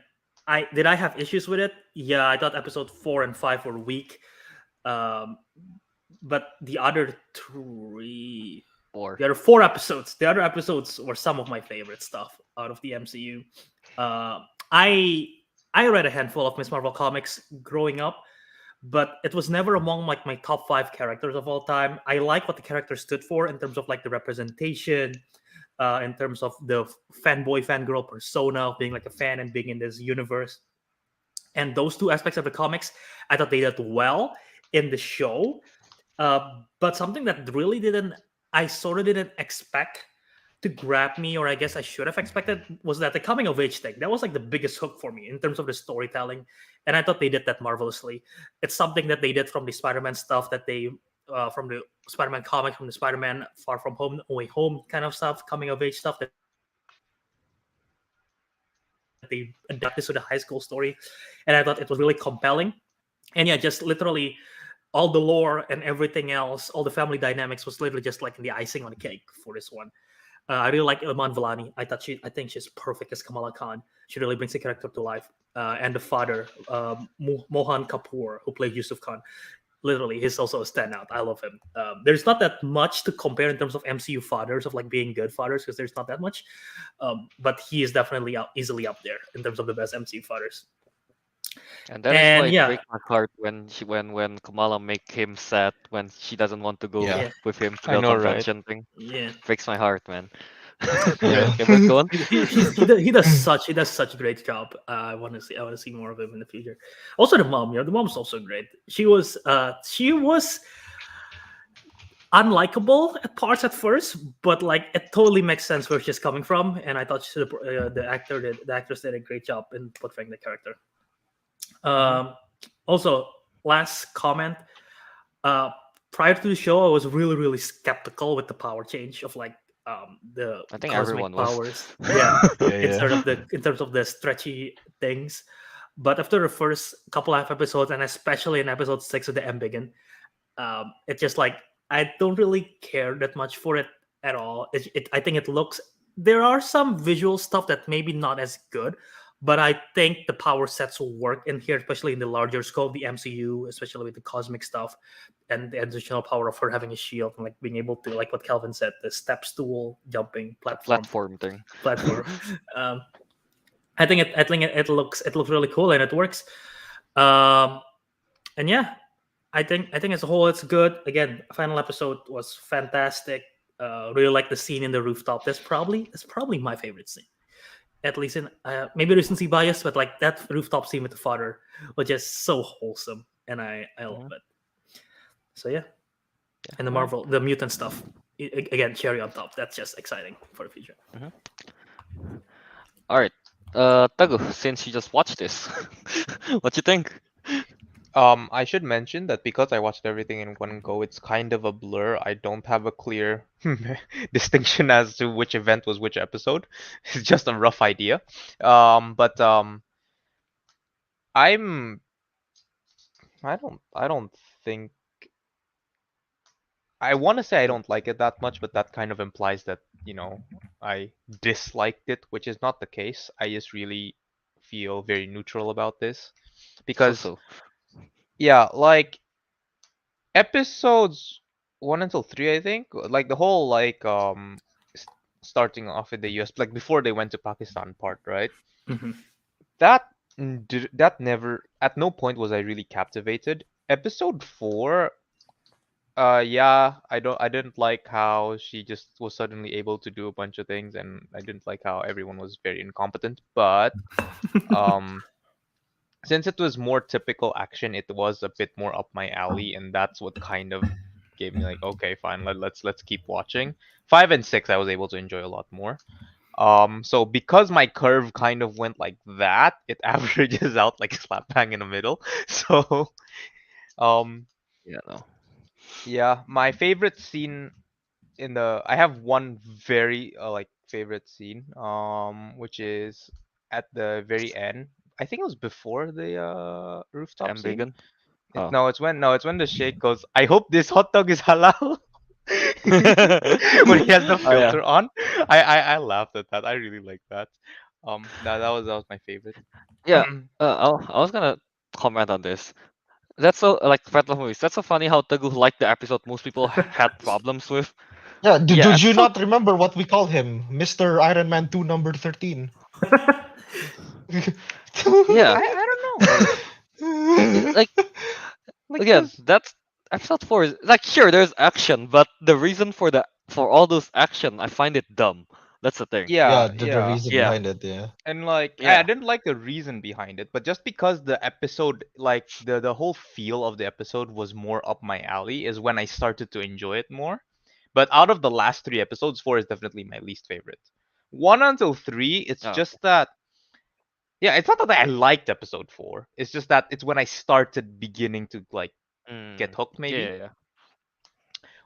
I have issues with it. Yeah, I thought episode 4 and 5 were weak. Um, but Or the other 4 episodes, the other episodes were some of my favorite stuff out of the MCU. Uh, I I read a handful of Miss Marvel comics growing up, but it was never among like my top 5 characters of all time. I like what the character stood for in terms of like the representation, in terms of the fanboy fangirl persona of being like a fan and being in this universe. And those 2 aspects of the comics, I thought they did well in the show. But something that really didn't, I sort of didn't expect to grab me, or I guess I should have expected, was that the coming of age thing. That was like the biggest hook for me in terms of the storytelling. And I thought they did that marvelously. It's something that they did from the Spider-Man stuff that they, from the Spider-Man comic, from the Spider-Man Far From Home, Away Home kind of stuff, coming of age stuff that they adapted to the high school story. And I thought it was really compelling. And yeah, just literally all the lore and everything else, all the family dynamics was literally just like the icing on the cake for this one. I really like Iman Vellani. I think she's perfect as Kamala Khan. She really brings the character to life. And the father, Mohan Kapoor, who played Yusuf Khan, literally, he's also a standout. I love him. There's not that much to compare in terms of MCU fathers of like being good fathers, because there's not that much. But he is definitely easily up there in terms of the best MCU fathers. and that is why And it yeah, breaks my heart when Kamala make him sad when she doesn't want to go Yeah. yeah, with him to I the know, right? convention thing. yeah. Breaks my heart, man. Yeah. Okay, but go on. He does such a great job. I want to see more of him in the future. Also, the mom, the mom's also great. She was unlikable at parts at first, but like it totally makes sense where she's coming from. And I thought the actress did a great job in portraying the character. Also, last comment. Uh, Prior to the show, I was really, really skeptical with the power change of like the I think cosmic everyone was. powers. Yeah, Yeah, yeah. in terms of the stretchy things. But after the first couple of episodes, and especially in episode 6 of the Embiggen, it's just like I don't really care that much for it at all. I think it looks. There are some visual stuff that maybe not as good, but I think the power sets will work in here, especially in the larger scope, the MCU, especially with the cosmic stuff and the additional power of her having a shield and like being able to, like what Kelvin said, the step stool jumping The platform platform thing. platform. um, I think it looks really cool and it works. Um, and yeah, I think as a whole it's good. Again, final episode was fantastic. Really like the scene in the rooftop. That's probably my favorite scene. At least in maybe recency bias, but like that rooftop scene with the father was just so wholesome, and I love Mhm. it. So yeah, Yeah. and the Marvel, the mutant stuff, again, cherry on top. That's just exciting for the future. All right. Teguh, since you just watched this, what you think? I should mention that because I watched everything in one go, it's kind of a blur. I don't have a clear distinction as to which event was which episode. It's just a rough idea. But I'm I don't think I want to say I don't like it that much, but that kind of implies that, I disliked it, which is not the case. I just really feel very neutral about this because So. yeah, like episodes 1 until 3, I think, like the whole like s- starting off in the US, like before they went to Pakistan part, right? Mhm. That that never, at no point was I really captivated. Episode 4, yeah, I didn't like how she just was suddenly able to do a bunch of things, and I didn't like how everyone was very incompetent. But um, since it was more typical action, it was a bit more up my alley, and that's what kind of gave me like, okay, fine, let's keep watching. 5 and 6, I was able to enjoy a lot more. So because my curve kind of went like that, it averages out like slap bang in the middle. So, um, Yeah, no. yeah, my favorite scene I have one very like favorite scene, which is at the very end. I think it was before the rooftop scene. Ambigan. Oh. No, it's when the Sheikh goes, I hope this hot dog is halal. When he has the Oh yeah. filter on. I laughed at that. I really like that. That was my favorite. Yeah. I was gonna comment on this. That's so like Fatal movies. That's so funny how Teguh liked the episode most people had problems with. Yeah, Yeah, did you episode. not remember what we call him? Mr. Iron Man 2 number 13. Yeah, I don't know. like Like again, cause that's episode 4 is like sure there's action, but the reason for all those action, I find it dumb. That's the thing. Yeah, yeah, the yeah. reason Yeah, behind it, yeah. And like I yeah, didn't like the reason behind it, but just because the episode, like the whole feel of the episode was more up my alley, is when I started to enjoy it more. But out of the last 3 episodes, 4 is definitely my least favorite. 1 until 3, it's oh, just that, yeah, it's not that I liked episode 4. It's just that it's when I started beginning to like get hooked yeah, maybe. yeah, yeah.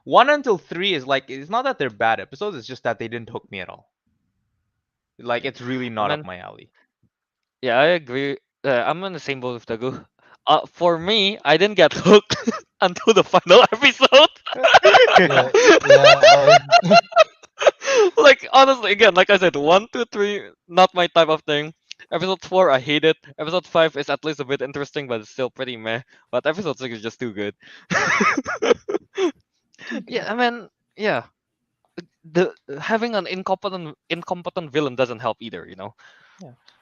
1 until 3 is like, it's not that they're bad episodes, it's just that they didn't hook me at all. Like it's really I not up mean, my alley. yeah, I agree. I'm on the same boat with Teguh. For me, I didn't get hooked until the final episode. Yeah, yeah. Like honestly, again, like I said, 1, 2, 3, not my type of thing. Episode 4, I hate it. Episode 5 is at least a bit interesting, but it's still pretty meh. But episode 6 is just too good. Yeah, I mean, yeah, the having an incompetent villain doesn't help either. Yeah.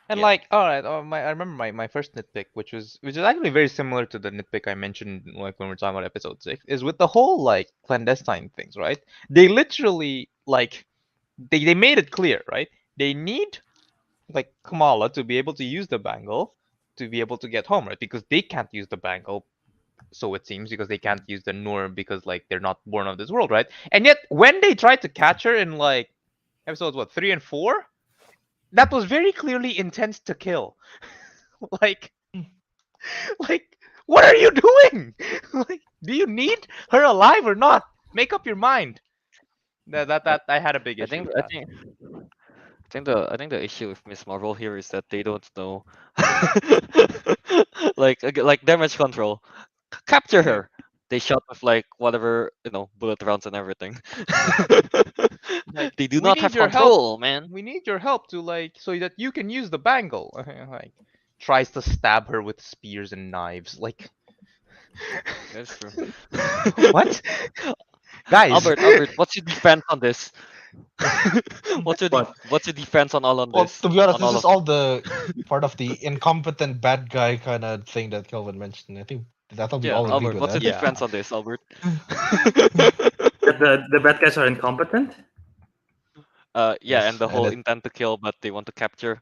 And Yeah. like, all right, I remember my first nitpick, which is actually very similar to the nitpick I mentioned like when we are talking about episode 6, is with the whole like clandestine things, right? They literally like they made it clear, right? They need like Kamala to be able to use the bangle to be able to get home, right? Because they can't use the bangle, so it seems, because they can't use the Nur because like they're not born of this world, right? And yet when they tried to catch her in like episodes 3 and 4, that was very clearly intent to kill. like like what are you doing? Like, do you need her alive or not? Make up your mind. That I had a big I issue think with I that. think I think the issue with Miss Marvel here is that they don't know like damage control. Capture Yeah. her. They shot with like whatever, bullet rounds and everything. Like, They do we not need have your help. control, man. We need your help to so that you can use the bangle. Like, tries to stab her with spears and knives. Like, That's true. what? Guys, Albert, what's your defense on this? What? What's your defense on all on Well, this? to be honest, On this all is of all the part of the incompetent bad guy kind of thing that Kelvin mentioned. I thought we Yeah, all agreed Albert, with what's your that. yeah. defense on this, Albert? That the bad guys are incompetent? Yeah, and Yes, the and whole it intent to kill, but they want to capture.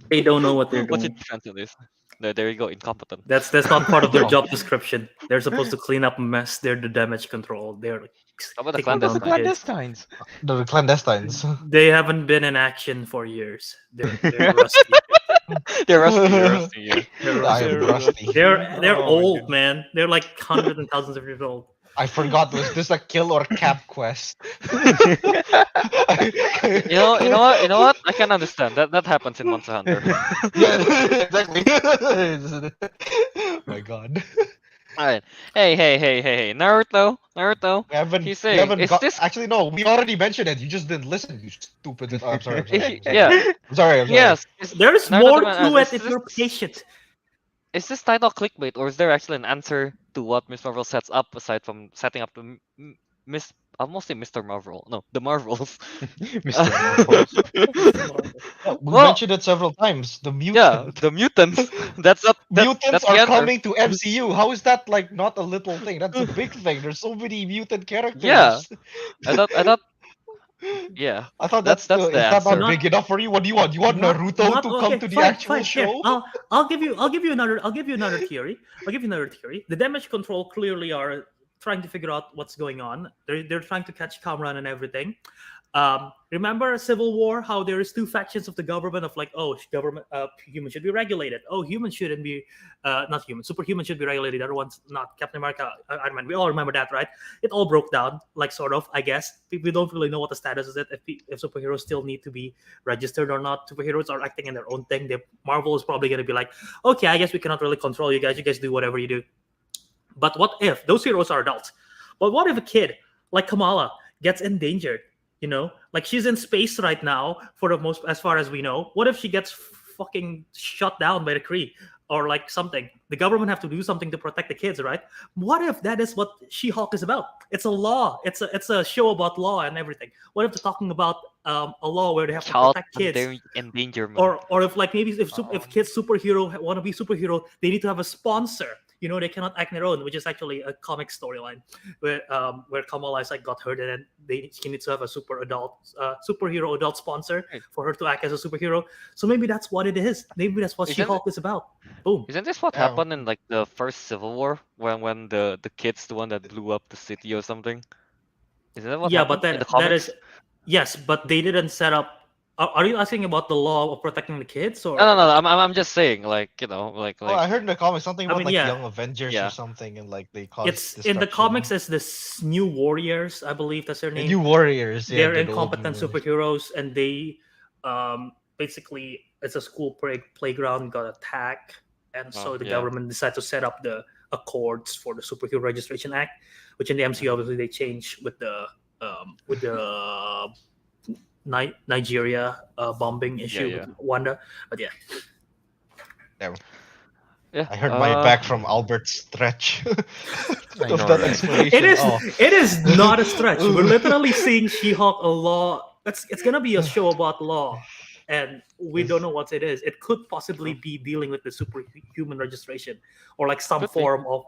They don't know what they're What's your doing. defense on this? No, there you go, incompetent. That's not part of their Oh. job description. They're supposed to clean up a mess. They're the damage control. They're like, How about the kicking What about the down kids. clandestines? the clandestines. They haven't been in action for years. They're rusty. They're rusty, yeah. They're I rusty. am rusty. They're Oh my old, goodness. man. They're like hundreds and thousands of years old. I forgot. Was this a kill or cap quest? You know what? I can understand that happens in Monster Hunter. Yeah, exactly. My God. Alright. Hey, Naruto. We He's saying, haven't is got. this Actually, no. We already mentioned it. You just didn't listen. You stupid. Oh, I'm sorry. I'm sorry. is I'm he- sorry. yeah, I'm sorry. I'm sorry. yes. There's Naruto more man to asks, it if you're patient. Is this title clickbait, or is there actually an answer to what Miss Marvel sets up aside from setting up the Miss? I'll mostly Mr. Marvel. No, the Marvels. Mr. Marvels. Yeah, we Well, mentioned it several times. The yeah, mutant. the mutants. That's Mutants that's are the answer. coming to MCU. How is that like not a little thing? That's a big thing. There's so many mutant characters. Yeah. I thought. Yeah, I thought that's the, the is that answer. not big enough for you? What do you want? You want Naruto to come to the fine, actual fine. Here, show? I'll give you another theory. The damage control clearly are trying to figure out what's going on. They're trying to catch Kamran and everything. Remember Civil War? How there is two factions of the government of like, oh, government, humans should be regulated. Oh, humans shouldn't be, not humans. Superhumans should be regulated. The other one's not. Captain America, Iron Man. We all remember that, right? It all broke down, like sort of. I guess we don't really know what the status is. If superheroes still need to be registered or not. Superheroes are acting in their own thing. Marvel is probably going to be like, okay, I guess we cannot really control you guys. You guys do whatever you do. But what if those heroes are adults? But what if a kid like Kamala gets endangered? Like she's in space right now for the most, as far as we know. What if she gets fucking shut down by the Kree or like something? The government have to do something to protect the kids, right? What if that is what She-Hulk is about? It's a law. It's a show about law and everything. What if they're talking about a law where they have to Child protect kids? endangerment. Or if like maybe if kids superhero want to be superhero, they need to have a sponsor. They cannot act on their own, which is actually a comic storyline where Kamala is like got hurt and then she needs to have a superhero adult sponsor Right. for her to act as a superhero. So maybe that's what it is. Maybe that's what Isn't She-Hulk is about. Boom. Isn't this what Yeah. happened in like the first Civil War when the kid's the one that blew up the city or something? Isn't that what Yeah, happened but in the that comics? is yes, but they didn't set up. Are you asking about the law of protecting the kids or? No. I'm just saying, like Oh, I heard in the comics something I about mean, like yeah. Young Avengers Yeah. or something, and like they caused It's in the destruction. comics as this New Warriors, I believe that's their The name. New Warriors. Yeah, They're the old incompetent New Warriors. superheroes, and they basically it's a school playground got attacked, and so Oh, the yeah. government decided to set up the accords for the Superhero Registration Act, which in the MCU obviously they changed with the Nigeria bombing issue yeah. with Wanda. But yeah, Yeah. I heard my back from Albert's stretch I of know, that right? explanation. it is Oh. it is not a stretch. We're literally seeing She-Hulk a law. It's gonna be a show about law, and we don't know what it is. It could possibly be dealing with the superhuman registration, or like some Could be. form of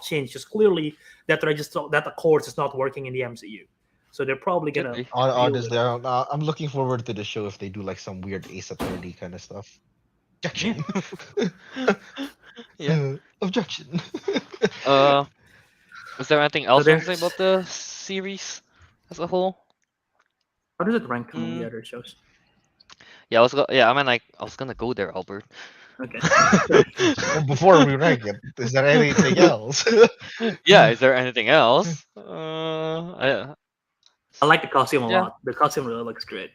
change. Just clearly that Accords is not working in the MCU, so they're probably Could gonna. be. deal Honestly, with I'm looking forward to the show if they do like some weird Ace Attorney kind of stuff. Objection. Yeah. Objection. Is there anything else you want to say there's- about the series as a whole? How does it rank among Mm. the other shows? Yeah, I was gonna go there, Albert. Okay. Well, before we rank it, is there anything else? Yeah, is there anything else? I like the costume a Yeah. lot. The costume really looks great.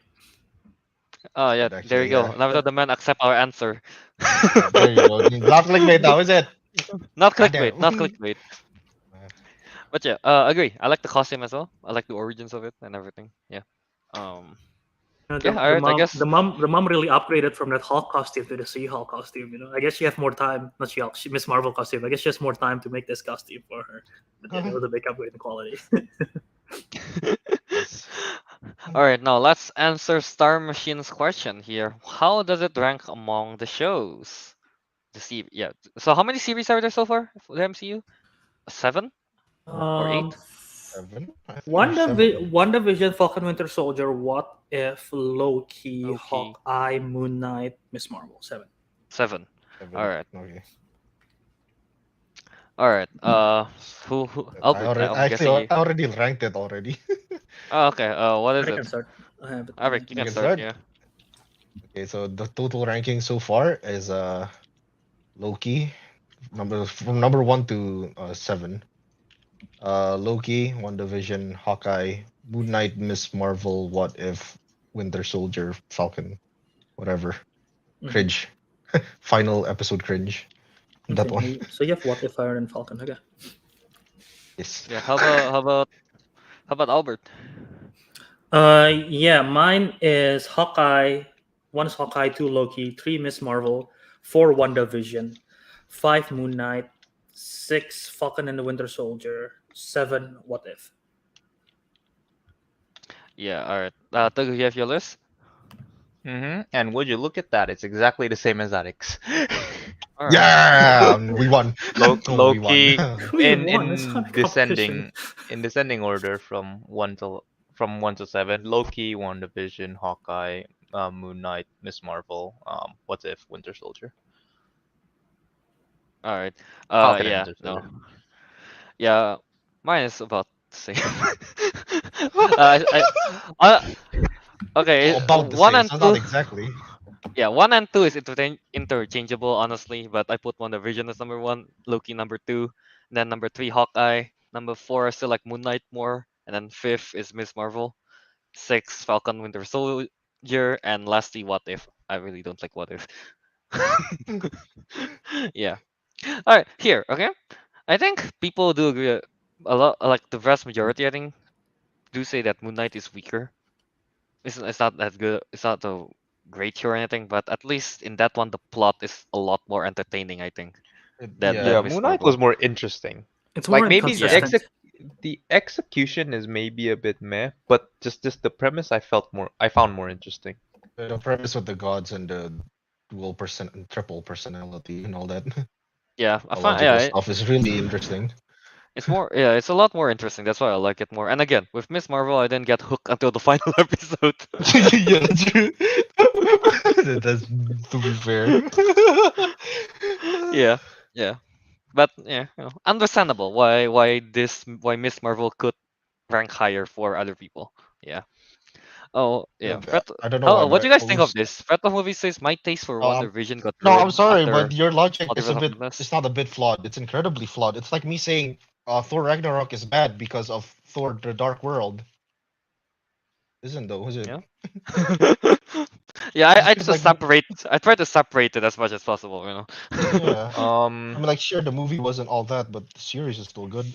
Oh yeah, But there you actually, go. yeah. Now that the man accept our answer. There you go. Not clickbait now, is it? Not clickbait, not Goddamn. clickbait. But yeah, agree. I like the costume as well. I like the origins of it and everything. Yeah. Um. Yeah. All The right. I mom, guess. the mom really upgraded from that Hulk costume to the She-Hulk costume. You know, I guess she has more time. Not She-Hulk, Miss Marvel costume. I guess she has more time to make this costume for her. But yeah, it was a big upgrade in quality. Yes. All right. Now let's answer Star Machine's question here. How does it rank among the shows? The series. Yeah. So how many series are there so far for the MCU? 7 or 8? um, 7? I think there's 7. WandaVision, Falcon Winter Soldier, What If, Loki, Loki. Hawkeye, Moon Knight, Miss Marvel. 7. 7. All 7. right. Okay. All right. Who? I Albert. already I'm actually guessing you. I already ranked it already. Oh, okay. What is I it? can start. I have it. Ariq, you You can can start. start. Yeah. Okay, so the total ranking so far is Loki from number 1 to 7. Loki, WandaVision, Hawkeye, Moon Knight, Miss Marvel, What If, Winter Soldier, Falcon, whatever. Mhm. Cringe. Final episode cringe. That one. Okay, so you have What If, Iron and Falcon. Okay. Yes. Yeah. How about Albert? Yeah, mine is Hawkeye. One is Hawkeye, two Loki, three Miss Marvel, four WandaVision, five Moon Knight, six Falcon and the Winter Soldier, seven What If. Yeah. All right. Teguh, you have your list. And would you look at that? It's exactly the same as Ariq's. All right. Yeah, we won. Oh, we won. Loki We won. It's not a in competition. descending order from 1 to 7. Loki, WandaVision, Hawkeye, Moon Knight, Miss Marvel, What If, Winter Soldier, All right. Falcon and Yeah. Winter No. Soldier. Yeah. Mine is about the same. I. Okay. About the One same. and So not two. exactly. Yeah, 1 and 2 is interchangeable, honestly. But I put WandaVision as number 1, Loki number 2, and then number 3 Hawkeye, number 4 I still like Moon Knight more, and then fifth is Miss Marvel, 6 Falcon Winter Soldier, and lastly What If. I really don't like What If. Yeah. All right, here. Okay. I think people do agree a lot. Like the vast majority, I think, do say that Moon Knight is weaker. It's not that good. It's not so great or anything, but at least in that one, the plot is a lot more entertaining, I think, than Yeah. Yeah, Miss Moon Knight was Marvel. more interesting. It's more Like maybe Yeah. inconsistent. the execution is maybe a bit meh, but just the premise I found more interesting. The premise with the gods and the dual person and triple personality and all that Yeah, I find logical stuff is really interesting. it's more it's a lot more interesting. That's why I like it more. And again, with Miss Marvel, I didn't get hooked until the final episode. Yeah, that's true. That's to be fair. Yeah, yeah, but yeah, understandable why Miss Marvel could rank higher for other people. Yeah. Oh Yeah, yeah, Fred. I don't know why, How but what I do you guys think of always this? Fred movie says my taste for um Wonder Vision got no, I'm ruined sorry, but after your logic is a Multiverse of bit Madness. it's not a bit flawed. It's incredibly flawed. It's like me saying Thor Ragnarok is bad because of Thor the Dark World. Isn't though, is it? Yeah. Yeah, It's I just try to like separate. I try to separate it as much as possible. yeah. I Um, mean like sure the movie wasn't all that, but the series is still good.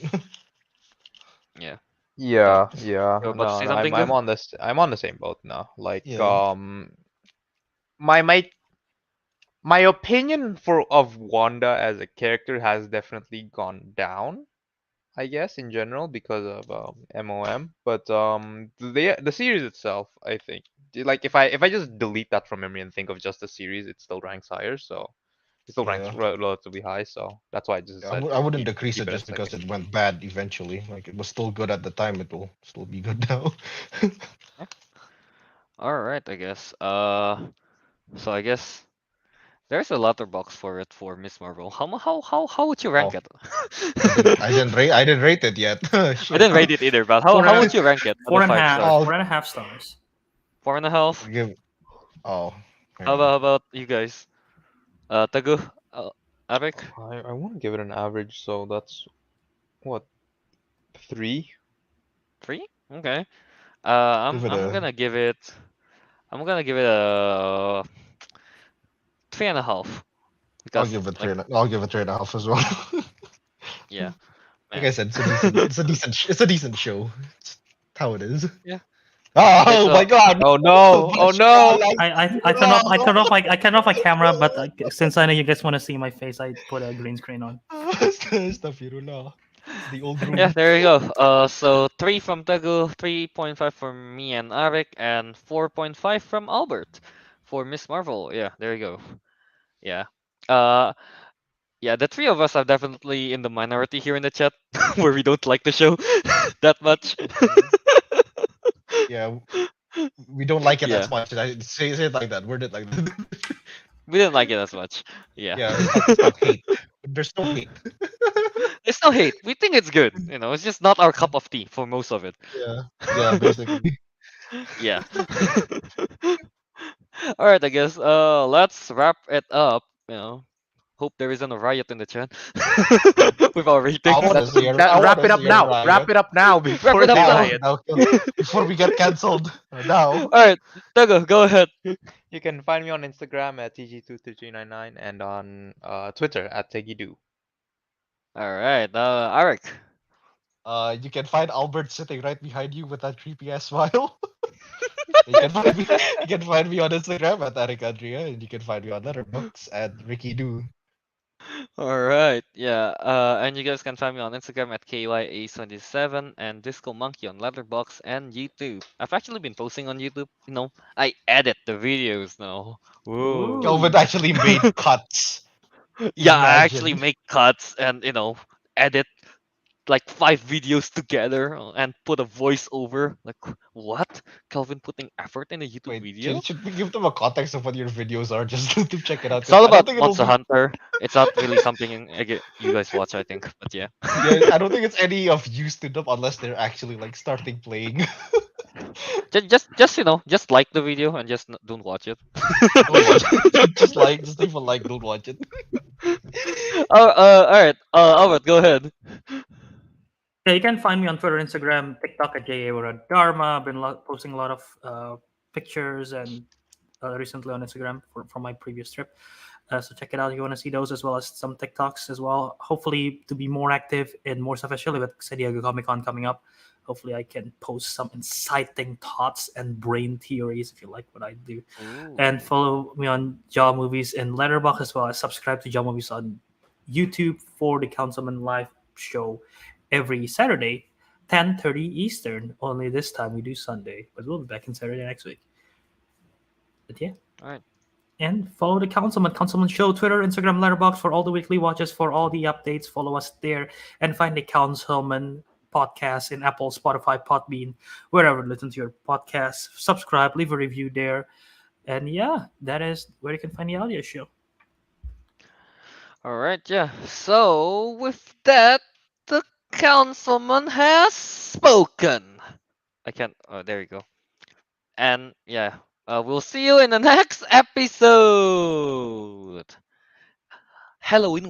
Yeah. So yeah. you're about to No, say no, something, I'm good? on this. I'm on the same boat now. Like, Yeah. my my my opinion of Wanda as a character has definitely gone down, I guess, in general because of MOM. But the series itself, I think, like if I just delete that from memory and think of just the series, it still ranks higher. So it still ranks Yeah. relatively high. So that's why I just I, decided I to wouldn't keep decrease keep it it at just because second. it went bad eventually. Like it was still good at the time, it will still be good now. Yeah. All right, I guess. So I guess there's a letterbox for it for Miss Marvel. How would you rank Oh, it? I didn't rate it yet. I Shit. didn't rate it either, but Four how and would a, you rank it out four of and a five half, stars? I'll 4.5 stars. 4.5. give. Oh, How yeah. about you guys? Teguh, Ariq, I want to give it an average. So that's what 3. 3. Okay. Give it I'm a gonna give it I'm gonna give it a 3.5 I'll because give it like I'll give it 3.5 as well. yeah, Like man. I said, it's a decent show. It's how it is. Yeah. Okay, Oh my so god! Oh So no! Oh much no! I turn off I turn off my camera, but since I know you guys want to see my face, I put a green screen on. Astaghfirullah. It's the old yeah, room. there you go. So 3 from Teguh, 3.5 from me and Ariq, and 4.5 from Albert for Miss Marvel. Yeah, there you go. Yeah. Uh, yeah, the three of us are definitely in the minority here in the chat, where we don't like the show that much. Yeah, we don't like it yeah, as much. Say it like that. Word it like that. we didn't like it as much. Yeah. Yeah, it's not hate. There's no hate. There's no hate. We think it's good. It's just not our cup of tea for most of it. Yeah, yeah, basically. yeah. All right, I guess. Let's wrap it up. Hope there isn't a riot in the chat with our I ratings. want to see a, That I want wrap to it up see a now. riot. Wrap it up now Wrap before it up they now. riot. Now, before we get cancelled. Now. All right, Dago, go ahead. You can find me on Instagram at tg23399 and on Twitter at tegidu. All right, Ariq. You can find Albert sitting right behind you with that creepy ass smile. You can find me on Instagram at Ariq Andria, and you can find me on Letterboxd at Ricky Doo. All right, yeah. And you guys can find me on Instagram at KYA27 and Disco Monkey on Letterboxd and YouTube. I've actually been posting on YouTube. I edit the videos now. Whoa. Kelvin Ooh. actually made cuts. Yeah, I actually Imagine. make cuts and edit like 5 videos together and put a voiceover. Like, what? Calvin putting effort in a YouTube Wait, video? should we give them a context of what your videos are just to check it out? It's Because all I don't about think it'll Monster be. Hunter. It's not really something you guys watch, I think. But yeah. Yeah, I don't think it's any of use to them unless they're actually like starting playing. Just like the video and just don't watch it. Don't watch it. Just leave a like. Don't watch it. Oh, all right. Albert, go ahead. Yeah, you can find me on Twitter, Instagram, TikTok at JA Wiradharma. I've been posting a lot of pictures and recently on Instagram from my previous trip. So check it out if you want to see those, as well as some TikToks as well. Hopefully to be more active and more stuff, especially with San Diego Comic Con coming up. Hopefully I can post some inciting thoughts and brain theories if you like what I do. And Ooh. follow me on Jaw Movies and Letterboxd, as well as subscribe to Jaw Movies on YouTube for the Councilmen Live show every Saturday, 10:30 Eastern. Only this time we do Sunday, but we'll be back in Saturday next week. But yeah. All right. And follow the Councilmen Show, Twitter, Instagram, Letterboxd for all the weekly watches, for all the updates. Follow us there and find the Councilmen podcast in Apple, Spotify, Podbean, wherever you listen to your podcast. Subscribe, leave a review there. And yeah, that is where you can find the audio show. All right. Yeah. So with that, the councilman has spoken. I can't. Oh, there you go. And yeah, we'll see you in the next episode. Halloween week